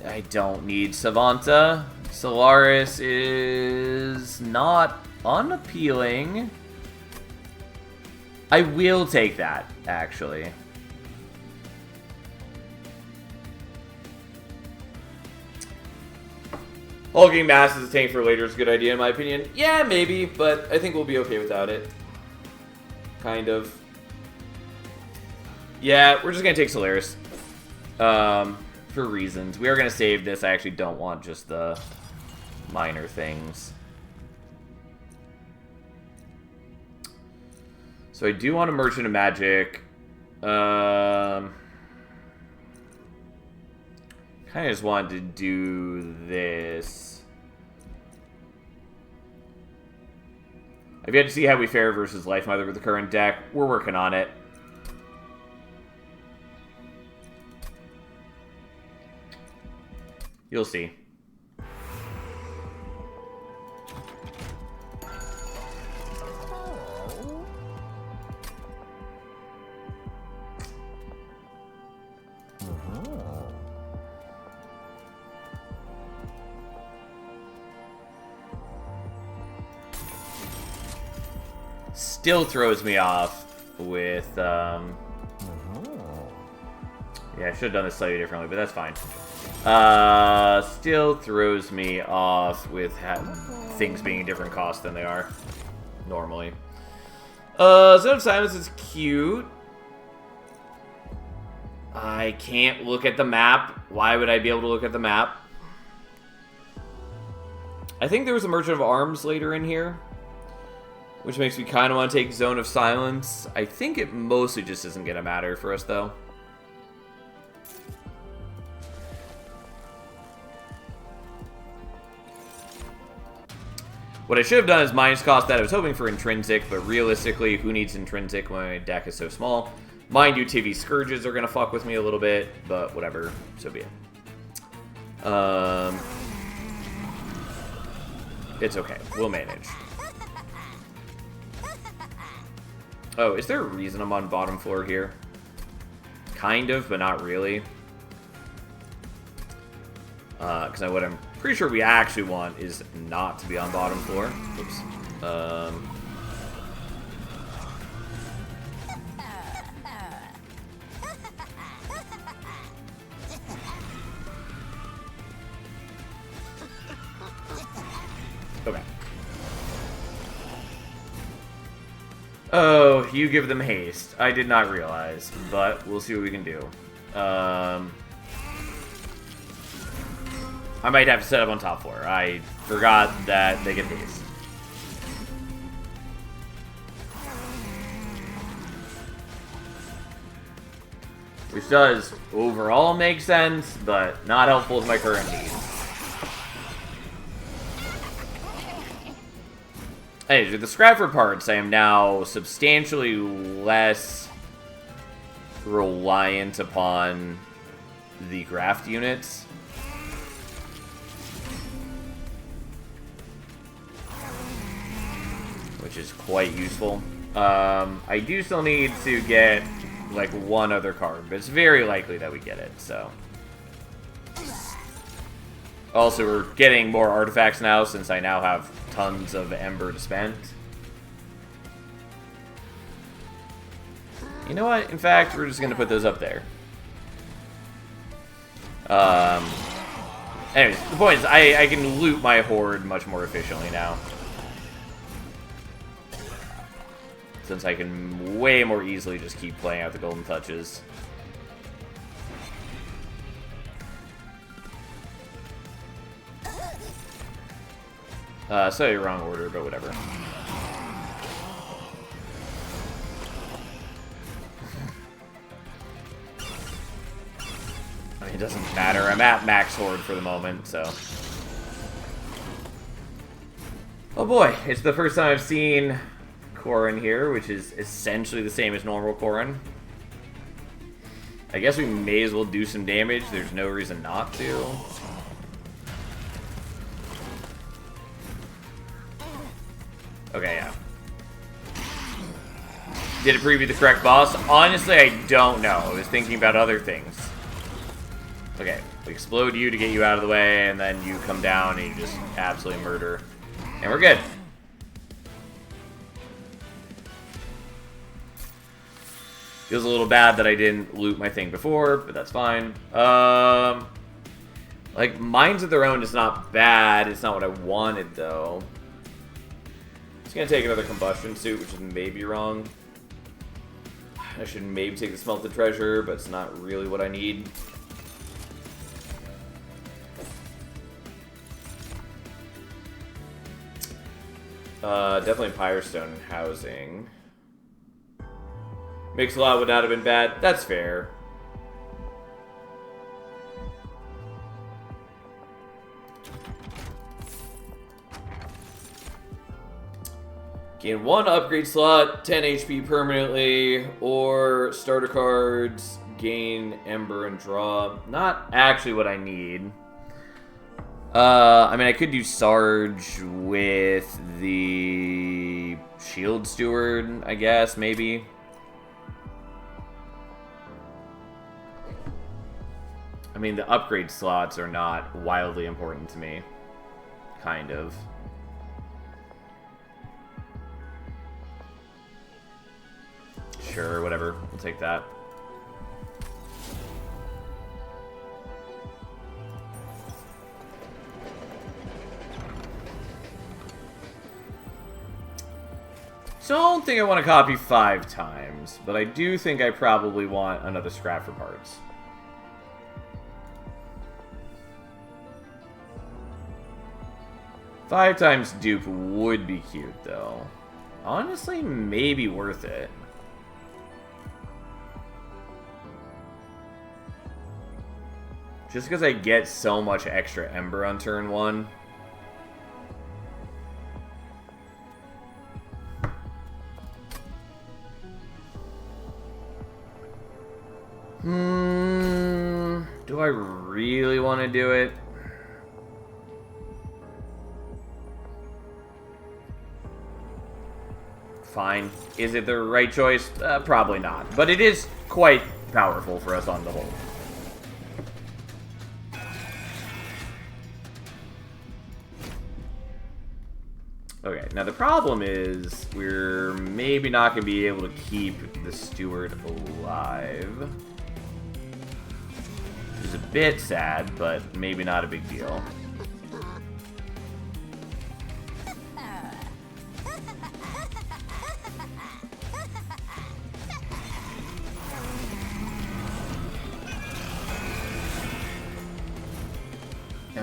I don't need Savanta. Solaris is not unappealing. I will take that, actually. Hulking Mass as a tank for later is a good idea, in my opinion. Yeah, maybe, but I think we'll be okay without it. Kind of. Yeah, we're just going to take Solaris. For reasons. We are going to save this. I actually don't want just the minor things. So I do want a Merchant of Magic. Kind of just wanted to do this. I've yet to see how we fare versus Life Mother with the current deck. We're working on it. You'll see. Still throws me off with, yeah, I should have done this slightly differently, but that's fine. Still throws me off with things being a different cost than they are normally. Zone of Silence is cute. I can't look at the map. Why would I be able to look at the map? I think there was a Merchant of Arms later in here, which makes me kind of want to take Zone of Silence. I think it mostly just isn't going to matter for us, though. What I should have done is minus cost that. I was hoping for Intrinsic, but realistically, who needs Intrinsic when my deck is so small? Mind you, TV Scourges are going to fuck with me a little bit, but whatever, so be it. It's okay. We'll manage. Oh, is there a reason I'm on bottom floor here? Kind of, but not really. Because what I'm pretty sure we actually want is not to be on bottom floor. Oops. Okay. Oh, you give them haste. I did not realize, but we'll see what we can do. I might have to set up on top floor. I forgot that they get haste. Which does overall make sense, but not helpful with my current needs. Anyways, with the Scrapper parts, I am now substantially less reliant upon the graft units. Which is quite useful. I do still need to get, like, one other card, but it's very likely that we get it, so. Also, we're getting more artifacts now, since I now have tons of Ember to spend. You know what? In fact, we're just going to put those up there. Anyways, the point is, I can loot my horde much more efficiently now. Since I can way more easily just keep playing out the golden touches. So you're wrong order, but whatever. I mean, it doesn't matter. I'm at max horde for the moment, so. Oh boy, it's the first time I've seen Corrin here, which is essentially the same as normal Corrin. I guess we may as well do some damage. There's no reason not to. Okay, yeah. Did it preview the correct boss? Honestly, I don't know. I was thinking about other things. Okay, we explode you to get you out of the way, and then you come down and you just absolutely murder. And we're good. Feels a little bad that I didn't loot my thing before, but that's fine. Like, Minds of Their Own is not bad. It's not what I wanted, though. It's gonna take another combustion suit, which is maybe wrong. I should maybe take the smelted treasure, but it's not really what I need. Definitely Pyrestone housing. Mix-a-Lot would not have been bad. That's fair. Gain 1 upgrade slot, 10 HP permanently, or starter cards, gain Ember and draw. Not actually what I need. I mean, I could do Sarge with the Shield Steward, I guess, maybe. I mean, the upgrade slots are not wildly important to me. Kind of. Sure, whatever. We'll take that. Don't think I want to copy 5 times, but I do think I probably want another scrap for parts. Five times dupe would be cute, though. Honestly, maybe worth it. Just because I get so much extra Ember on turn 1. Do I really want to do it? Fine. Is it the right choice? Probably not. But it is quite powerful for us on the whole. Okay, now the problem is we're maybe not going to be able to keep the steward alive. Which is a bit sad, but maybe not a big deal.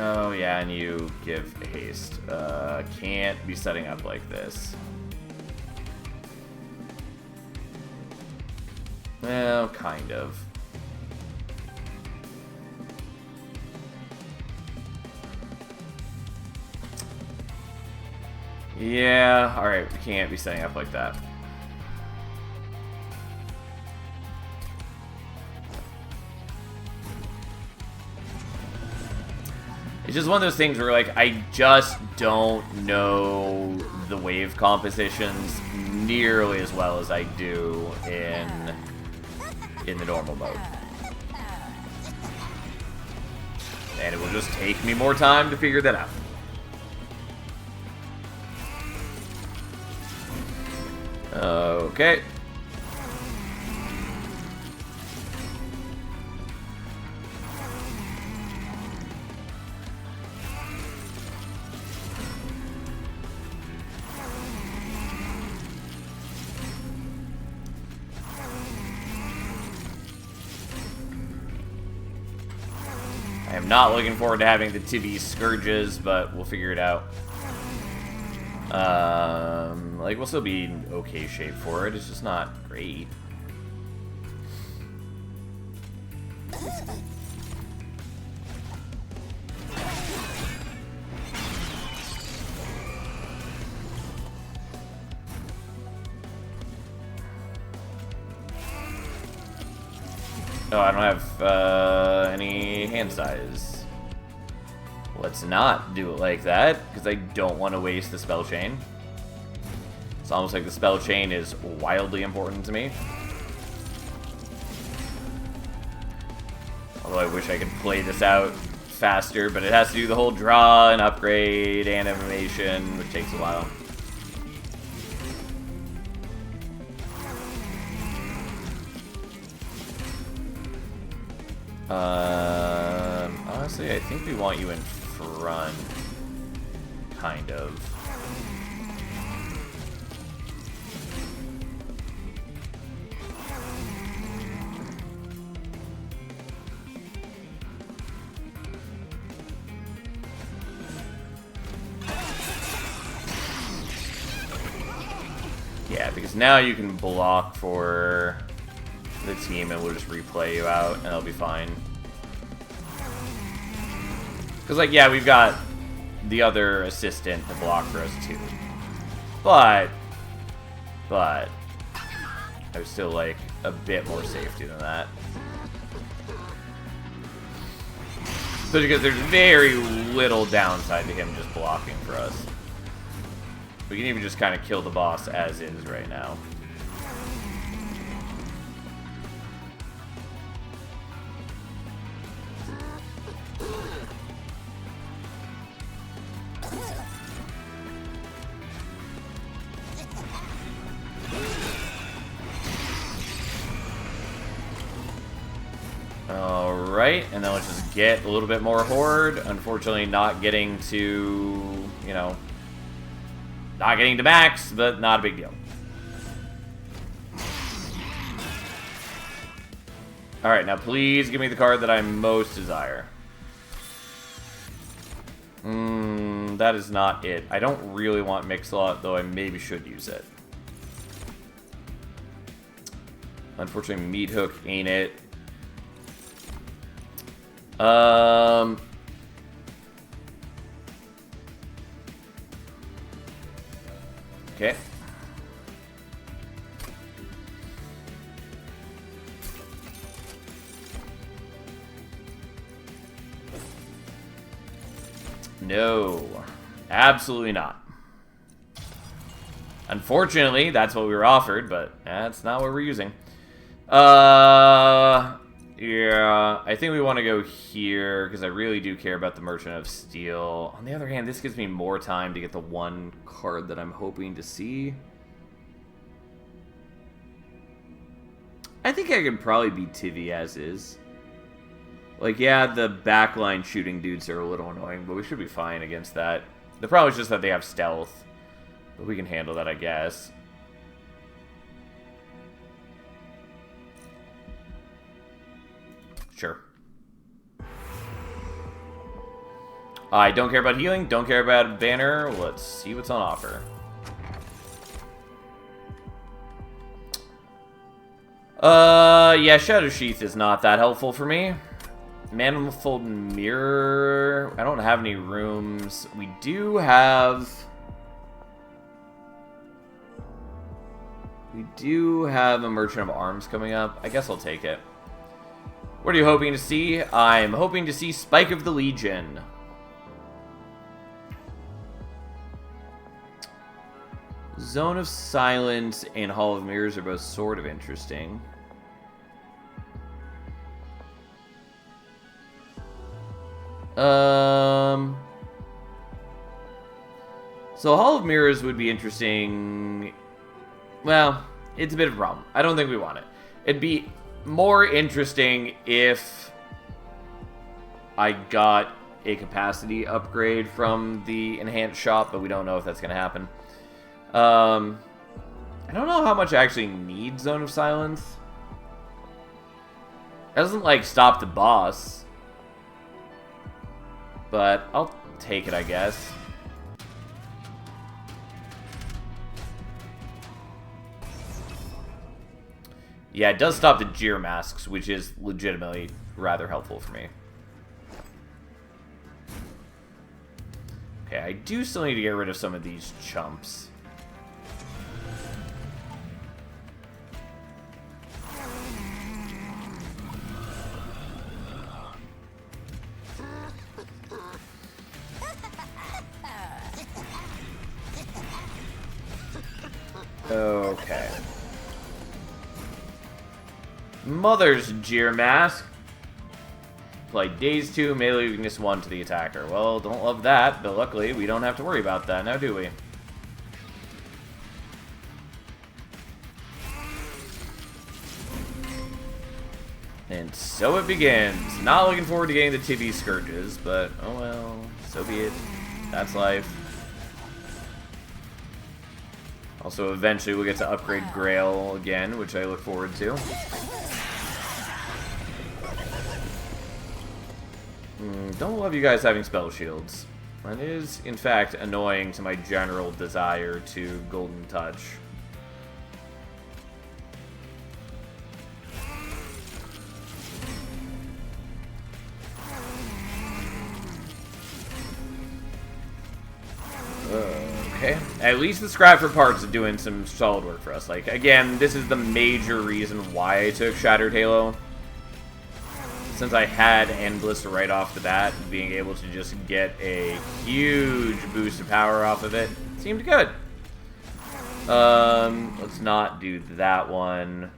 Oh yeah, and you give haste. Can't be setting up like this. Well, kind of. Yeah, alright, we can't be setting up like that. It's just one of those things where, like, I just don't know the wave compositions nearly as well as I do in the normal mode. And it will just take me more time to figure that out. Okay. I am not looking forward to having the Tibi Scourges, but we'll figure it out. Like, we'll still be in okay shape for it. It's just not great. Oh, I don't have any hand size. Let's not do it like that, because I don't want to waste the spell chain. It's almost like the spell chain is wildly important to me. Although I wish I could play this out faster, but it has to do the whole draw and upgrade and animation, which takes a while. Honestly, I think we want you in front, kind of. Yeah, because now you can block for the team and we'll just replay you out and it'll be fine. Because, like, yeah, we've got the other assistant to block for us, too. But I was still, like, a bit more safety than that. Especially because there's very little downside to him just blocking for us. We can even just kind of kill the boss as is right now. Alright, and then let's just get a little bit more horde. Unfortunately, not getting to, you know, not getting to max, but not a big deal. Alright, now please give me the card that I most desire. That is not it. I don't really want Mix-a-Lot, though I maybe should use it. Unfortunately, Meat Hook ain't it. Okay. No, absolutely not. Unfortunately, that's what we were offered, but that's not what we're using. Yeah, I think we want to go here, because I really do care about the Merchant of Steel. On the other hand, this gives me more time to get the one card that I'm hoping to see. I think I could probably beat Tivi as is. Like, yeah, the backline shooting dudes are a little annoying, but we should be fine against that. The problem is just that they have stealth, but we can handle that, I guess. Sure. I don't care about healing, don't care about banner. Let's see what's on offer. Yeah, Shadow Sheath is not that helpful for me. Manifold Mirror. I don't have any rooms. We do have a Merchant of Arms coming up. I guess I'll take it. What are you hoping to see? I'm hoping to see Spike of the Legion. Zone of Silence and Hall of Mirrors are both sort of interesting. So Hall of Mirrors would be interesting. Well, it's a bit of a problem. I don't think we want it. It'd be more interesting if I got a capacity upgrade from the enhanced shop, but we don't know if that's going to happen. I don't know how much I actually need Zone of Silence. It doesn't, like, stop the boss. But I'll take it, I guess. Yeah, it does stop the Jeer masks, which is legitimately rather helpful for me. Okay, I do still need to get rid of some of these chumps. Okay. Mother's Jeer Mask. Apply Daze 2, melee weakness 1 to the attacker. Well, don't love that, but luckily we don't have to worry about that now, do we? And so it begins. Not looking forward to getting the Tibby Scourges, but oh well, so be it. That's life. Also, eventually we'll get to upgrade Grail again, which I look forward to. Don't love you guys having spell shields. That is, in fact, annoying to my general desire to Golden Touch. Okay. At least the Scrap for Parts is doing some solid work for us. Like, again, this is the major reason why I took Shattered Halo. Since I had Endless right off the bat, being able to just get a huge boost of power off of it seemed good. Let's not do that one.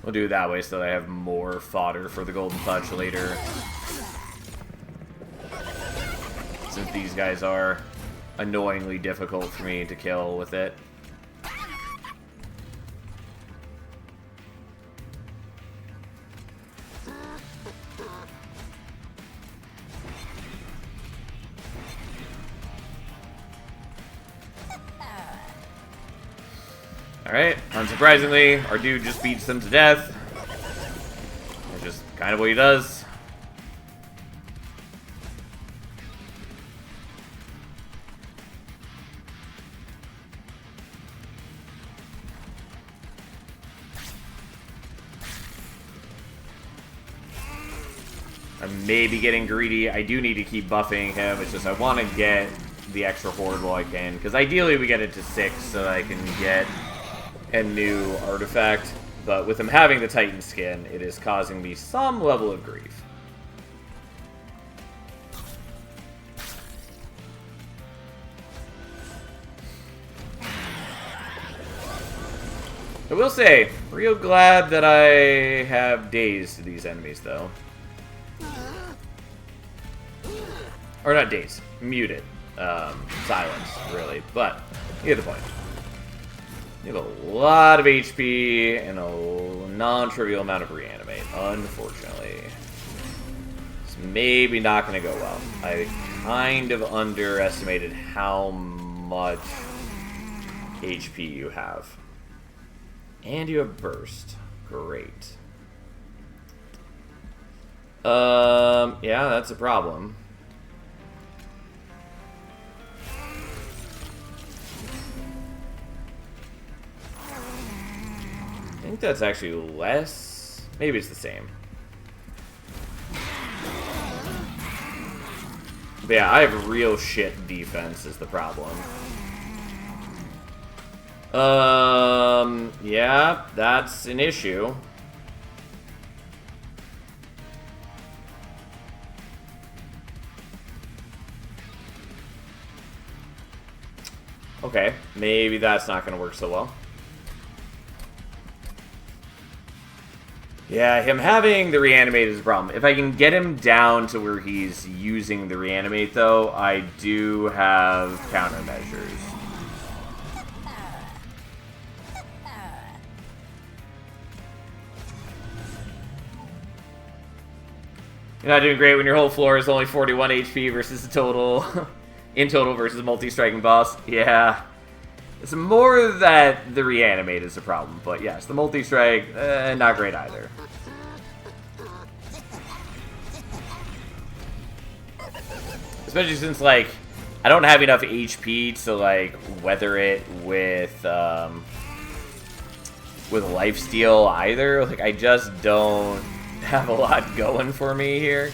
We'll do it that way so that I have more fodder for the Golden Touch later. Since these guys are annoyingly difficult for me to kill with it. Alright, unsurprisingly, our dude just beats them to death. That's just kind of what he does. I may be getting greedy. I do need to keep buffing him. It's just I want to get the extra horde while I can. Because ideally we get it to 6 so that I can get a new artifact, but with him having the Titan skin, it is causing me some level of grief. I will say, real glad that I have Daze to these enemies, though. Or not Daze, Muted. Silence, really, but you get the point. You have a lot of HP and a non-trivial amount of reanimate, unfortunately. It's maybe not going to go well. I kind of underestimated how much HP you have. And you have burst. Great. Yeah, that's a problem. I think that's actually less. Maybe it's the same. But yeah, I have real shit defense is the problem. Yeah, that's an issue. Okay, maybe that's not going to work so well. Yeah, him having the reanimate is a problem. If I can get him down to where he's using the reanimate, though, I do have countermeasures. You're not doing great when your whole floor is only 41 HP versus the total, in total versus multi-striking boss. Yeah. It's more that the reanimate is a problem, but yes, the multi-strike, not great either. Especially since, like, I don't have enough HP to, like, weather it with lifesteal either. Like, I just don't have a lot going for me here.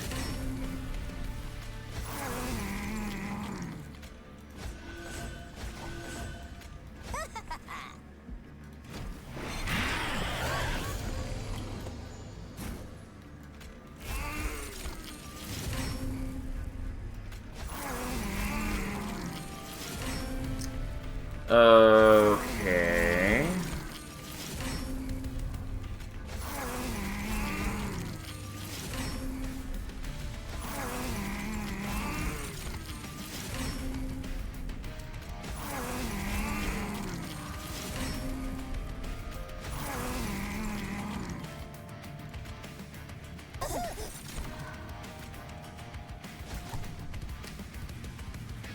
Okay.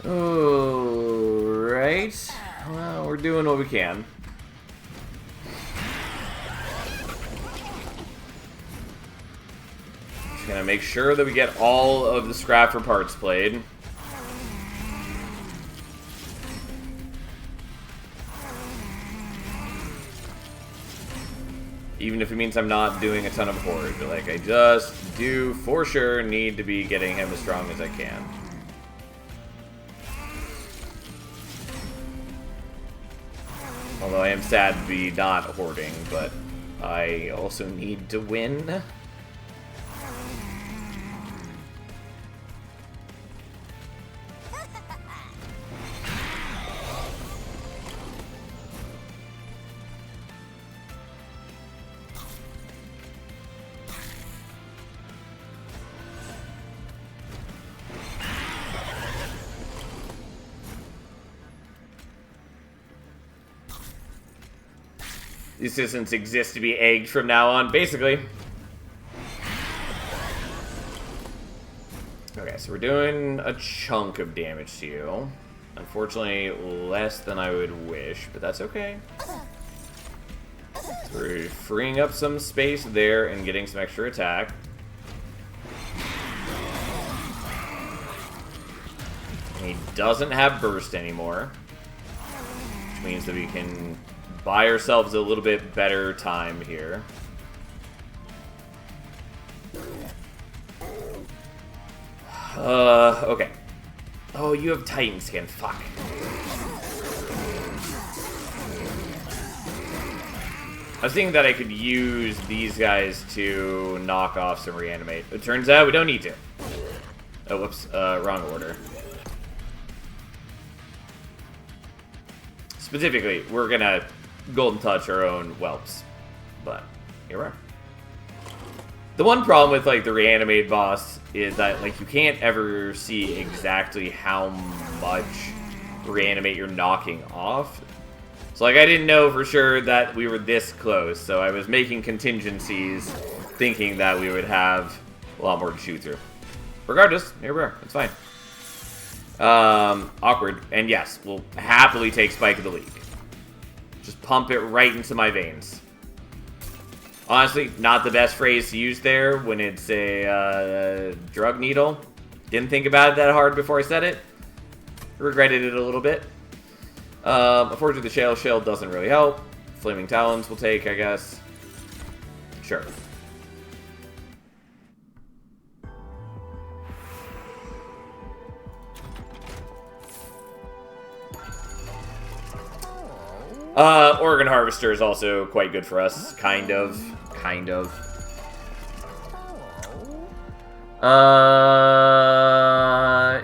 Alright. Well, we're doing what we can. Just gonna make sure that we get all of the scrap for parts played. Even if it means I'm not doing a ton of horde. Like, I just do, for sure, need to be getting him as strong as I can. Although I am sad to be not hoarding, but I also need to win. The assistants exist to be egged from now on, basically. Okay, so we're doing a chunk of damage to you. Unfortunately, less than I would wish, but that's okay. So we're freeing up some space there and getting some extra attack. And he doesn't have burst anymore, which means that we can buy ourselves a little bit better time here. Okay. Oh, you have Titan skin. Fuck. I was thinking that I could use these guys to knock off some reanimate. It turns out we don't need to. Oh, whoops. Wrong order. Specifically, we're gonna Golden Touch our own whelps. But here we are. The one problem with, like, the reanimated boss is that, like, you can't ever see exactly how much reanimate you're knocking off. So, like, I didn't know for sure that we were this close, so I was making contingencies thinking that we would have a lot more to shoot through. Regardless, here we are. It's fine. Awkward. And yes, we'll happily take Spike of the League. Just pump it right into my veins. Honestly, not the best phrase to use there when it's a drug needle. Didn't think about it that hard before I said it. Regretted it a little bit. Unfortunately, the shell doesn't really help. Flaming Talons will take, I guess. Sure. Organ Harvester is also quite good for us. Kind of. Kind of.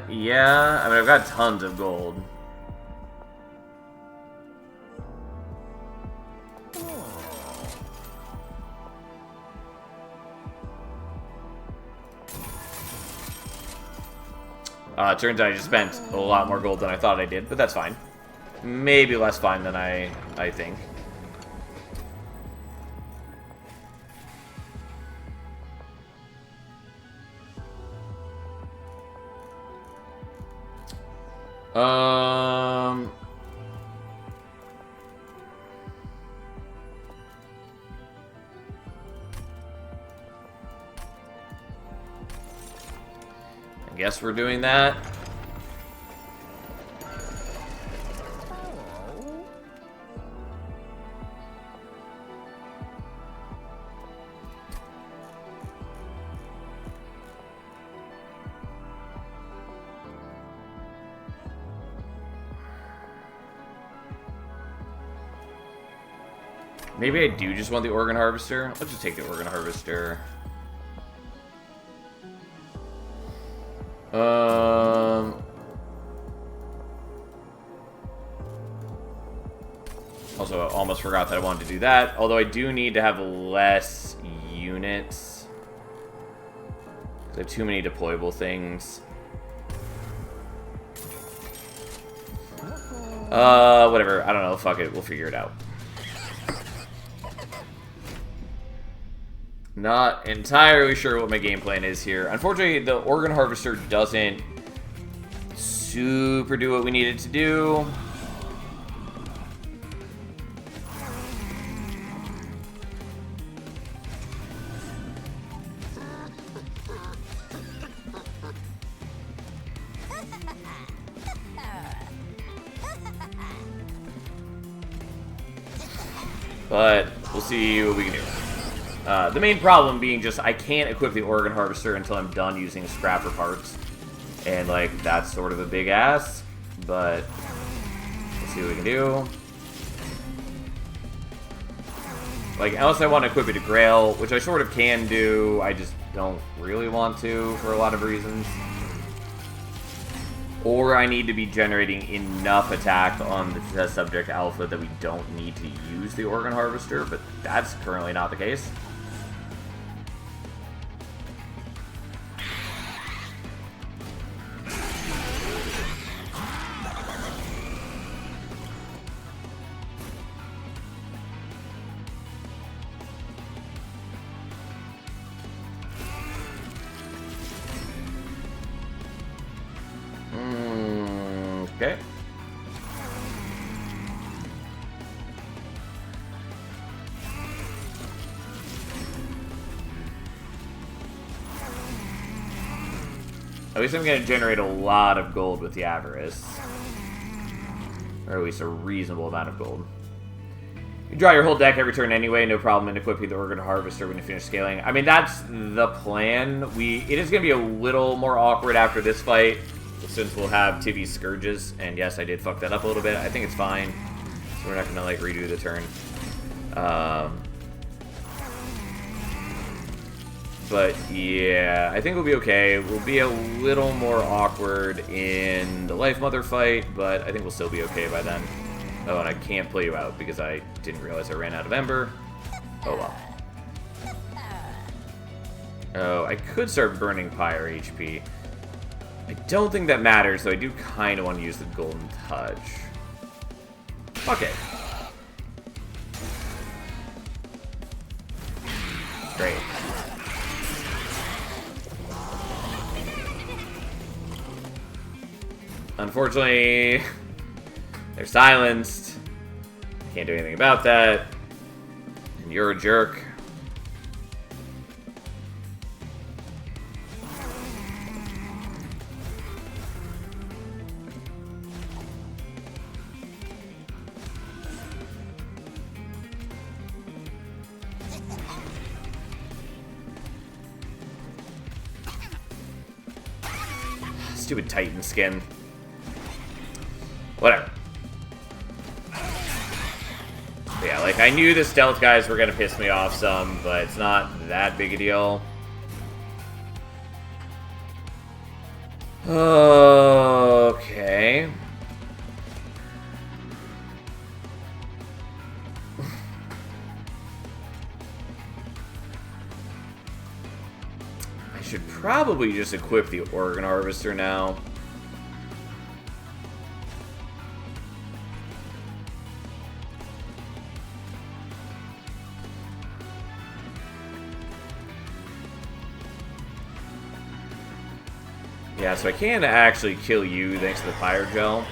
Yeah. I mean, I've got tons of gold. Turns out I just spent a lot more gold than I thought I did, but that's fine. Maybe less fine than I think. I guess we're doing that. Maybe I do just want the organ harvester. Let's just take the organ harvester. Also, I almost forgot that I wanted to do that. Although I do need to have less units. I have too many deployable things. Whatever. I don't know. Fuck it. We'll figure it out. Not entirely sure what my game plan is here. Unfortunately, the organ harvester doesn't super do what we need it to do. But we'll see what we can do. The main problem being just I can't equip the organ harvester until I'm done using scrapper parts. And, like, that's sort of a big ask. But let's see what we can do. Like, unless I want to equip it to Grail, which I sort of can do, I just don't really want to for a lot of reasons. Or I need to be generating enough attack on the test subject alpha that we don't need to use the organ harvester, but that's currently not the case. Okay. At least I'm going to generate a lot of gold with the Avarice. Or at least a reasonable amount of gold. You draw your whole deck every turn anyway, no problem in equipping the Organ Harvester when you finish scaling. I mean, that's the plan. It is going to be a little more awkward after this fight, since we'll have Tivi's Scourges. And yes, I did fuck that up a little bit. I think it's fine. So we're not going to, like, redo the turn. But yeah, I think we'll be okay. We'll be a little more awkward in the Life Mother fight, but I think we'll still be okay by then. Oh, and I can't play you out because I didn't realize I ran out of Ember. Oh well. Oh, I could start burning Pyre HP. I don't think that matters, though I do kind of want to use the Golden Touch. Okay. Great. Unfortunately, they're silenced. Can't do anything about that. And you're a jerk. Stupid Titan skin. Whatever. But yeah, like, I knew the stealth guys were gonna piss me off some, but it's not that big a deal. Okay. I should probably just equip the Organ Harvester now. Yeah, so I can actually kill you thanks to the fire gel.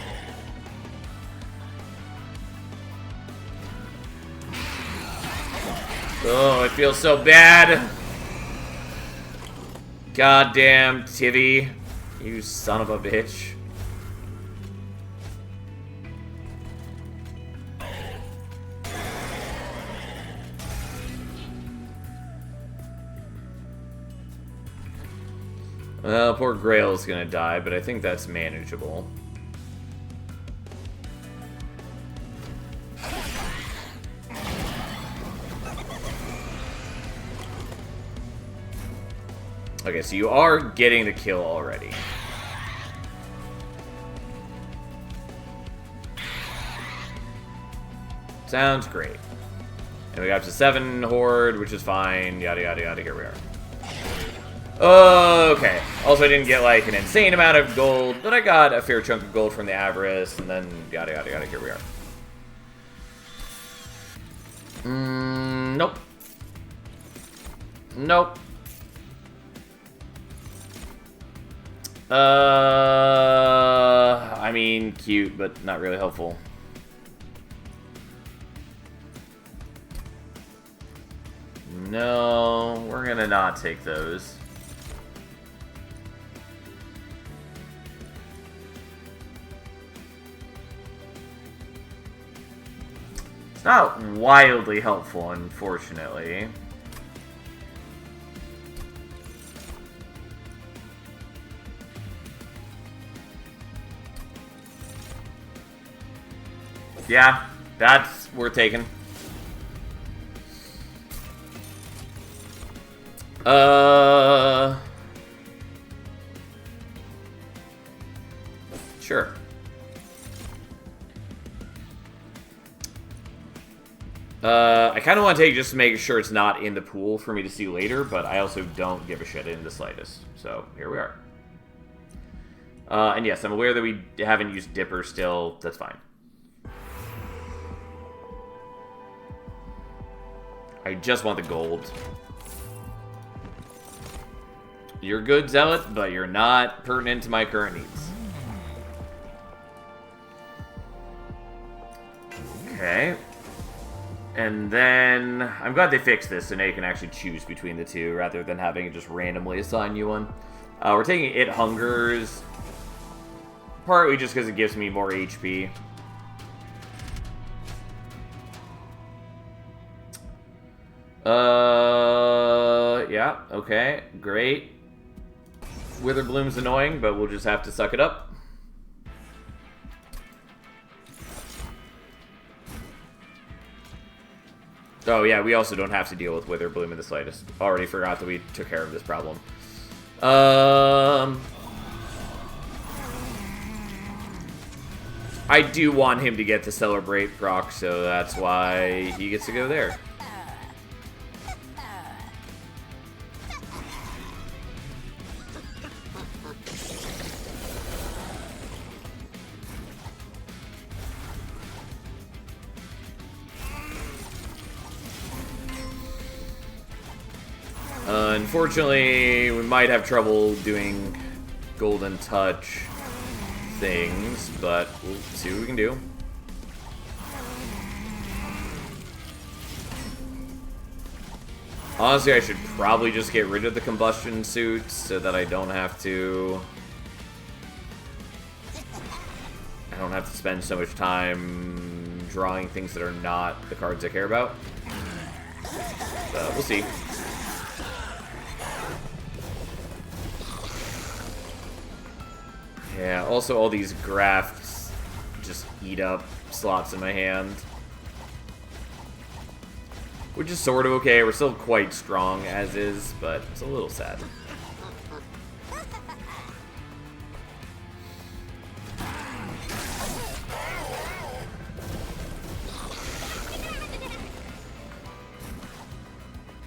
Oh, it feels so bad. Goddamn Tivy. You son of a bitch. Well, poor Grail's gonna die, but I think that's manageable. Okay, so you are getting the kill already. Sounds great. And we got to 7 Horde, which is fine. Yada, yada, yada. Here we are. Okay. Also, I didn't get, like, an insane amount of gold, but I got a fair chunk of gold from the Avarice, and then yada, yada, yada. Here we are. Nope. Nope. I mean, cute, but not really helpful. No, we're gonna not take those. It's not wildly helpful, unfortunately. Yeah, that's worth taking. Sure. I kind of want to take just to make sure it's not in the pool for me to see later, but I also don't give a shit in the slightest. So, here we are. And yes, I'm aware that we haven't used Dipper still. That's fine. I just want the gold. You're good, Zealot, but you're not pertinent to my current needs. Okay. And then, I'm glad they fixed this, so now you can actually choose between the two, rather than having it just randomly assign you one. We're taking It Hungers, partly just because it gives me more HP. Yeah, okay, great. Witherbloom's annoying, but we'll just have to suck it up. Oh yeah, we also don't have to deal with Witherbloom in the slightest. Already forgot that we took care of this problem. I do want him to get to Celebrate proc, so that's why he gets to go there. Unfortunately, we might have trouble doing Golden Touch things, but we'll see what we can do. Honestly, I should probably just get rid of the combustion suits so that I don't have to spend so much time drawing things that are not the cards I care about. But we'll see. Yeah, also all these grafts just eat up slots in my hand. Which is sort of okay. We're still quite strong as is, but it's a little sad.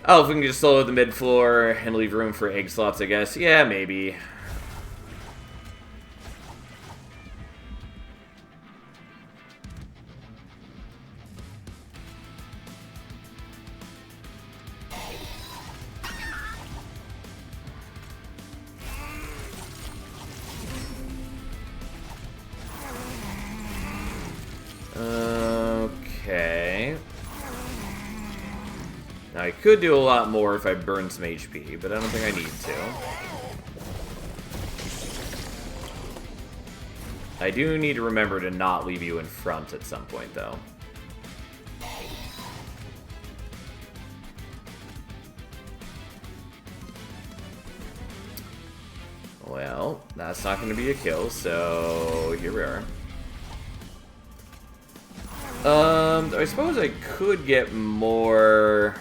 Oh, if we can just solo the mid floor and leave room for egg slots, I guess. Yeah, maybe. Now, I could do a lot more if I burn some HP, but I don't think I need to. I do need to remember to not leave you in front at some point, though. Well, that's not going to be a kill, so here we are. I suppose I could get more...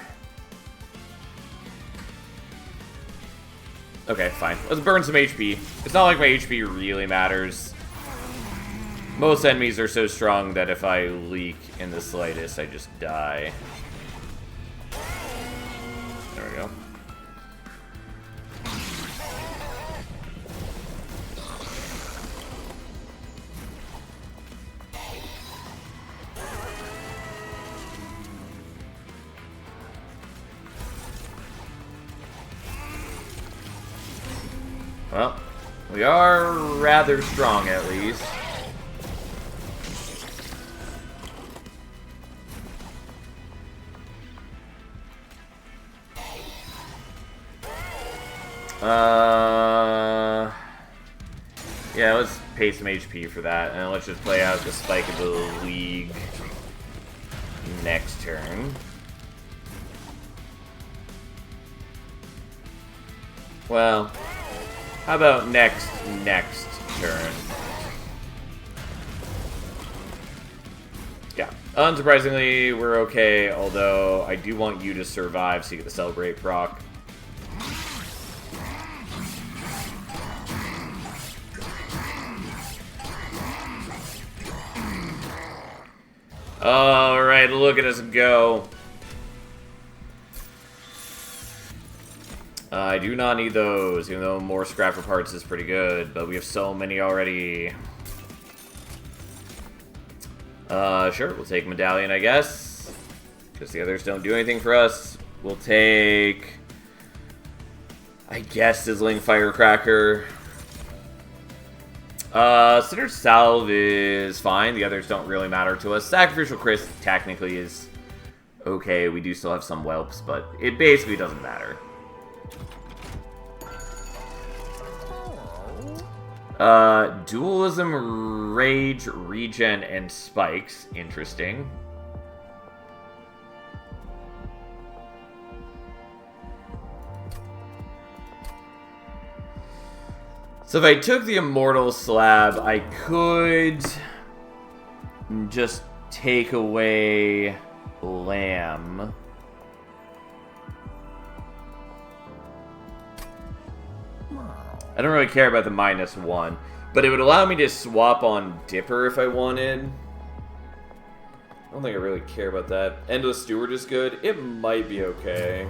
Okay, fine. Let's burn some HP. It's not like my HP really matters. Most enemies are so strong that if I leak in the slightest, I just die. There we go. Well, we are rather strong at least. Yeah, let's pay some HP for that, and let's just play out the Spike of the League next turn. Well, how about next turn? Yeah, unsurprisingly, we're okay, although I do want you to survive so you get the Celebrate proc. Alright, look at us go. I do not need those, even though more scrap for parts is pretty good, but we have so many already. Sure, we'll take Medallion, I guess, because the others don't do anything for us. We'll take, I guess, Sizzling Firecracker. Cinder Salve is fine. The others don't really matter to us. Sacrificial Crisp technically is okay. We do still have some whelps, but it basically doesn't matter. Dualism, Rage, Regen, and Spikes. Interesting. So if I took the Immortal Slab, I could just take away Lamb. I don't really care about the -1, but it would allow me to swap on Dipper if I wanted. I don't think I really care about that. Endless Steward is good. It might be okay.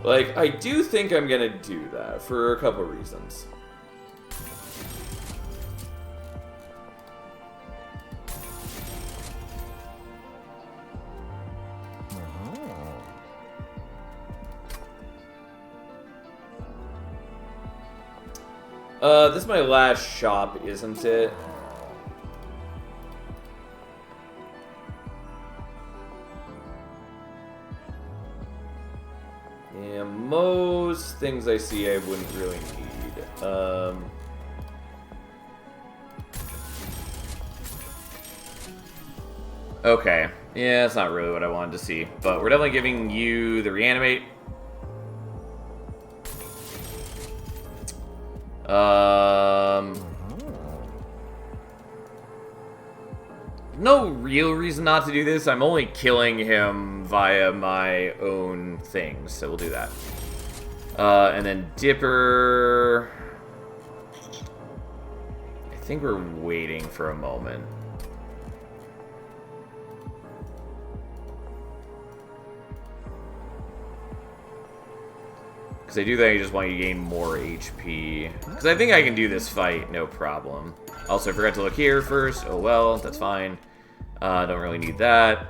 Like, I do think I'm gonna do that for a couple reasons. This is my last shop, isn't it? Yeah, most things I see I wouldn't really need. Okay. Yeah, that's not really what I wanted to see. But we're definitely giving you the Reanimate. No real reason not to do this. I'm only killing him via my own things, so we'll do that. And then Dipper... I think we're waiting for a moment. Because I do think I just want you to gain more HP. Because I think I can do this fight, no problem. Also, I forgot to look here first. Oh well, that's fine. Don't really need that.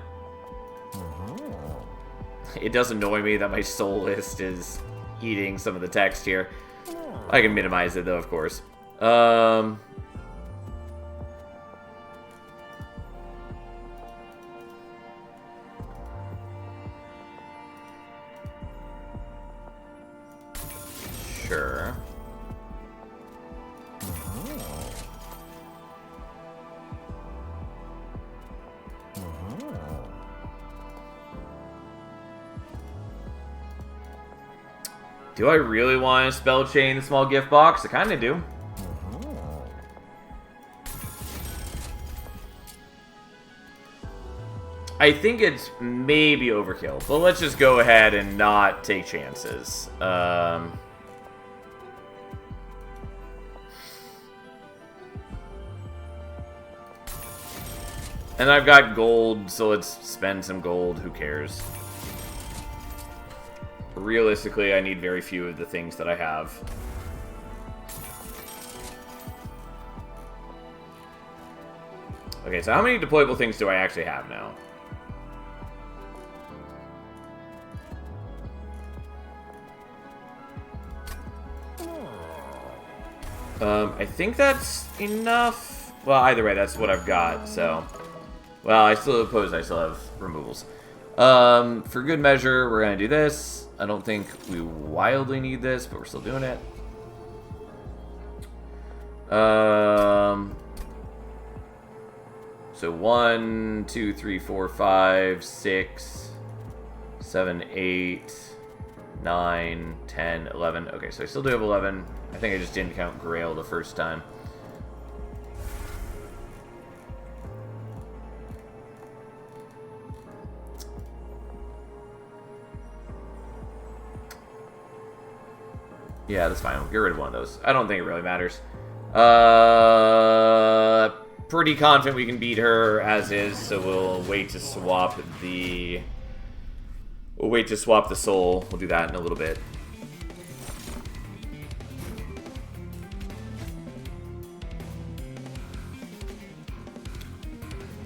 It does annoy me that my soul list is eating some of the text here. I can minimize it though, of course. Sure. Do I really want to spell chain the small gift box? I kind of do. I think it's maybe overkill, but let's just go ahead and not take chances. And I've got gold, so let's spend some gold. Who cares? Realistically, I need very few of the things that I have. Okay, so how many deployable things do I actually have now? I think that's enough. Well, either way, that's what I've got, so... Well, I still have removals. For good measure, we're going to do this. I don't think we wildly need this, but we're still doing it. So 1, 2, 3, 4, 5, 6, 7, 8, 9, 10, 11. Okay, so I still do have 11. I think I just didn't count Grail the first time. Yeah, that's fine. We'll get rid of one of those. I don't think it really matters. Pretty confident we can beat her as is, so we'll wait to swap the... We'll wait to swap the soul. We'll do that in a little bit.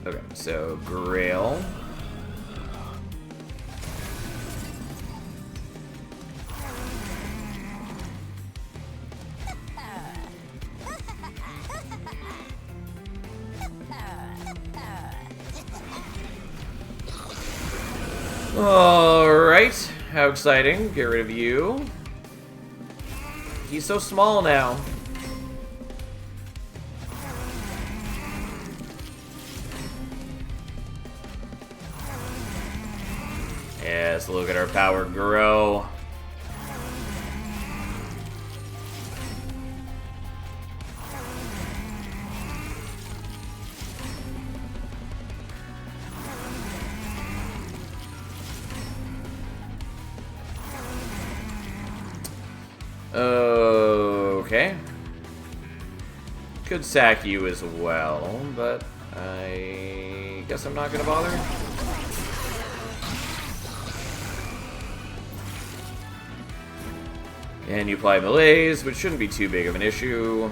Okay, so Grail. Alright, how exciting. Get rid of you. He's so small now. Yes, look at our power grow. Okay. Could sack you as well, but I guess I'm not gonna bother. And you apply malaise, which shouldn't be too big of an issue.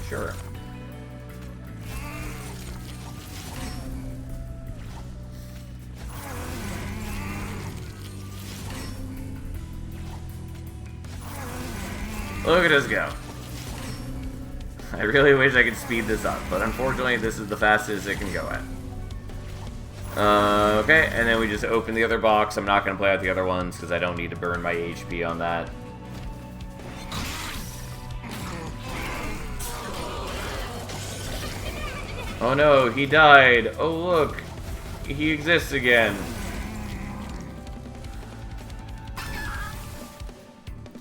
Sure. Look at us go. I really wish I could speed this up, but unfortunately this is the fastest it can go at. Okay, and then we just open the other box. I'm not going to play out the other ones because I don't need to burn my HP on that. Oh no, he died. Oh look, he exists again.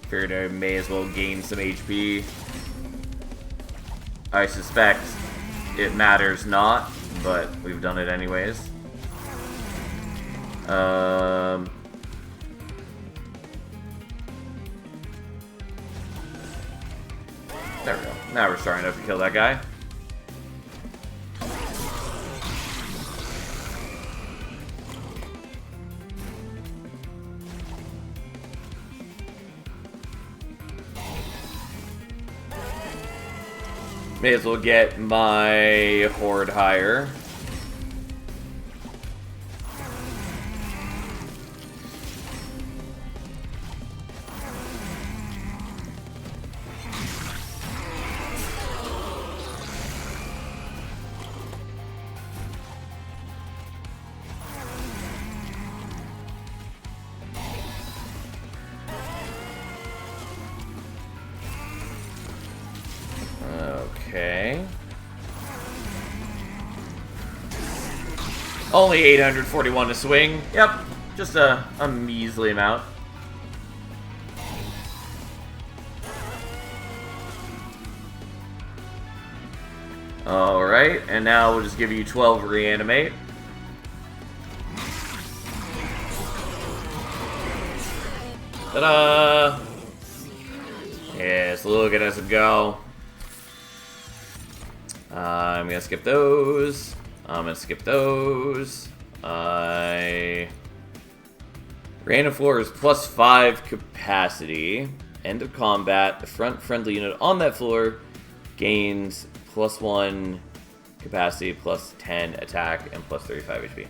Figured I may as well gain some HP. I suspect it matters not, but we've done it anyways. There we go. Now we're starting to kill that guy. May as well get my horde higher. Only 841 to swing. Yep, just a measly amount. Alright, and now we'll just give you 12 reanimate. Ta-da! Yes, look at us go. I'm gonna skip those. I'm gonna skip those. Random floor is +5 capacity. End of combat. The front friendly unit on that floor gains +1 capacity, +10 attack, and +35 HP.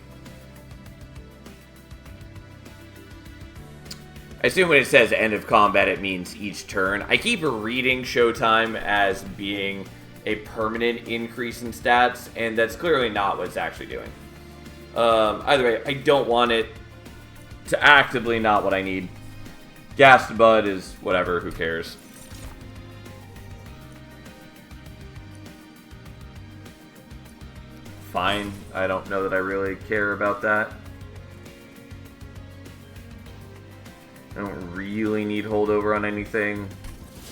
I assume when it says end of combat, it means each turn. I keep reading Showtime as being a permanent increase in stats, and that's clearly not what it's actually doing. Either way, I don't want it to actively not what I need. Gas to Bud is whatever, who cares. Fine, I don't know that I really care about that. I don't really need holdover on anything,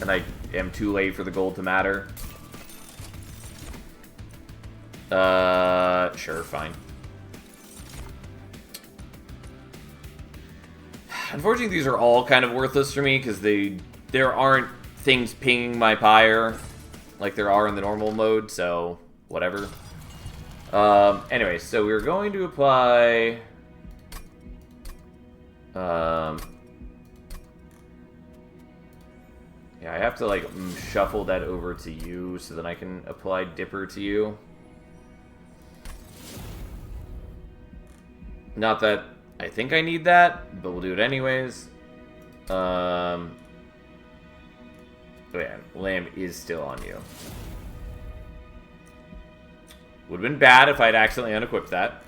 and I am too late for the gold to matter. Sure, fine. Unfortunately, these are all kind of worthless for me, because there aren't things pinging my pyre like there are in the normal mode, so whatever. Anyway, so we're going to apply... Yeah, I have to, like, shuffle that over to you so that I can apply Dipper to you. Not that I think I need that, but we'll do it anyways. Oh yeah, Lamb is still on you. Would have been bad if I'd accidentally unequipped that.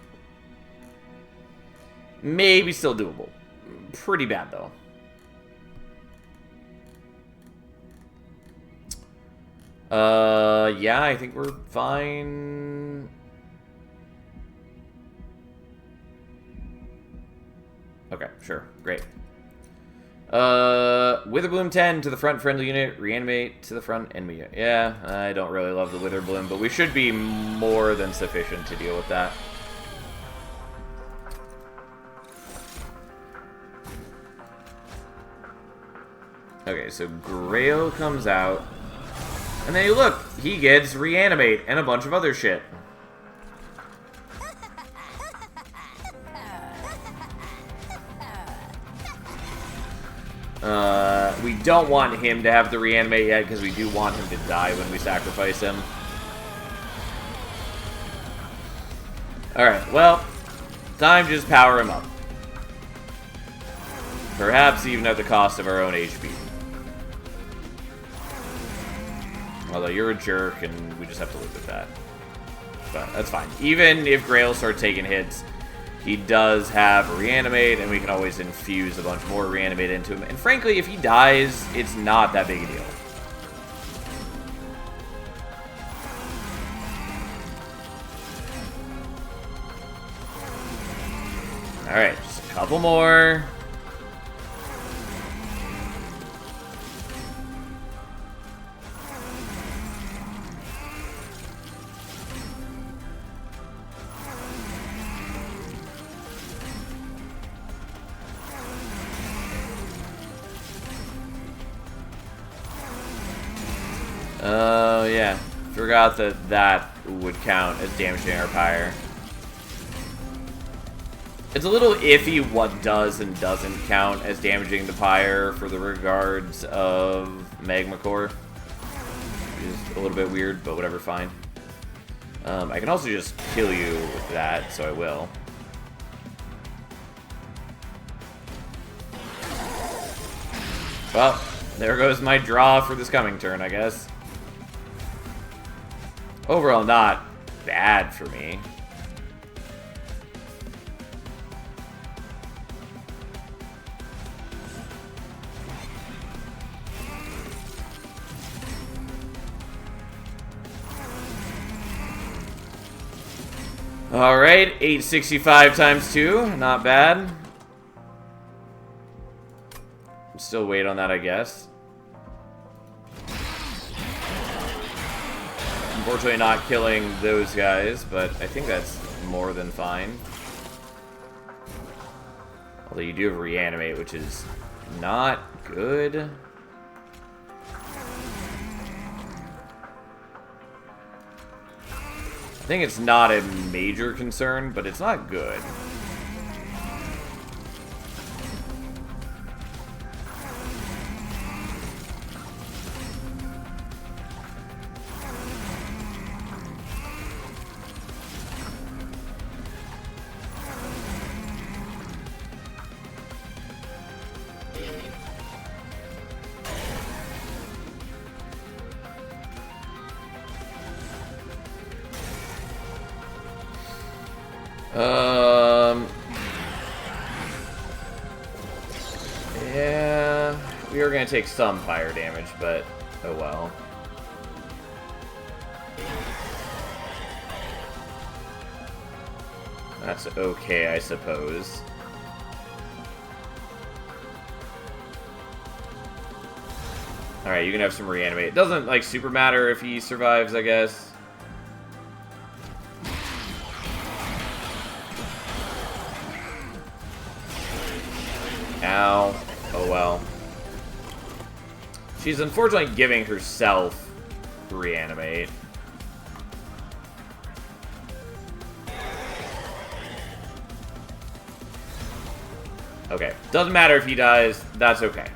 Maybe still doable. Pretty bad, though. Yeah, I think we're fine. Okay, sure. Great. Witherbloom 10 to the front friendly unit. Reanimate to the front enemy unit. Yeah, I don't really love the Witherbloom, but we should be more than sufficient to deal with that. Okay, so Grail comes out. And then look, he gets Reanimate and a bunch of other shit. We don't want him to have the Reanimate yet, because we do want him to die when we sacrifice him. Alright, well, time to just power him up. Perhaps even at the cost of our own HP. Although you're a jerk, and we just have to live with that. But that's fine. Even if Grail starts taking hits, he does have Reanimate, and we can always infuse a bunch more Reanimate into him. And frankly, if he dies, it's not that big a deal. Alright, just a couple more. Oh, yeah. Forgot that that would count as damaging our pyre. It's a little iffy what does and doesn't count as damaging the pyre for the regards of Magma Core. Which is a little bit weird, but whatever, fine. I can also just kill you with that, so I will. Well, there goes my draw for this coming turn, I guess. Overall, not bad for me. Alright, 865 times 2. Not bad. Still wait on that, I guess. Unfortunately not killing those guys, but I think that's more than fine. Although you do have reanimate, which is not good. I think it's not a major concern, but it's not good. Yeah, we are going to take some fire damage, but oh well. That's okay, I suppose. Alright, you can have some reanimate. It doesn't, like, super matter if he survives, I guess. Ow. Oh well. She's unfortunately giving herself reanimate. Okay. Doesn't matter if he dies. That's okay.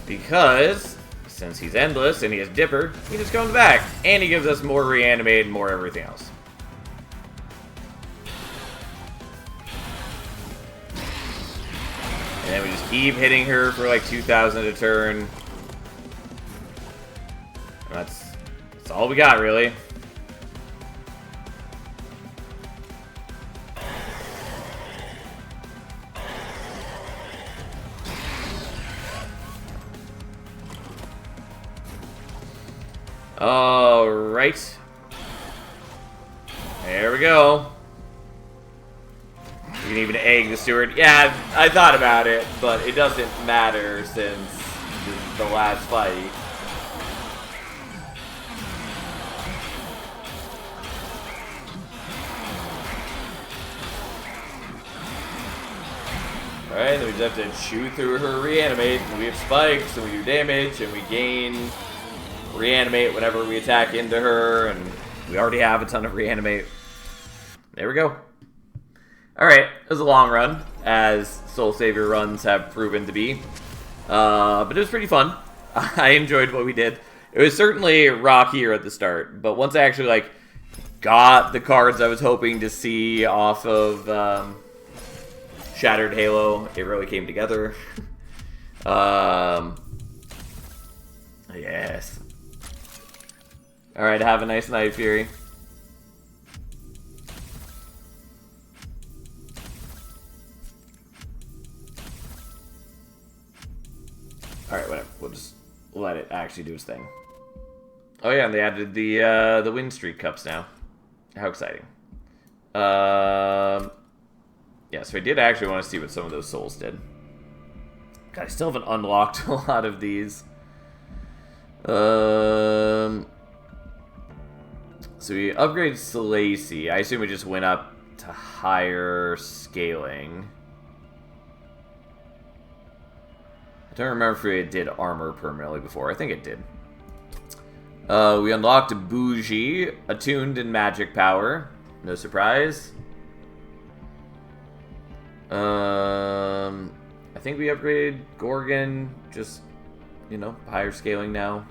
Because, since he's endless and he has Dipper, he just comes back. And he gives us more reanimate and more everything else. And then we just keep hitting her for like 2,000 a turn. And that's all we got, really. Alright. There we go. You can even egg the steward. Yeah, I thought about it, but it doesn't matter since this is the last fight. Alright, then we just have to chew through her reanimate, and we have spikes, and we do damage, and we gain reanimate whenever we attack into her, and we already have a ton of reanimate. There we go. Alright, it was a long run, as Soul Savior runs have proven to be. But it was pretty fun. I enjoyed what we did. It was certainly rockier at the start, but once I actually, like, got the cards I was hoping to see off of Shattered Halo, it really came together. Yes. Alright, have a nice night, Fury. Alright, whatever. We'll just let it actually do its thing. Oh yeah, and they added the win streak cups now. How exciting. Yeah, so I did actually want to see what some of those souls did. God, I still haven't unlocked a lot of these. So we upgraded Salacy. I assume we just went up to higher scaling. I don't remember if we did armor permanently before. I think it did. We unlocked Bougie, attuned in magic power. No surprise. I think we upgraded Gorgon, just, you know, higher scaling now.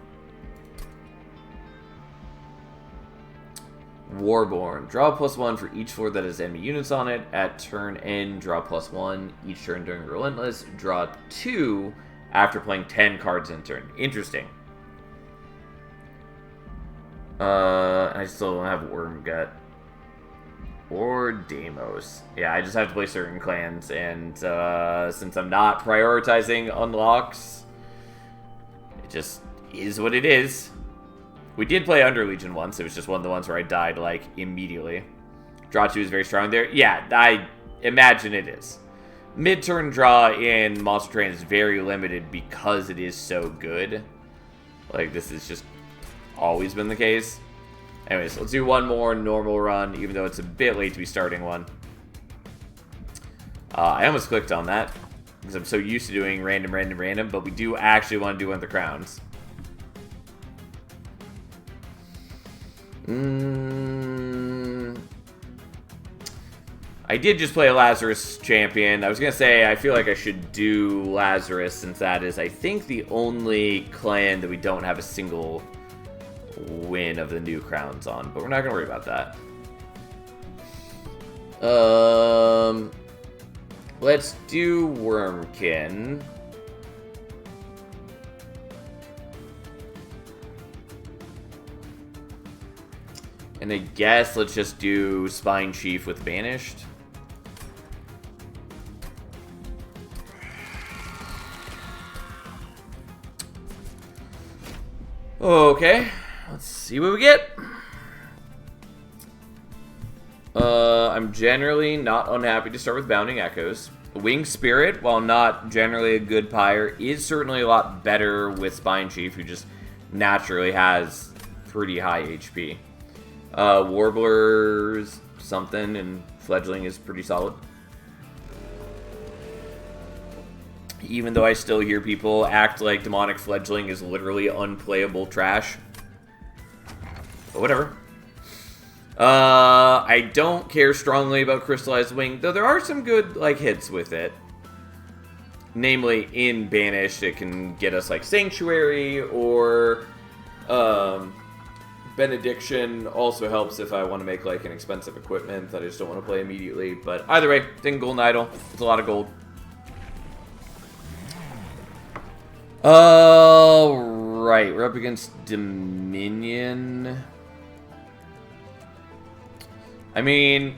Warborn. Draw +1 for each floor that has enemy units on it. At turn end, draw +1. Each turn during Relentless, draw 2 after playing 10 cards in turn. Interesting. I still don't have Wormgut. Or Deimos. Yeah, I just have to play certain clans, and since I'm not prioritizing unlocks, it just is what it is. We did play Under Legion once. It was just one of the ones where I died, like, immediately. Draw 2 is very strong there. Yeah, I imagine it is. Mid-turn draw in Monster Train is very limited because it is so good. Like, this has just always been the case. Anyways, let's do one more normal run, even though it's a bit late to be starting one. I almost clicked on that, because I'm so used to doing random, but we do actually want to do one of the crowns. I did just play a Lazarus champion. I was going to say, I feel like I should do Lazarus, since that is, I think, the only clan that we don't have a single win of the new crowns on. But we're not going to worry about that. Let's do Wormkin. And I guess let's just do Spine Chief with Banished. Okay, let's see what we get. I'm generally not unhappy to start with Bounding Echoes. Winged Spirit, while not generally a good pyre, is certainly a lot better with Spine Chief, who just naturally has pretty high HP. Warbler's something, and Fledgling is pretty solid. Even though I still hear people act like Demonic Fledgling is literally unplayable trash. But whatever. I don't care strongly about Crystallized Wing, though there are some good, like, hits with it. Namely, in Banished, it can get us, like, Sanctuary, or, Benediction also helps if I want to make, like, an expensive equipment that I just don't want to play immediately. But either way, think Golden Idol. It's a lot of gold. Alright, we're up against Dominion. I mean,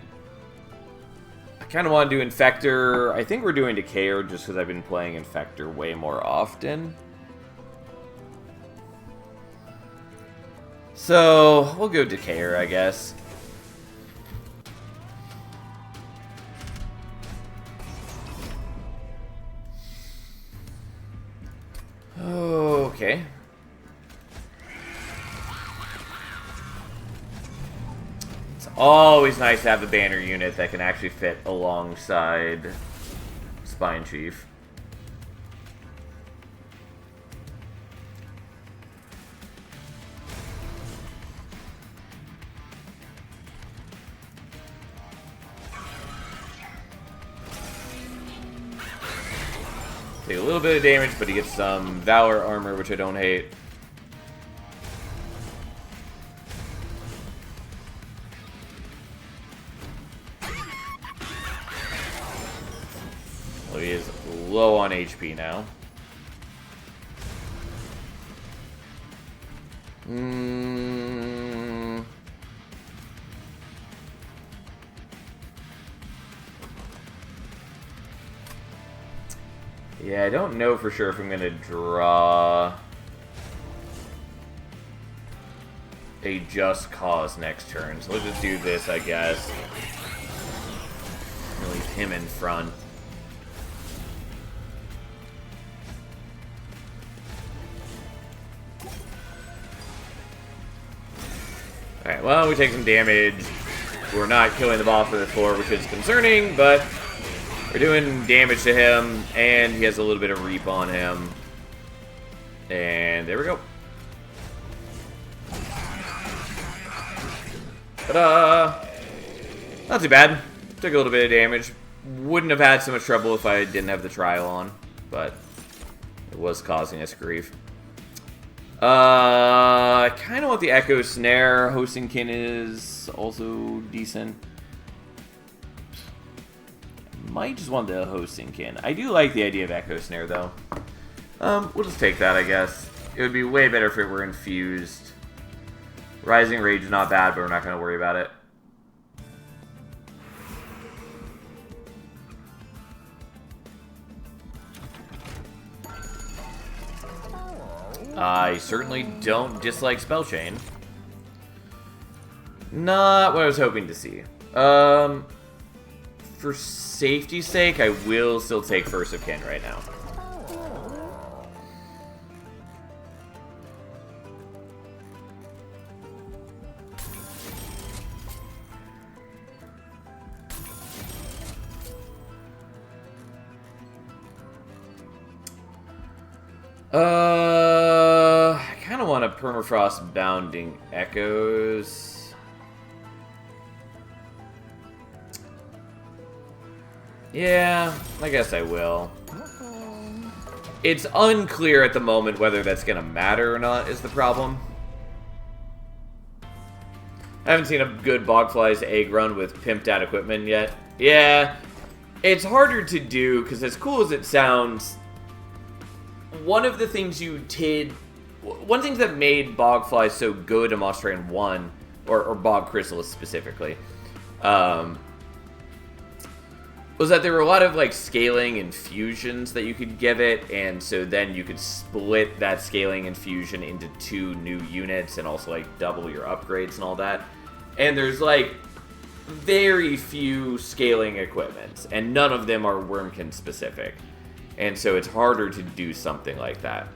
I kind of want to do Infector. I think we're doing Decayer just because I've been playing Infector way more often. So, we'll go Decayer, I guess. Okay. It's always nice to have a banner unit that can actually fit alongside Spine Chief. Take a little bit of damage, but he gets some Valor armor, which I don't hate. Well, he is low on HP now. Yeah, I don't know for sure if I'm going to draw a Just Cause next turn. So let's just do this, I guess. And leave him in front. Alright, well, we take some damage. We're not killing the boss with a 4, which is concerning, but we're doing damage to him, and he has a little bit of Reap on him. And there we go. Ta-da! Not too bad. Took a little bit of damage. Wouldn't have had so much trouble if I didn't have the trial on, but it was causing us grief. I kind of want the Echo Snare. Hosting Kin is also decent. Might just want the Hosting Kin. I do like the idea of Echo Snare, though. We'll just take that, I guess. It would be way better if it were infused. Rising Rage is not bad, but we're not going to worry about it. I certainly don't dislike Spell Chain. Not what I was hoping to see. For safety's sake, I will still take First of Kin right now. I kind of want a Permafrost Bounding Echoes. Yeah, I guess I will. It's unclear at the moment whether that's going to matter or not is the problem. I haven't seen a good Bogfly's egg run with pimped out equipment yet. Yeah, it's harder to do because as cool as it sounds, one of the things one thing that made Bogfly so good in Monster Train 1, or Bog Chrysalis specifically, was that there were a lot of like scaling and fusions that you could give it, and so then you could split that scaling and fusion into 2 new units and also like double your upgrades and all that. And there's like very few scaling equipments, and none of them are Wormkin specific. And so it's harder to do something like that.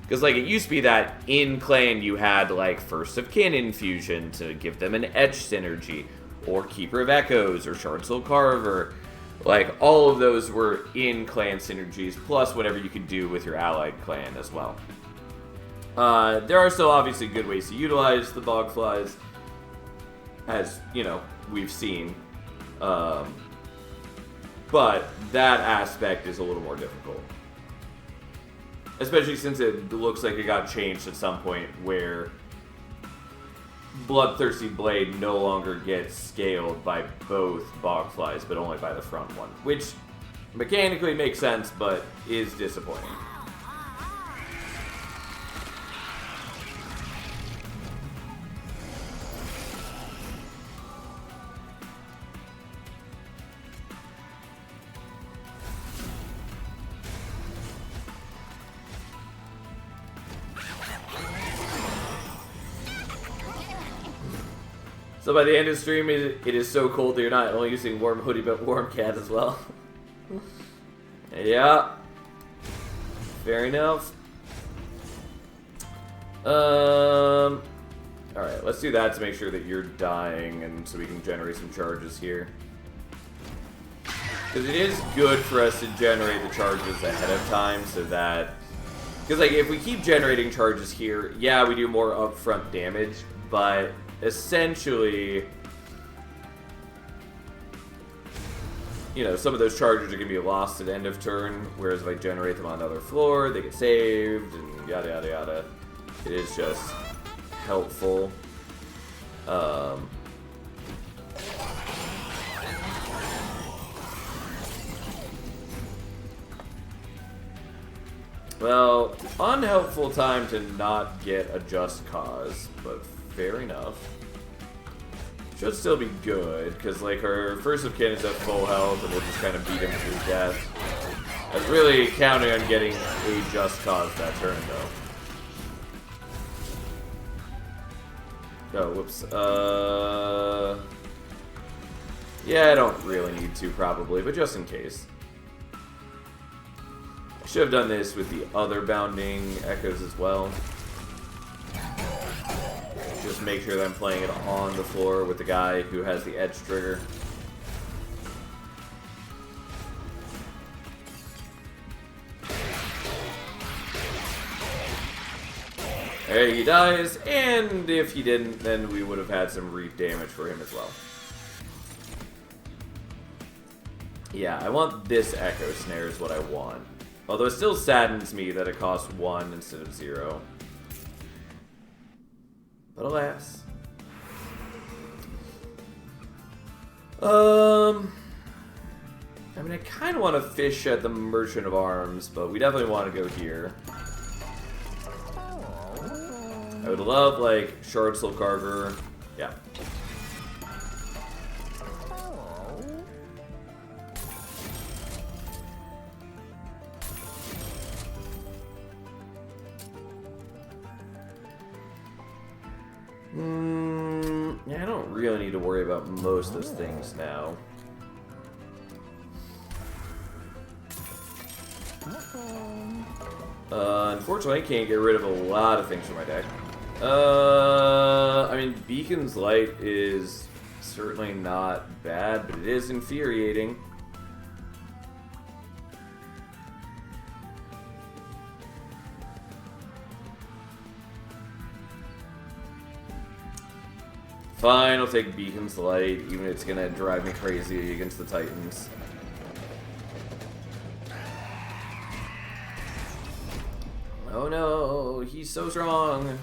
Because like it used to be that in clan you had like First of Kin infusion to give them an edge synergy, or Keeper of Echoes, or Shard Soul Carver. Like all of those were in clan synergies, plus whatever you could do with your allied clan as well. There are still obviously good ways to utilize the Bogflies, as you know, we've seen. But that aspect is a little more difficult. Especially since it looks like it got changed at some point where Bloodthirsty Blade no longer gets scaled by both Bogflies, but only by the front one. Which mechanically makes sense, but is disappointing. So by the end of the stream, it is so cold that you're not only using Warm Hoodie, but Warm Cat as well. Yeah. Fair enough. Alright, let's do that to make sure that you're dying, and so we can generate some charges here. Because it is good for us to generate the charges ahead of time, so that... Because like, if we keep generating charges here, yeah, we do more upfront damage, but... essentially, you know, some of those charges are going to be lost at end of turn, whereas if I generate them on another floor, they get saved, and yada yada yada. It is just helpful. Well, unhelpful time to not get a Just Cause, but fair enough. Should still be good, because like her First of Kin is at full health, and we'll just kind of beat him to death. I was really counting on getting a Just Cause that turn, though. Oh, whoops. Yeah, I don't really need to, probably, but just in case. I should have done this with the other Bounding Echoes as well. Just make sure that I'm playing it on the floor with the guy who has the edge trigger. There he dies, and if he didn't, then we would have had some reef damage for him as well. Yeah, I want this Echo Snare is what I want. Although it still saddens me that it costs 1 instead of 0. But alas. I mean, I kind of want to fish at the Merchant of Arms, but we definitely want to go here. I would love, like, Shard Soul Carver. Yeah. Yeah, I don't to worry about most of those things now. Unfortunately, I can't get rid of a lot of things from my deck. I mean, Beacon's Light is certainly not bad, but it is infuriating. Fine, I'll take Beacon's Light, even if it's gonna drive me crazy against the Titans. Oh no, he's so strong.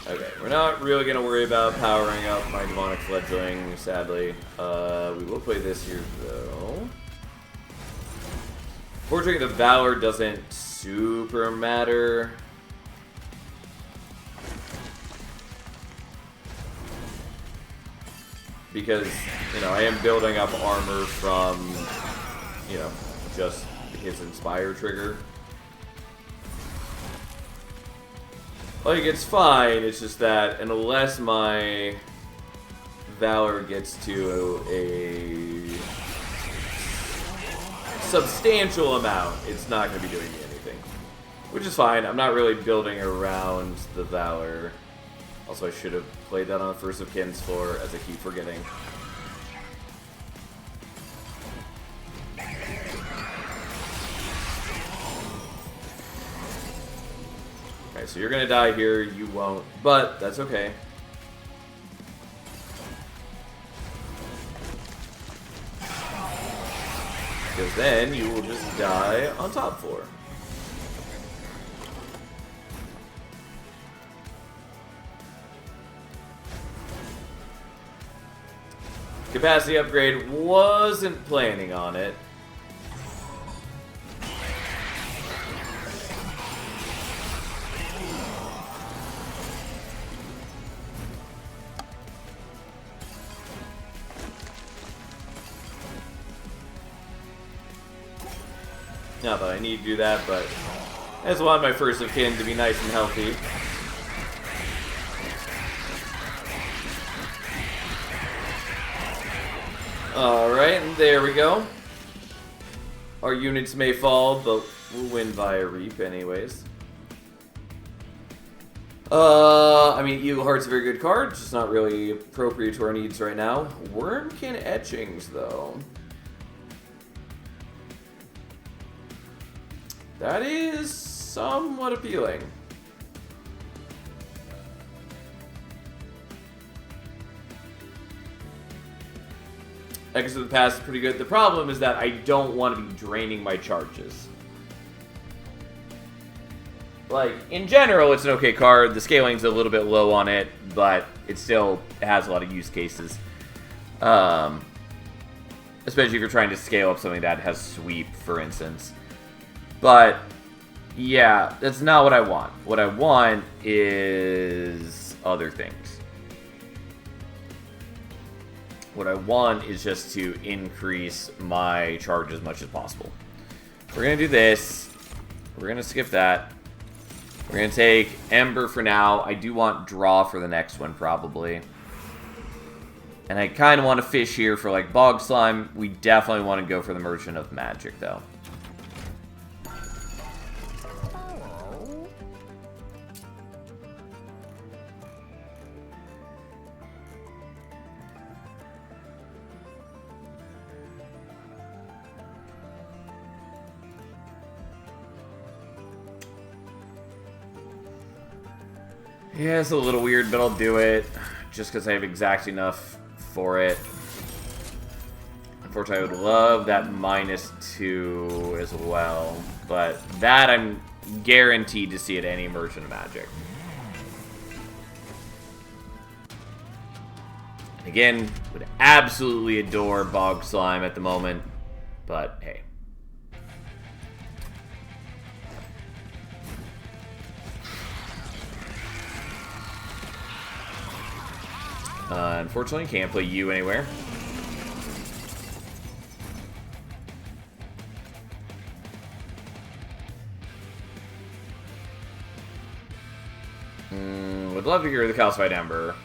Okay, we're not really gonna worry about powering up my Demonic Fledgling, sadly. We will play this here though. Fortunately, the Valor doesn't super matter. Because, you know, I am building up armor from, you know, just his Inspire trigger. Like, it's fine, it's just that unless my Valor gets to a substantial amount, it's not going to be doing me anything. Which is fine, I'm not really building around the Valor. Also, I should have played that on First of Kin's floor, as I keep forgetting. Okay, so you're gonna die here, you won't, but that's okay. Because then you will just die on top floor. Capacity upgrade, wasn't planning on it. Not that I need to do that, but I just want my First of Kin to be nice and healthy. Alright, and there we go. Our units may fall, but we'll win via Reap anyways. I mean, Eagle Heart's a very good card, just not really appropriate to our needs right now. Wormkin Etchings, though. That is somewhat appealing. Echoes of the Past is pretty good. The problem is that I don't want to be draining my charges. Like, in general, it's an okay card. The scaling's a little bit low on it, but it still has a lot of use cases. Especially if you're trying to scale up something that has sweep, for instance. But, yeah, that's not what I want. What I want is other things. What I want is just to increase my charge as much as possible. We're going to do this. We're going to skip that. We're going to take Ember for now. I do want Draw for the next one, probably. And I kind of want to fish here for, like, Bog Slime. We definitely want to go for the Merchant of Magic, though. Yeah, it's a little weird, but I'll do it. Just because I have exact enough for it. Unfortunately, I would love that -2 as well. But that I'm guaranteed to see at any Merchant of Magic. And again, would absolutely adore Bog Slime at the moment. But, hey. Unfortunately, can't play you anywhere. Would love to hear the Calcified Ember.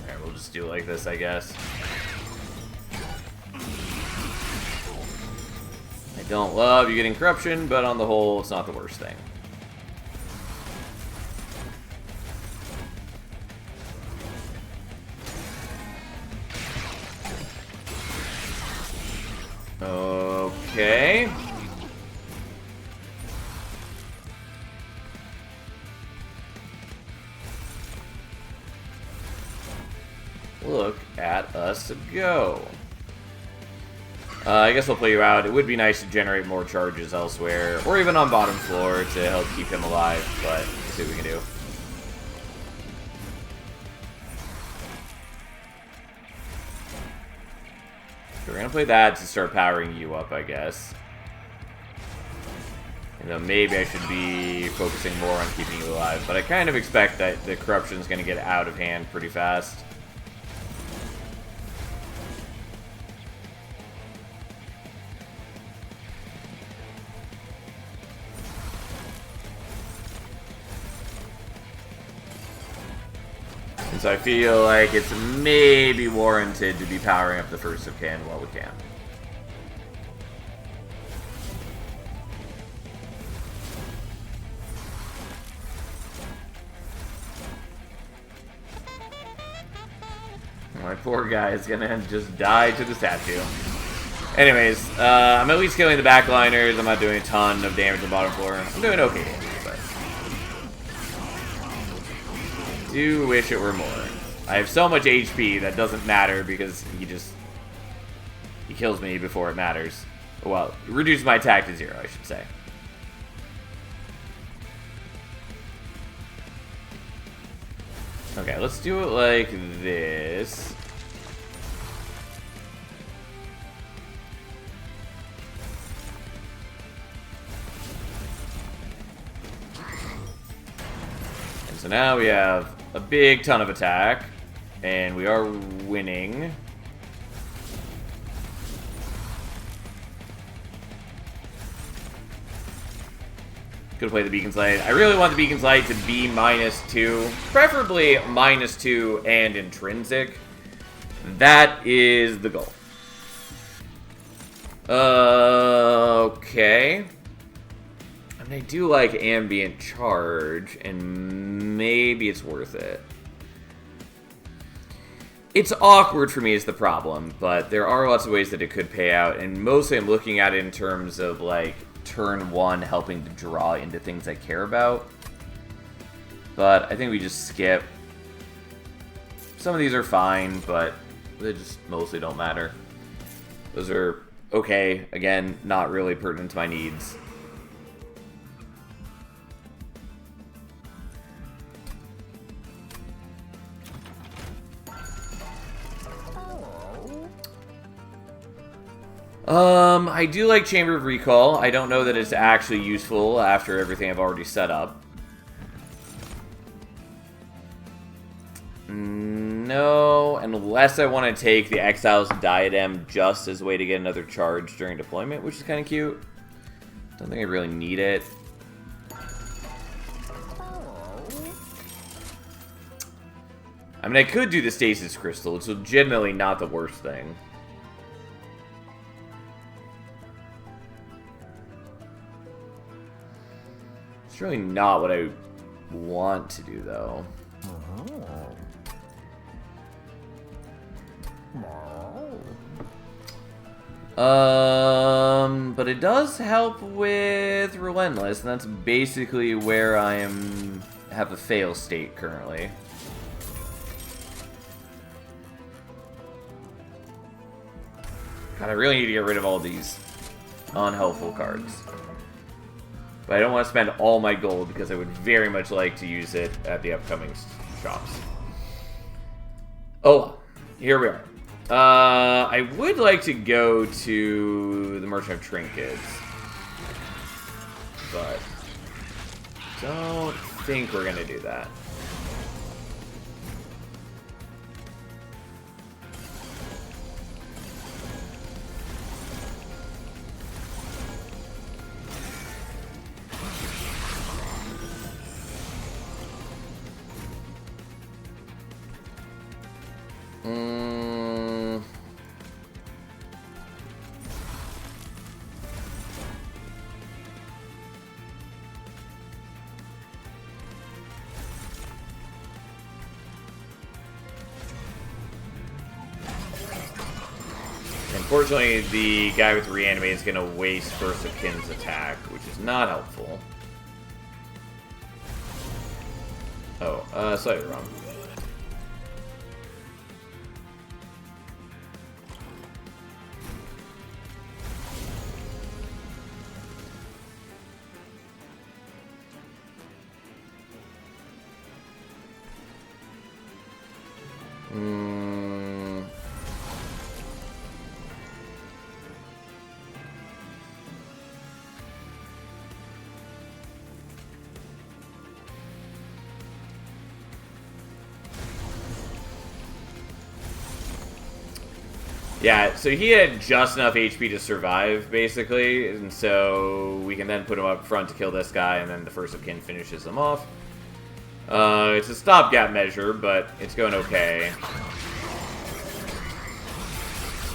Alright, we'll just do it like this, I guess. I don't love you getting corruption, but on the whole, it's not the worst thing. Okay. Look at us go. I guess I'll play you out. It would be nice to generate more charges elsewhere, or even on bottom floor to help keep him alive, but we'll see what we can do. So we're gonna play that to start powering you up, I guess. You know, maybe I should be focusing more on keeping you alive, but I kind of expect that the corruption's gonna get out of hand pretty fast. So I feel like it's maybe warranted to be powering up the first of Can while we can. My poor guy is gonna just die to the statue. Anyways, I'm at least killing the backliners. I'm not doing a ton of damage on the bottom floor. I'm doing okay damage, but do wish it were more. I have so much HP that doesn't matter because he kills me before it matters. Well, reduce my attack to 0, I should say. Okay, let's do it like this. And so now we have a big ton of attack, and we are winning. Could play the Beacon's Light. I really want the Beacon's Light to be -2, preferably -2 and intrinsic. That is the goal. Okay. I mean, I do like ambient charge, and maybe it's worth it. It's awkward for me is the problem, but there are lots of ways that it could pay out, and mostly I'm looking at it in terms of, like, turn 1 helping to draw into things I care about. But I think we just skip. Some of these are fine, but they just mostly don't matter. Those are okay. Again, not really pertinent to my needs. I do like Chamber of Recall. I don't know that it's actually useful after everything I've already set up. No, unless I want to take the Exile's Diadem just as a way to get another charge during deployment, which is kind of cute. Don't think I really need it. I mean, I could do the Stasis Crystal. It's legitimately not the worst thing. It's really not what I want to do, though. But it does help with Relentless, and that's basically where I have a fail state currently. God, I really need to get rid of all these unhelpful cards. But I don't want to spend all my gold because I would very much like to use it at the upcoming shops. Oh, here we are. I would like to go to the Merchant of Trinkets. But don't think we're gonna do that. Unfortunately, the guy with reanimate is going to waste First of Kin's attack, which is not helpful. Oh, slightly wrong. Yeah, so he had just enough HP to survive, basically, and so we can then put him up front to kill this guy, and then the First of Kin finishes him off. It's a stopgap measure, but it's going okay.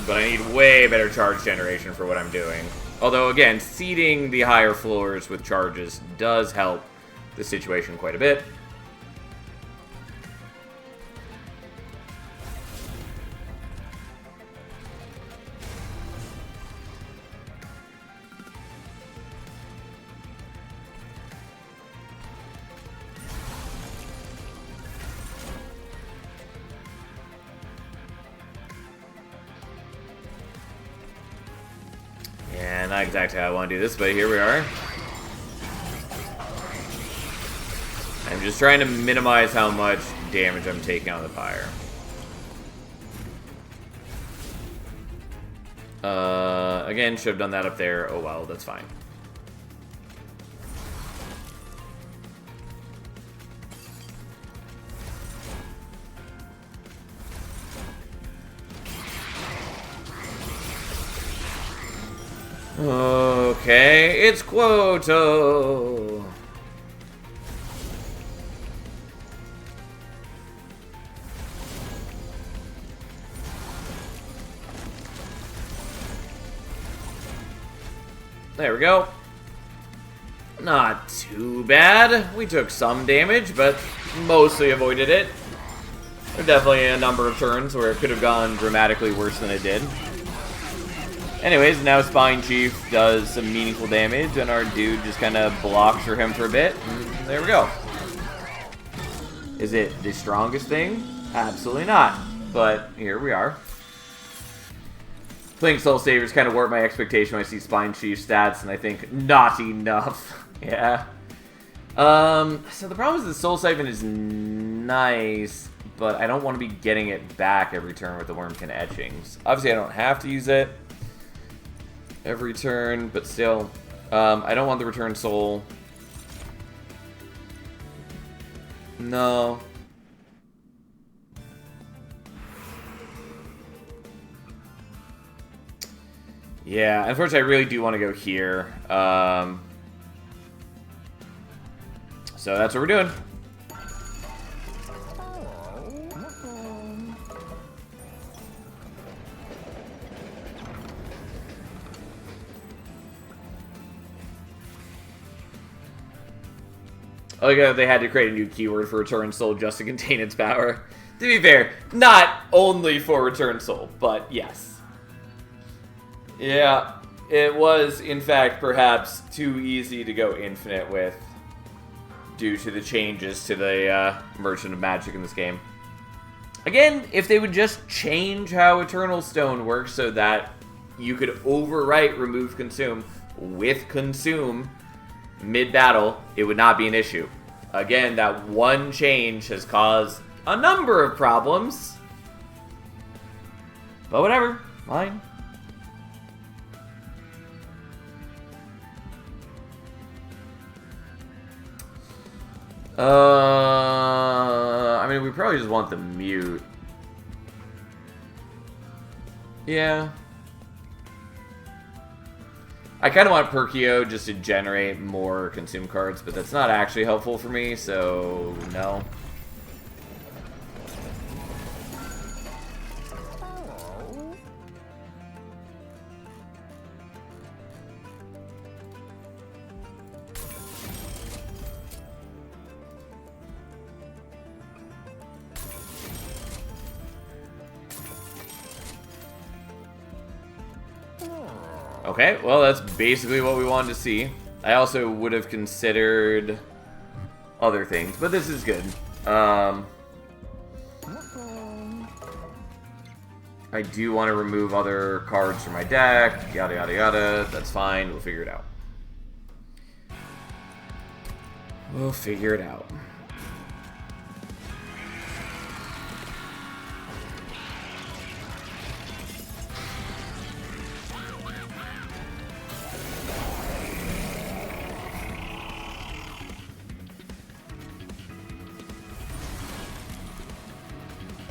But I need way better charge generation for what I'm doing. Although, again, seeding the higher floors with charges does help the situation quite a bit. Yeah, not exactly how I want to do this, but here we are. I'm just trying to minimize how much damage I'm taking on the pyre. Again, should have done that up there. Oh well, that's fine. Okay, it's Quoto. There we go. Not too bad. We took some damage, but mostly avoided it. There are definitely a number of turns where it could have gone dramatically worse than it did. Anyways, now Spine Chief does some meaningful damage, and our dude just kind of blocks for him for a bit. And there we go. Is it the strongest thing? Absolutely not. But here we are. Playing Soul Savers kind of warped my expectation when I see Spine Chief stats, and I think not enough. Yeah. So the problem is the Soul Siphon is nice, but I don't want to be getting it back every turn with the Wormkin Etchings. Obviously, I don't have to use it every turn, but still, I don't want the Return Soul. No. Yeah, unfortunately, I really do want to go here. So that's what we're doing. Oh yeah, they had to create a new keyword for Return Soul just to contain its power. To be fair, not only for Return Soul, but yes. Yeah, it was, in fact, perhaps too easy to go infinite with due to the changes to the Merchant of Magic in this game. Again, if they would just change how Eternal Stone works so that you could overwrite Remove Consume with Consume mid-battle, it would not be an issue. Again, that one change has caused a number of problems. But whatever, fine. I mean, we probably just want the mute. Yeah. I kind of want Perkio just to generate more consume cards, but that's not actually helpful for me, so no. Okay, well, that's basically what we wanted to see. I also would have considered other things, but this is good. I do want to remove other cards from my deck, yada yada yada. That's fine, we'll figure it out. We'll figure it out.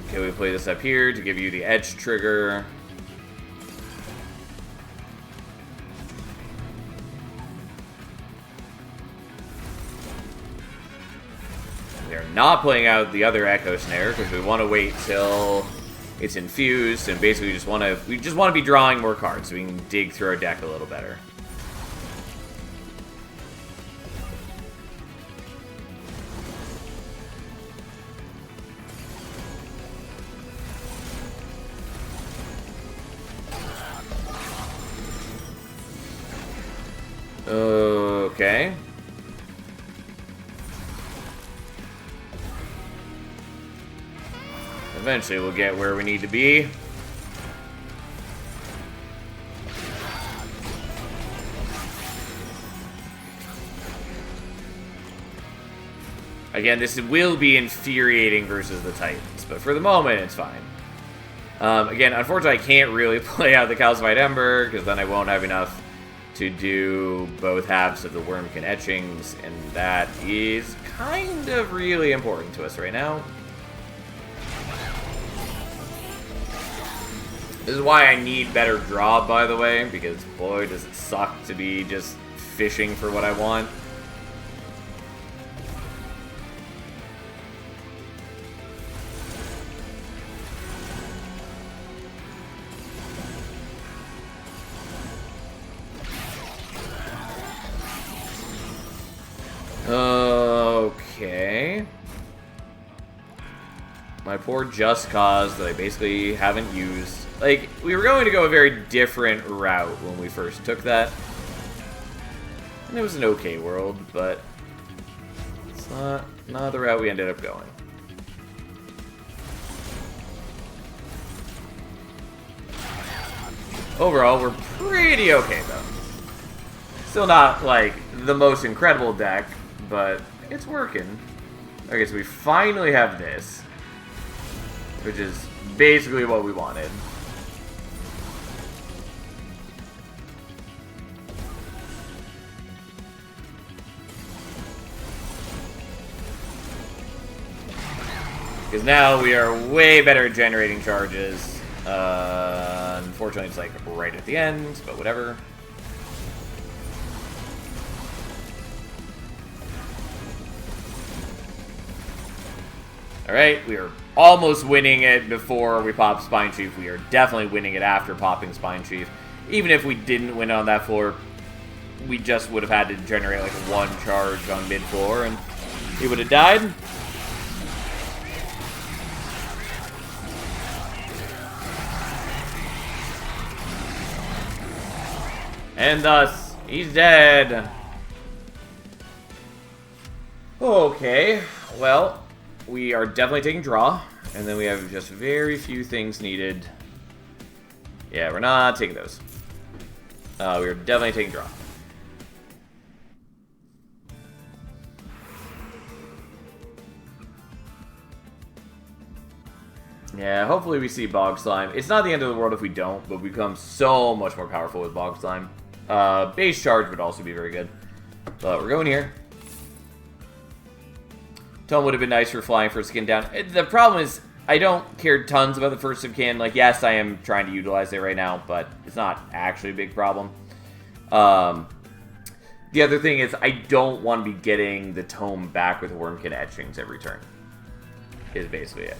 Okay, we play this up here to give you the edge trigger. They're not playing out the other Echo Snare because we want to wait till it's infused, and basically we just want to be drawing more cards so we can dig through our deck a little better. Okay. Eventually we'll get where we need to be. Again, this will be infuriating versus the Titans, but for the moment, it's fine. Again, unfortunately, I can't really play out the Calcified Ember, because then I won't have enough to do both halves of the Wormkin Etchings, and that is kind of really important to us right now. This is why I need better draw, by the way, because boy, does it suck to be just fishing for what I want. Okay. My poor Just Cause that I basically haven't used. Like, we were going to go a very different route when we first took that. And it was an okay world, but it's not the route we ended up going. Overall, we're pretty okay, though. Still not, like, the most incredible deck, but it's working. Okay, so we finally have this, which is basically what we wanted. Because now we are way better at generating charges. Unfortunately, it's like right at the end, but whatever. Alright, we are almost winning it before we pop Spine Chief. We are definitely winning it after popping Spine Chief. Even if we didn't win on that floor, we just would have had to generate like one charge on mid-floor, and he would have died. And thus, he's dead. Okay, well, we are definitely taking draw, and then we have just very few things needed. Yeah, we're not taking those. We're definitely taking draw. Yeah, hopefully we see Bog Slime. It's not the end of the world if we don't, but we become so much more powerful with Bog Slime. Base Charge would also be very good. But we're going here. Tome would have been nice for flying first of kin down. The problem is, I don't care tons about the first of kin. Like, yes, I am trying to utilize it right now, but it's not actually a big problem. The other thing is, I don't want to be getting the tome back with Wormkin etchings every turn. Is basically it.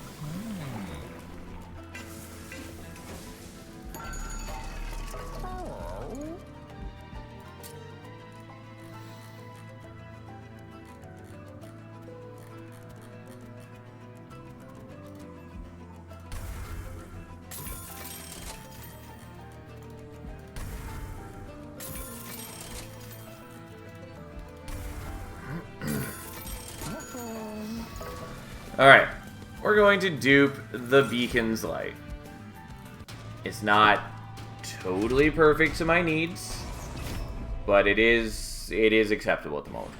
Alright, we're going to dupe the Beacon's Light. It's not totally perfect to my needs, but it is acceptable at the moment.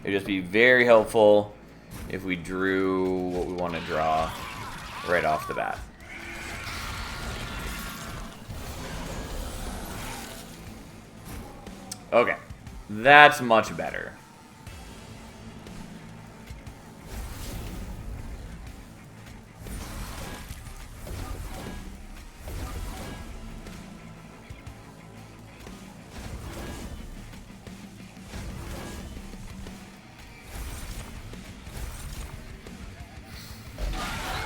It would just be very helpful if we drew what we want to draw right off the bat. Okay, that's much better.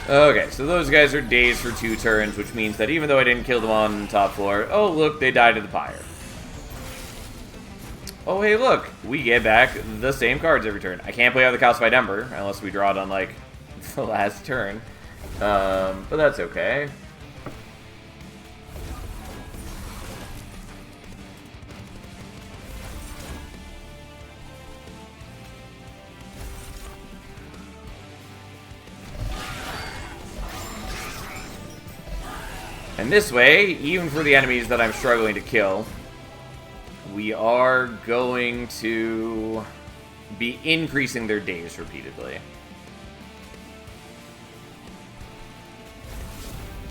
Okay, so those guys are dazed for 2 turns, which means that even though I didn't kill them on top floor, oh look, they died to the pyre. Oh hey look, we get back the same cards every turn. I can't play out the Calcified Ember, unless we draw it on like the last turn. But that's okay. And this way, even for the enemies that I'm struggling to kill, we are going to be increasing their days repeatedly.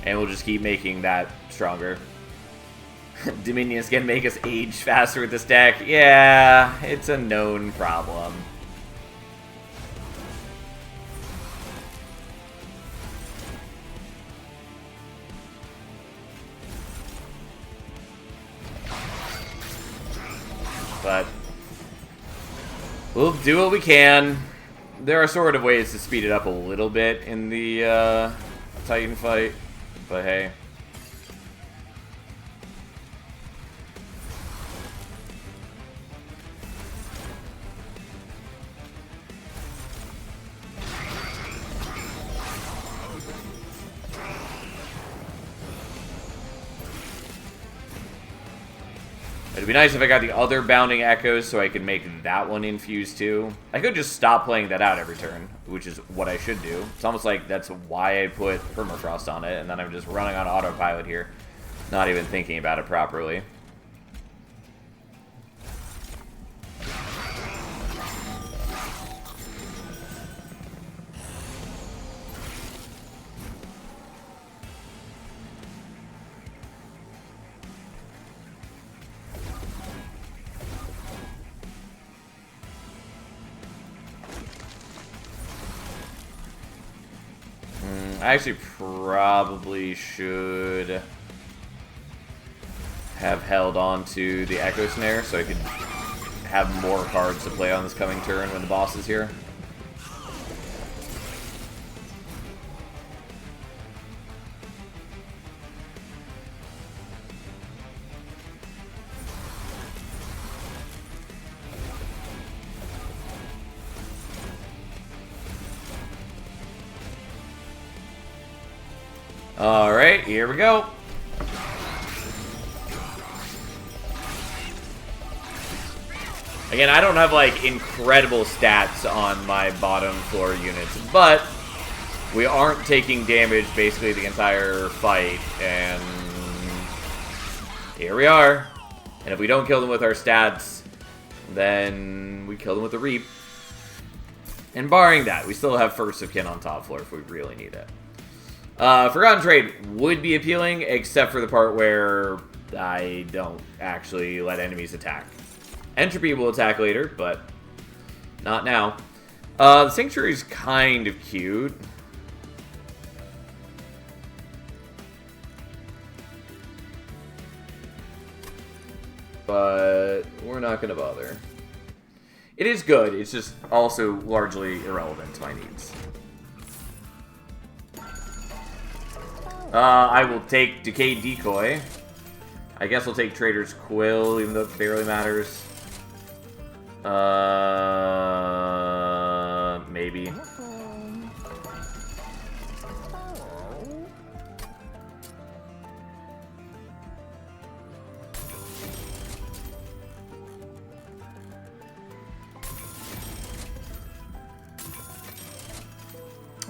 And we'll just keep making that stronger. Dominion's gonna make us age faster with this deck. Yeah, it's a known problem. But we'll do what we can. There are sort of ways to speed it up a little bit in the Titan fight, but hey. It'd be nice if I got the other Bounding Echoes so I could make that one infuse too. I could just stop playing that out every turn, which is what I should do. It's almost like that's why I put Permafrost on it, and then I'm just running on autopilot here, not even thinking about it properly. I actually probably should have held on to the Echo Snare so I could have more cards to play on this coming turn when the boss is here. Alright, here we go. Again, I don't have, like, incredible stats on my bottom floor units, but we aren't taking damage basically the entire fight, and here we are. And if we don't kill them with our stats, then we kill them with the Reap. And barring that, we still have First of Kin on top floor if we really need it. Forgotten Trade would be appealing, except for the part where I don't actually let enemies attack. Entropy will attack later, but not now. The Sanctuary's kind of cute. But we're not going to bother. It is good, it's just also largely irrelevant to my needs. I will take Decayed Decoy. I guess I'll take Trader's Quill, even though it barely matters. Maybe.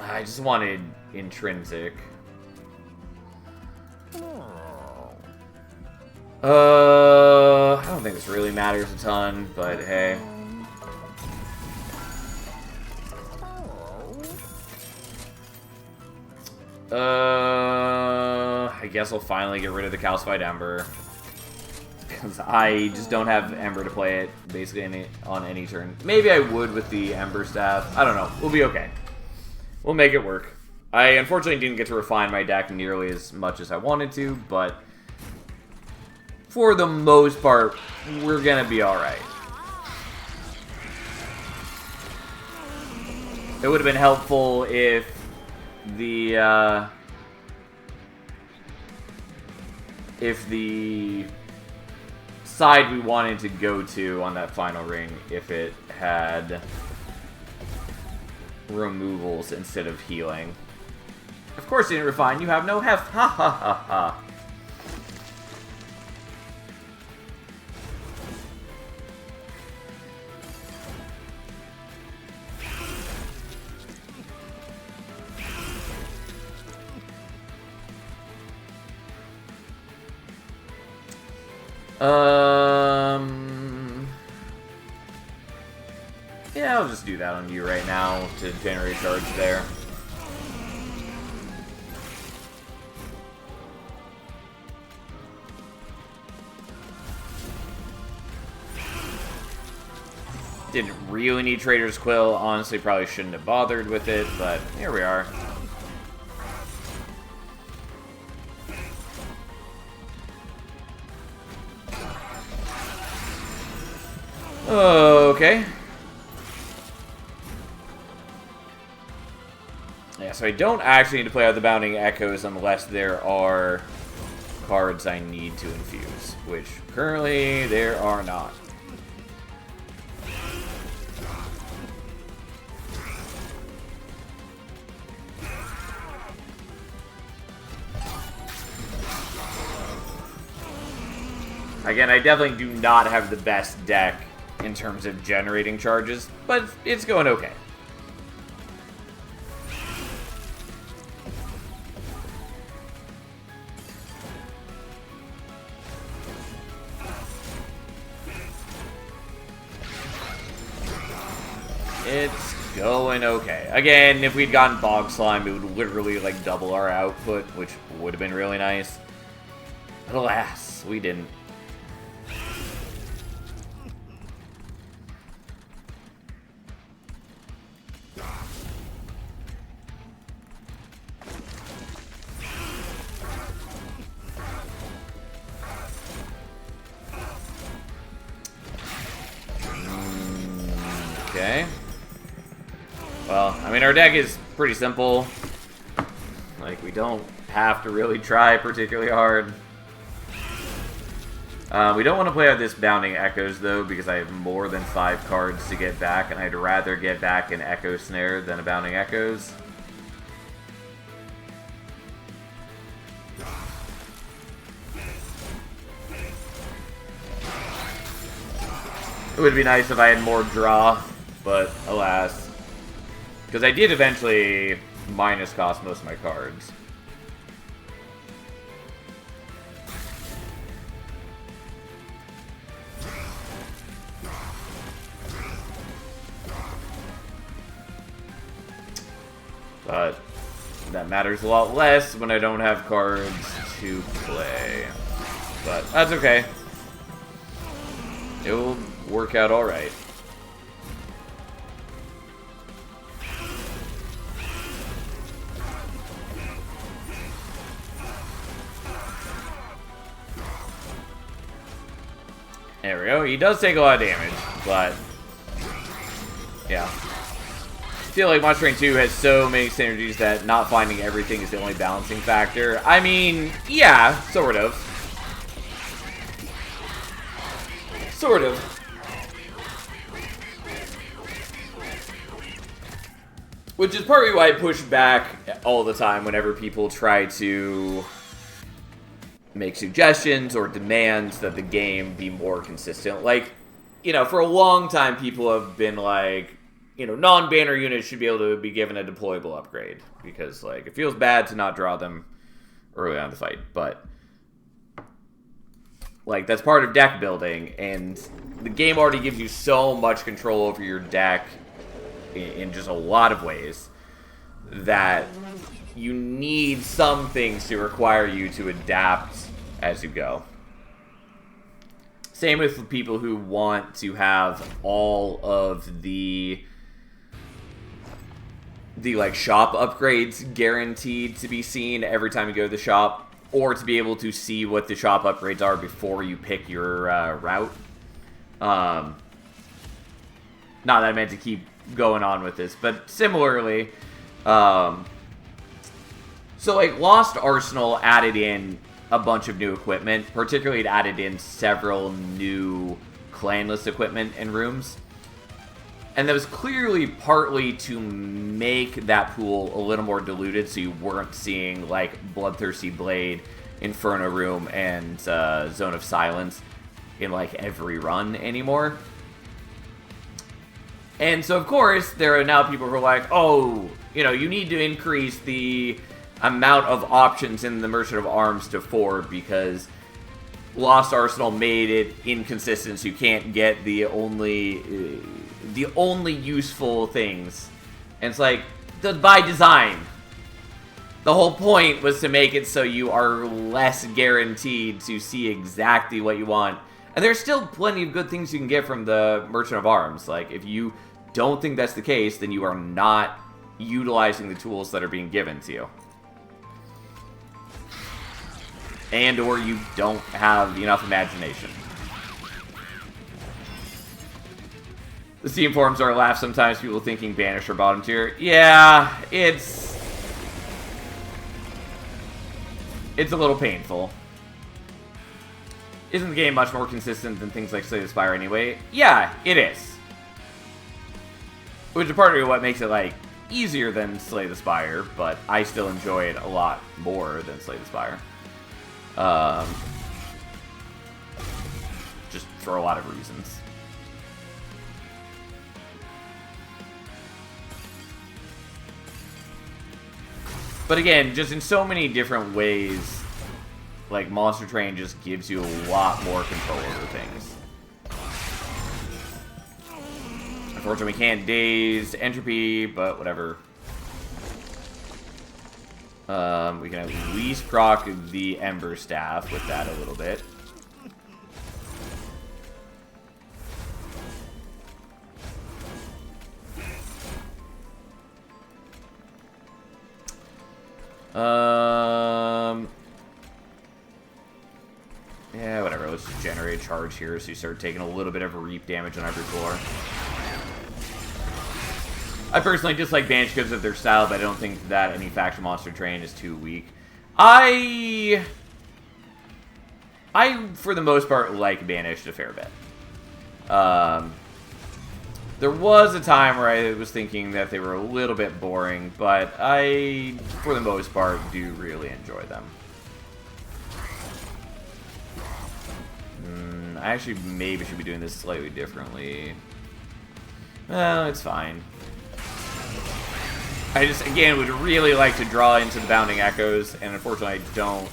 I just wanted Intrinsic. I don't think this really matters a ton, but hey. I guess I'll finally get rid of the Calcified Ember. Because I just don't have Ember to play it, basically, on any turn. Maybe I would with the Ember Staff. I don't know. We'll be okay. We'll make it work. I unfortunately didn't get to refine my deck nearly as much as I wanted to, but for the most part, we're gonna be alright. It would have been helpful if the side we wanted to go to on that final ring, if it had removals instead of healing. Of course you didn't refine, you have no heft. Ha ha ha ha. Yeah, I'll just do that on you right now to generate charge there. Didn't really need Trader's Quill. Honestly, probably shouldn't have bothered with it, but here we are. Okay. Yeah, so I don't actually need to play out the Bounding Echoes unless there are cards I need to infuse, which currently there are not. Again, I definitely do not have the best deck in terms of generating charges, but it's going okay. It's going okay. Again, if we'd gotten Bog Slime, it would literally, like, double our output, which would have been really nice. But alas, we didn't. Okay. Well, I mean, our deck is pretty simple. Like, we don't have to really try particularly hard. We don't want to play out this Bounding Echoes, though, because I have more than 5 cards to get back, and I'd rather get back an Echo Snare than a Bounding Echoes. It would be nice if I had more draw, but alas. Because I did eventually minus cost most of my cards. But that matters a lot less when I don't have cards to play. But that's okay. It will work out alright. There we go. He does take a lot of damage, but yeah. I feel like Monster Train 2 has so many synergies that not finding everything is the only balancing factor. I mean, yeah, sort of. Sort of. Which is partly why I push back all the time whenever people try to make suggestions or demands that the game be more consistent. Like, you know, for a long time people have been like, you know, non-banner units should be able to be given a deployable upgrade. Because, like, it feels bad to not draw them early on in the fight. But, like, that's part of deck building. And the game already gives you so much control over your deck in just a lot of ways that you need some things to require you to adapt as you go. Same with people who want to have all of the like shop upgrades guaranteed to be seen every time you go to the shop, or to be able to see what the shop upgrades are before you pick your route. Not that I meant to keep going on with this, but similarly, so like Lost Arsenal added in a bunch of new equipment. Particularly, it added in several new clanless equipment and rooms. And that was clearly partly to make that pool a little more diluted, so you weren't seeing, like, Bloodthirsty Blade, Inferno Room, and Zone of Silence in, like, every run anymore. And so, of course, there are now people who are like, oh, you know, you need to increase the amount of options in the Merchant of Arms to 4 because Lost Arsenal made it inconsistent, so you can't get the only useful things. And it's like, by design. The whole point was to make it so you are less guaranteed to see exactly what you want. And there's still plenty of good things you can get from the Merchant of Arms. Like, if you don't think that's the case, then you are not utilizing the tools that are being given to you. And or you don't have enough imagination. The Steam forums are a laugh sometimes, people thinking Banish or bottom tier. Yeah, it's a little painful. Isn't the game much more consistent than things like Slay the Spire anyway? Yeah, it is. Which is part of what makes it, like, easier than Slay the Spire, but I still enjoy it a lot more than Slay the Spire. Just for a lot of reasons. But again, just in so many different ways, like, Monster Train just gives you a lot more control over things. Unfortunately, we can't daze Entropy, but whatever. We can at least proc the Ember Staff with that a little bit. Yeah, whatever. Let's just generate a charge here so you start taking a little bit of reap damage on every floor. I personally dislike Banish because of their style, but I don't think that any faction Monster Train is too weak. I, for the most part, like Banished a fair bit. There was a time where I was thinking that they were a little bit boring, but I, for the most part, do really enjoy them. I actually maybe should be doing this slightly differently. Well, it's fine. I just, again, would really like to draw into the Bounding Echoes, and unfortunately I don't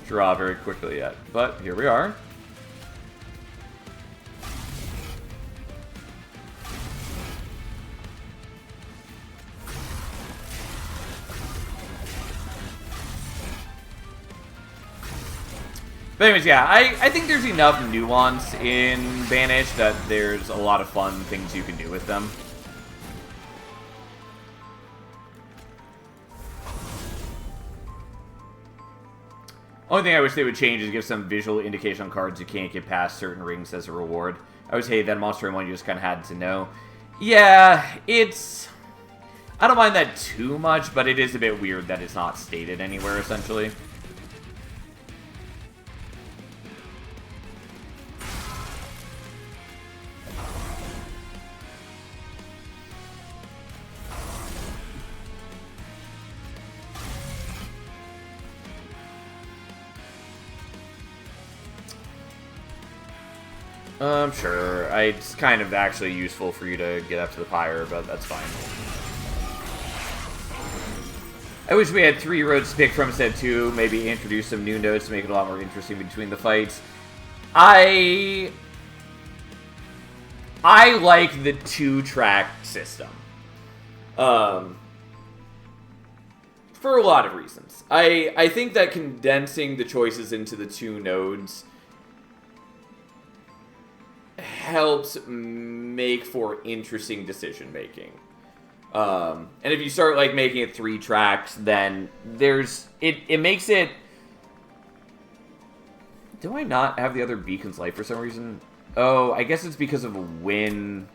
draw very quickly yet. But here we are. But anyways, yeah, I think there's enough nuance in Banish that there's a lot of fun things you can do with them. Only thing I wish they would change is give some visual indication on cards you can't get past certain rings as a reward. I always hate that Monster Train 1 you just kind of had to know. Yeah, it's... I don't mind that too much, but it is a bit weird that it's not stated anywhere, essentially. Sure. It's kind of actually useful for you to get up to the pyre, but that's fine. I wish we had 3 roads to pick from instead of 2. Maybe introduce some new nodes to make it a lot more interesting between the fights. I like the 2-track system. For a lot of reasons. I think that condensing the choices into the 2 nodes helps make for interesting decision making. And if you start like making it 3 tracks, then it makes it. Do I not have the other beacon's light for some reason? Oh, I guess it's because of when.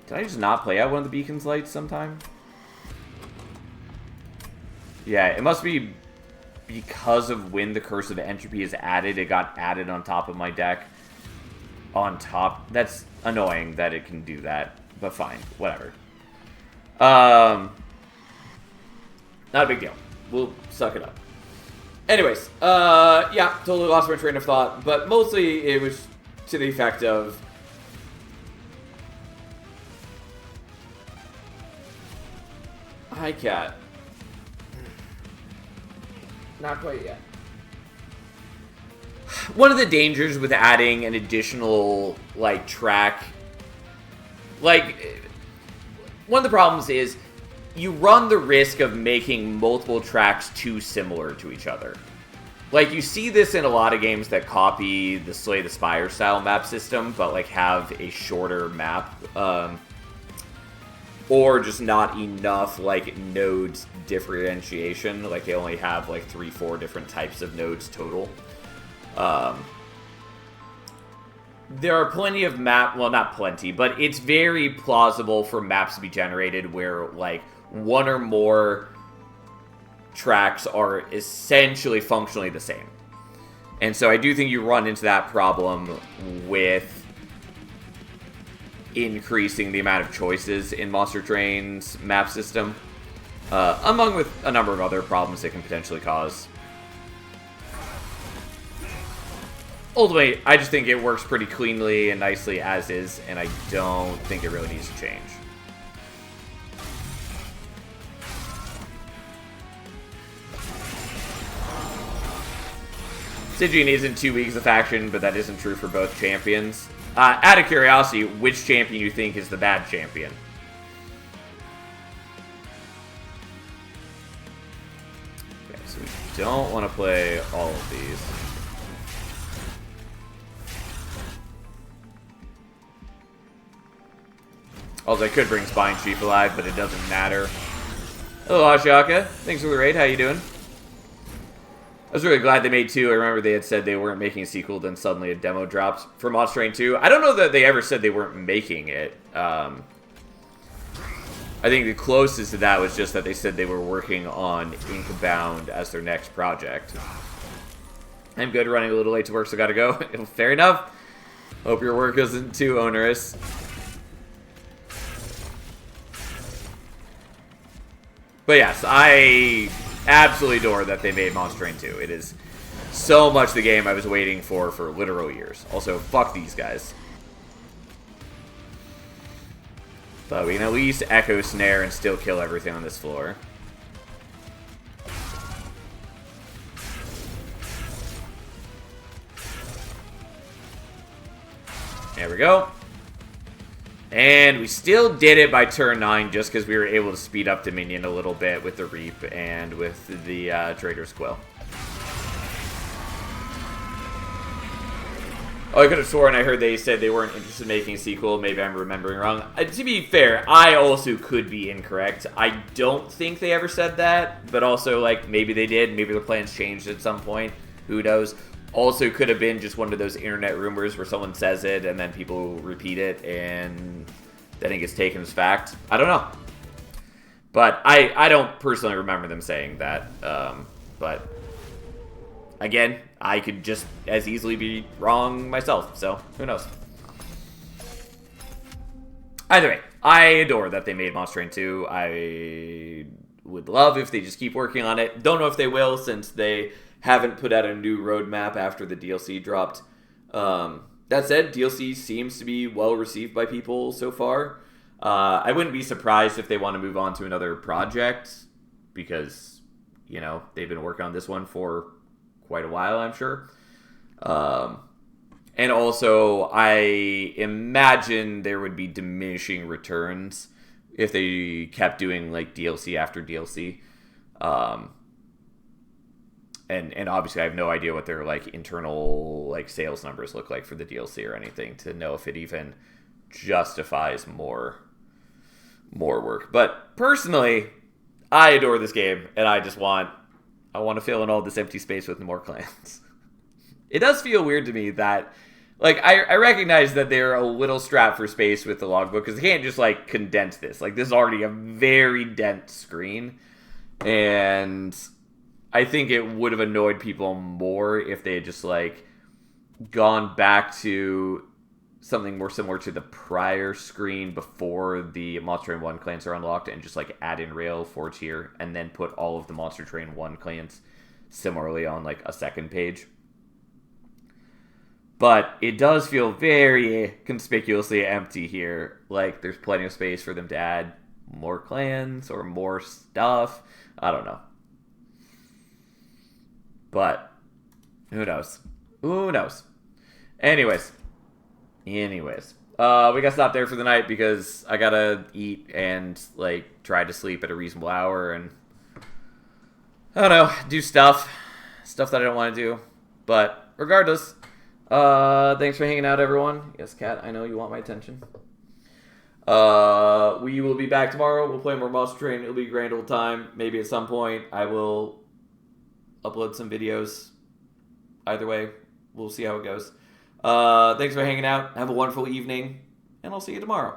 Did I just not play out one of the beacon's lights sometime? Yeah, it must be because of when the Curse of Entropy is added. It got added on top of my deck. On top. That's annoying that it can do that, but fine, whatever. Not a big deal. We'll suck it up. Anyways, yeah, totally lost my train of thought, but mostly it was to the effect of hi, cat. Not quite yet. One of the dangers with adding an additional, like, track, like, one of the problems is you run the risk of making multiple tracks too similar to each other. Like, you see this in a lot of games that copy the Slay the Spire style map system, but, like, have a shorter map, or just not enough, like, nodes differentiation. Like, they only have, like, 3-4 different types of nodes total. There are plenty of well, not plenty, but it's very plausible for maps to be generated where, like, one or more tracks are essentially functionally the same. And so I do think you run into that problem with increasing the amount of choices in Monster Train's map system, among with a number of other problems it can potentially cause. Ultimately, I just think it works pretty cleanly and nicely as is, and I don't think it really needs to change. Sigyn isn't 2 weeks of faction, but that isn't true for both champions. Out of curiosity, which champion you think is the bad champion? Okay, so we don't want to play all of these. Also, I could bring Spine Chief alive, but it doesn't matter. Hello, Ashaka. Thanks for the raid. How you doing? I was really glad they made 2. I remember they had said they weren't making a sequel, then suddenly a demo dropped for Monster Train 2. I don't know that they ever said they weren't making it. I think the closest to that was just that they said they were working on Inkbound as their next project. I'm good, running a little late to work, so gotta go. Fair enough. Hope your work isn't too onerous. But yes, I absolutely adore that they made Monster Train 2. It is so much the game I was waiting for literal years. Also, fuck these guys. But we can at least Echo Snare and still kill everything on this floor. There we go. And we still did it by turn 9 just because we were able to speed up Dominion a little bit with the Reap and with the Trader's Quill. Oh, I could have sworn I heard they said they weren't interested in making a sequel. Maybe I'm remembering wrong. To be fair, I also could be incorrect. I don't think they ever said that, but also, like, maybe they did. Maybe their plans changed at some point. Who knows? Also, could have been just one of those internet rumors where someone says it and then people repeat it and then it gets taken as fact. I don't know. But I don't personally remember them saying that. But again, I could just as easily be wrong myself, so who knows. Either way, I adore that they made Monster Train 2. I would love if they just keep working on it. Don't know if they will, since they haven't put out a new roadmap after the DLC dropped. That said, DLC seems to be well received by people so far. I wouldn't be surprised if they want to move on to another project, because, you know, they've been working on this one for quite a while, I'm sure. And also, I imagine there would be diminishing returns if they kept doing, like, DLC after DLC. And obviously, I have no idea what their, like, internal, like, sales numbers look like for the DLC or anything to know if it even justifies more work. But personally, I adore this game, and I want to fill in all this empty space with more clans. It does feel weird to me that, like, I recognize that they're a little strapped for space with the logbook, because they can't just, like, condense this. Like, this is already a very dense screen, and I think it would have annoyed people more if they had just, like, gone back to something more similar to the prior screen before the Monster Train 1 clans are unlocked, and just, like, add in Rail, Forge here, and then put all of the Monster Train 1 clans similarly on, like, a second page. But it does feel very conspicuously empty here. Like, there's plenty of space for them to add more clans or more stuff. I don't know. But who knows? Who knows? Anyways. We gotta stop there for the night because I gotta eat and, like, try to sleep at a reasonable hour and, I don't know, do stuff that I don't want to do. But regardless, thanks for hanging out, everyone. Yes, Kat, I know you want my attention. We will be back tomorrow. We'll play more Monster Train. It'll be a grand old time. Maybe at some point I will upload some videos. Either way, we'll see how it goes. Thanks for hanging out. Have a wonderful evening, and I'll see you tomorrow.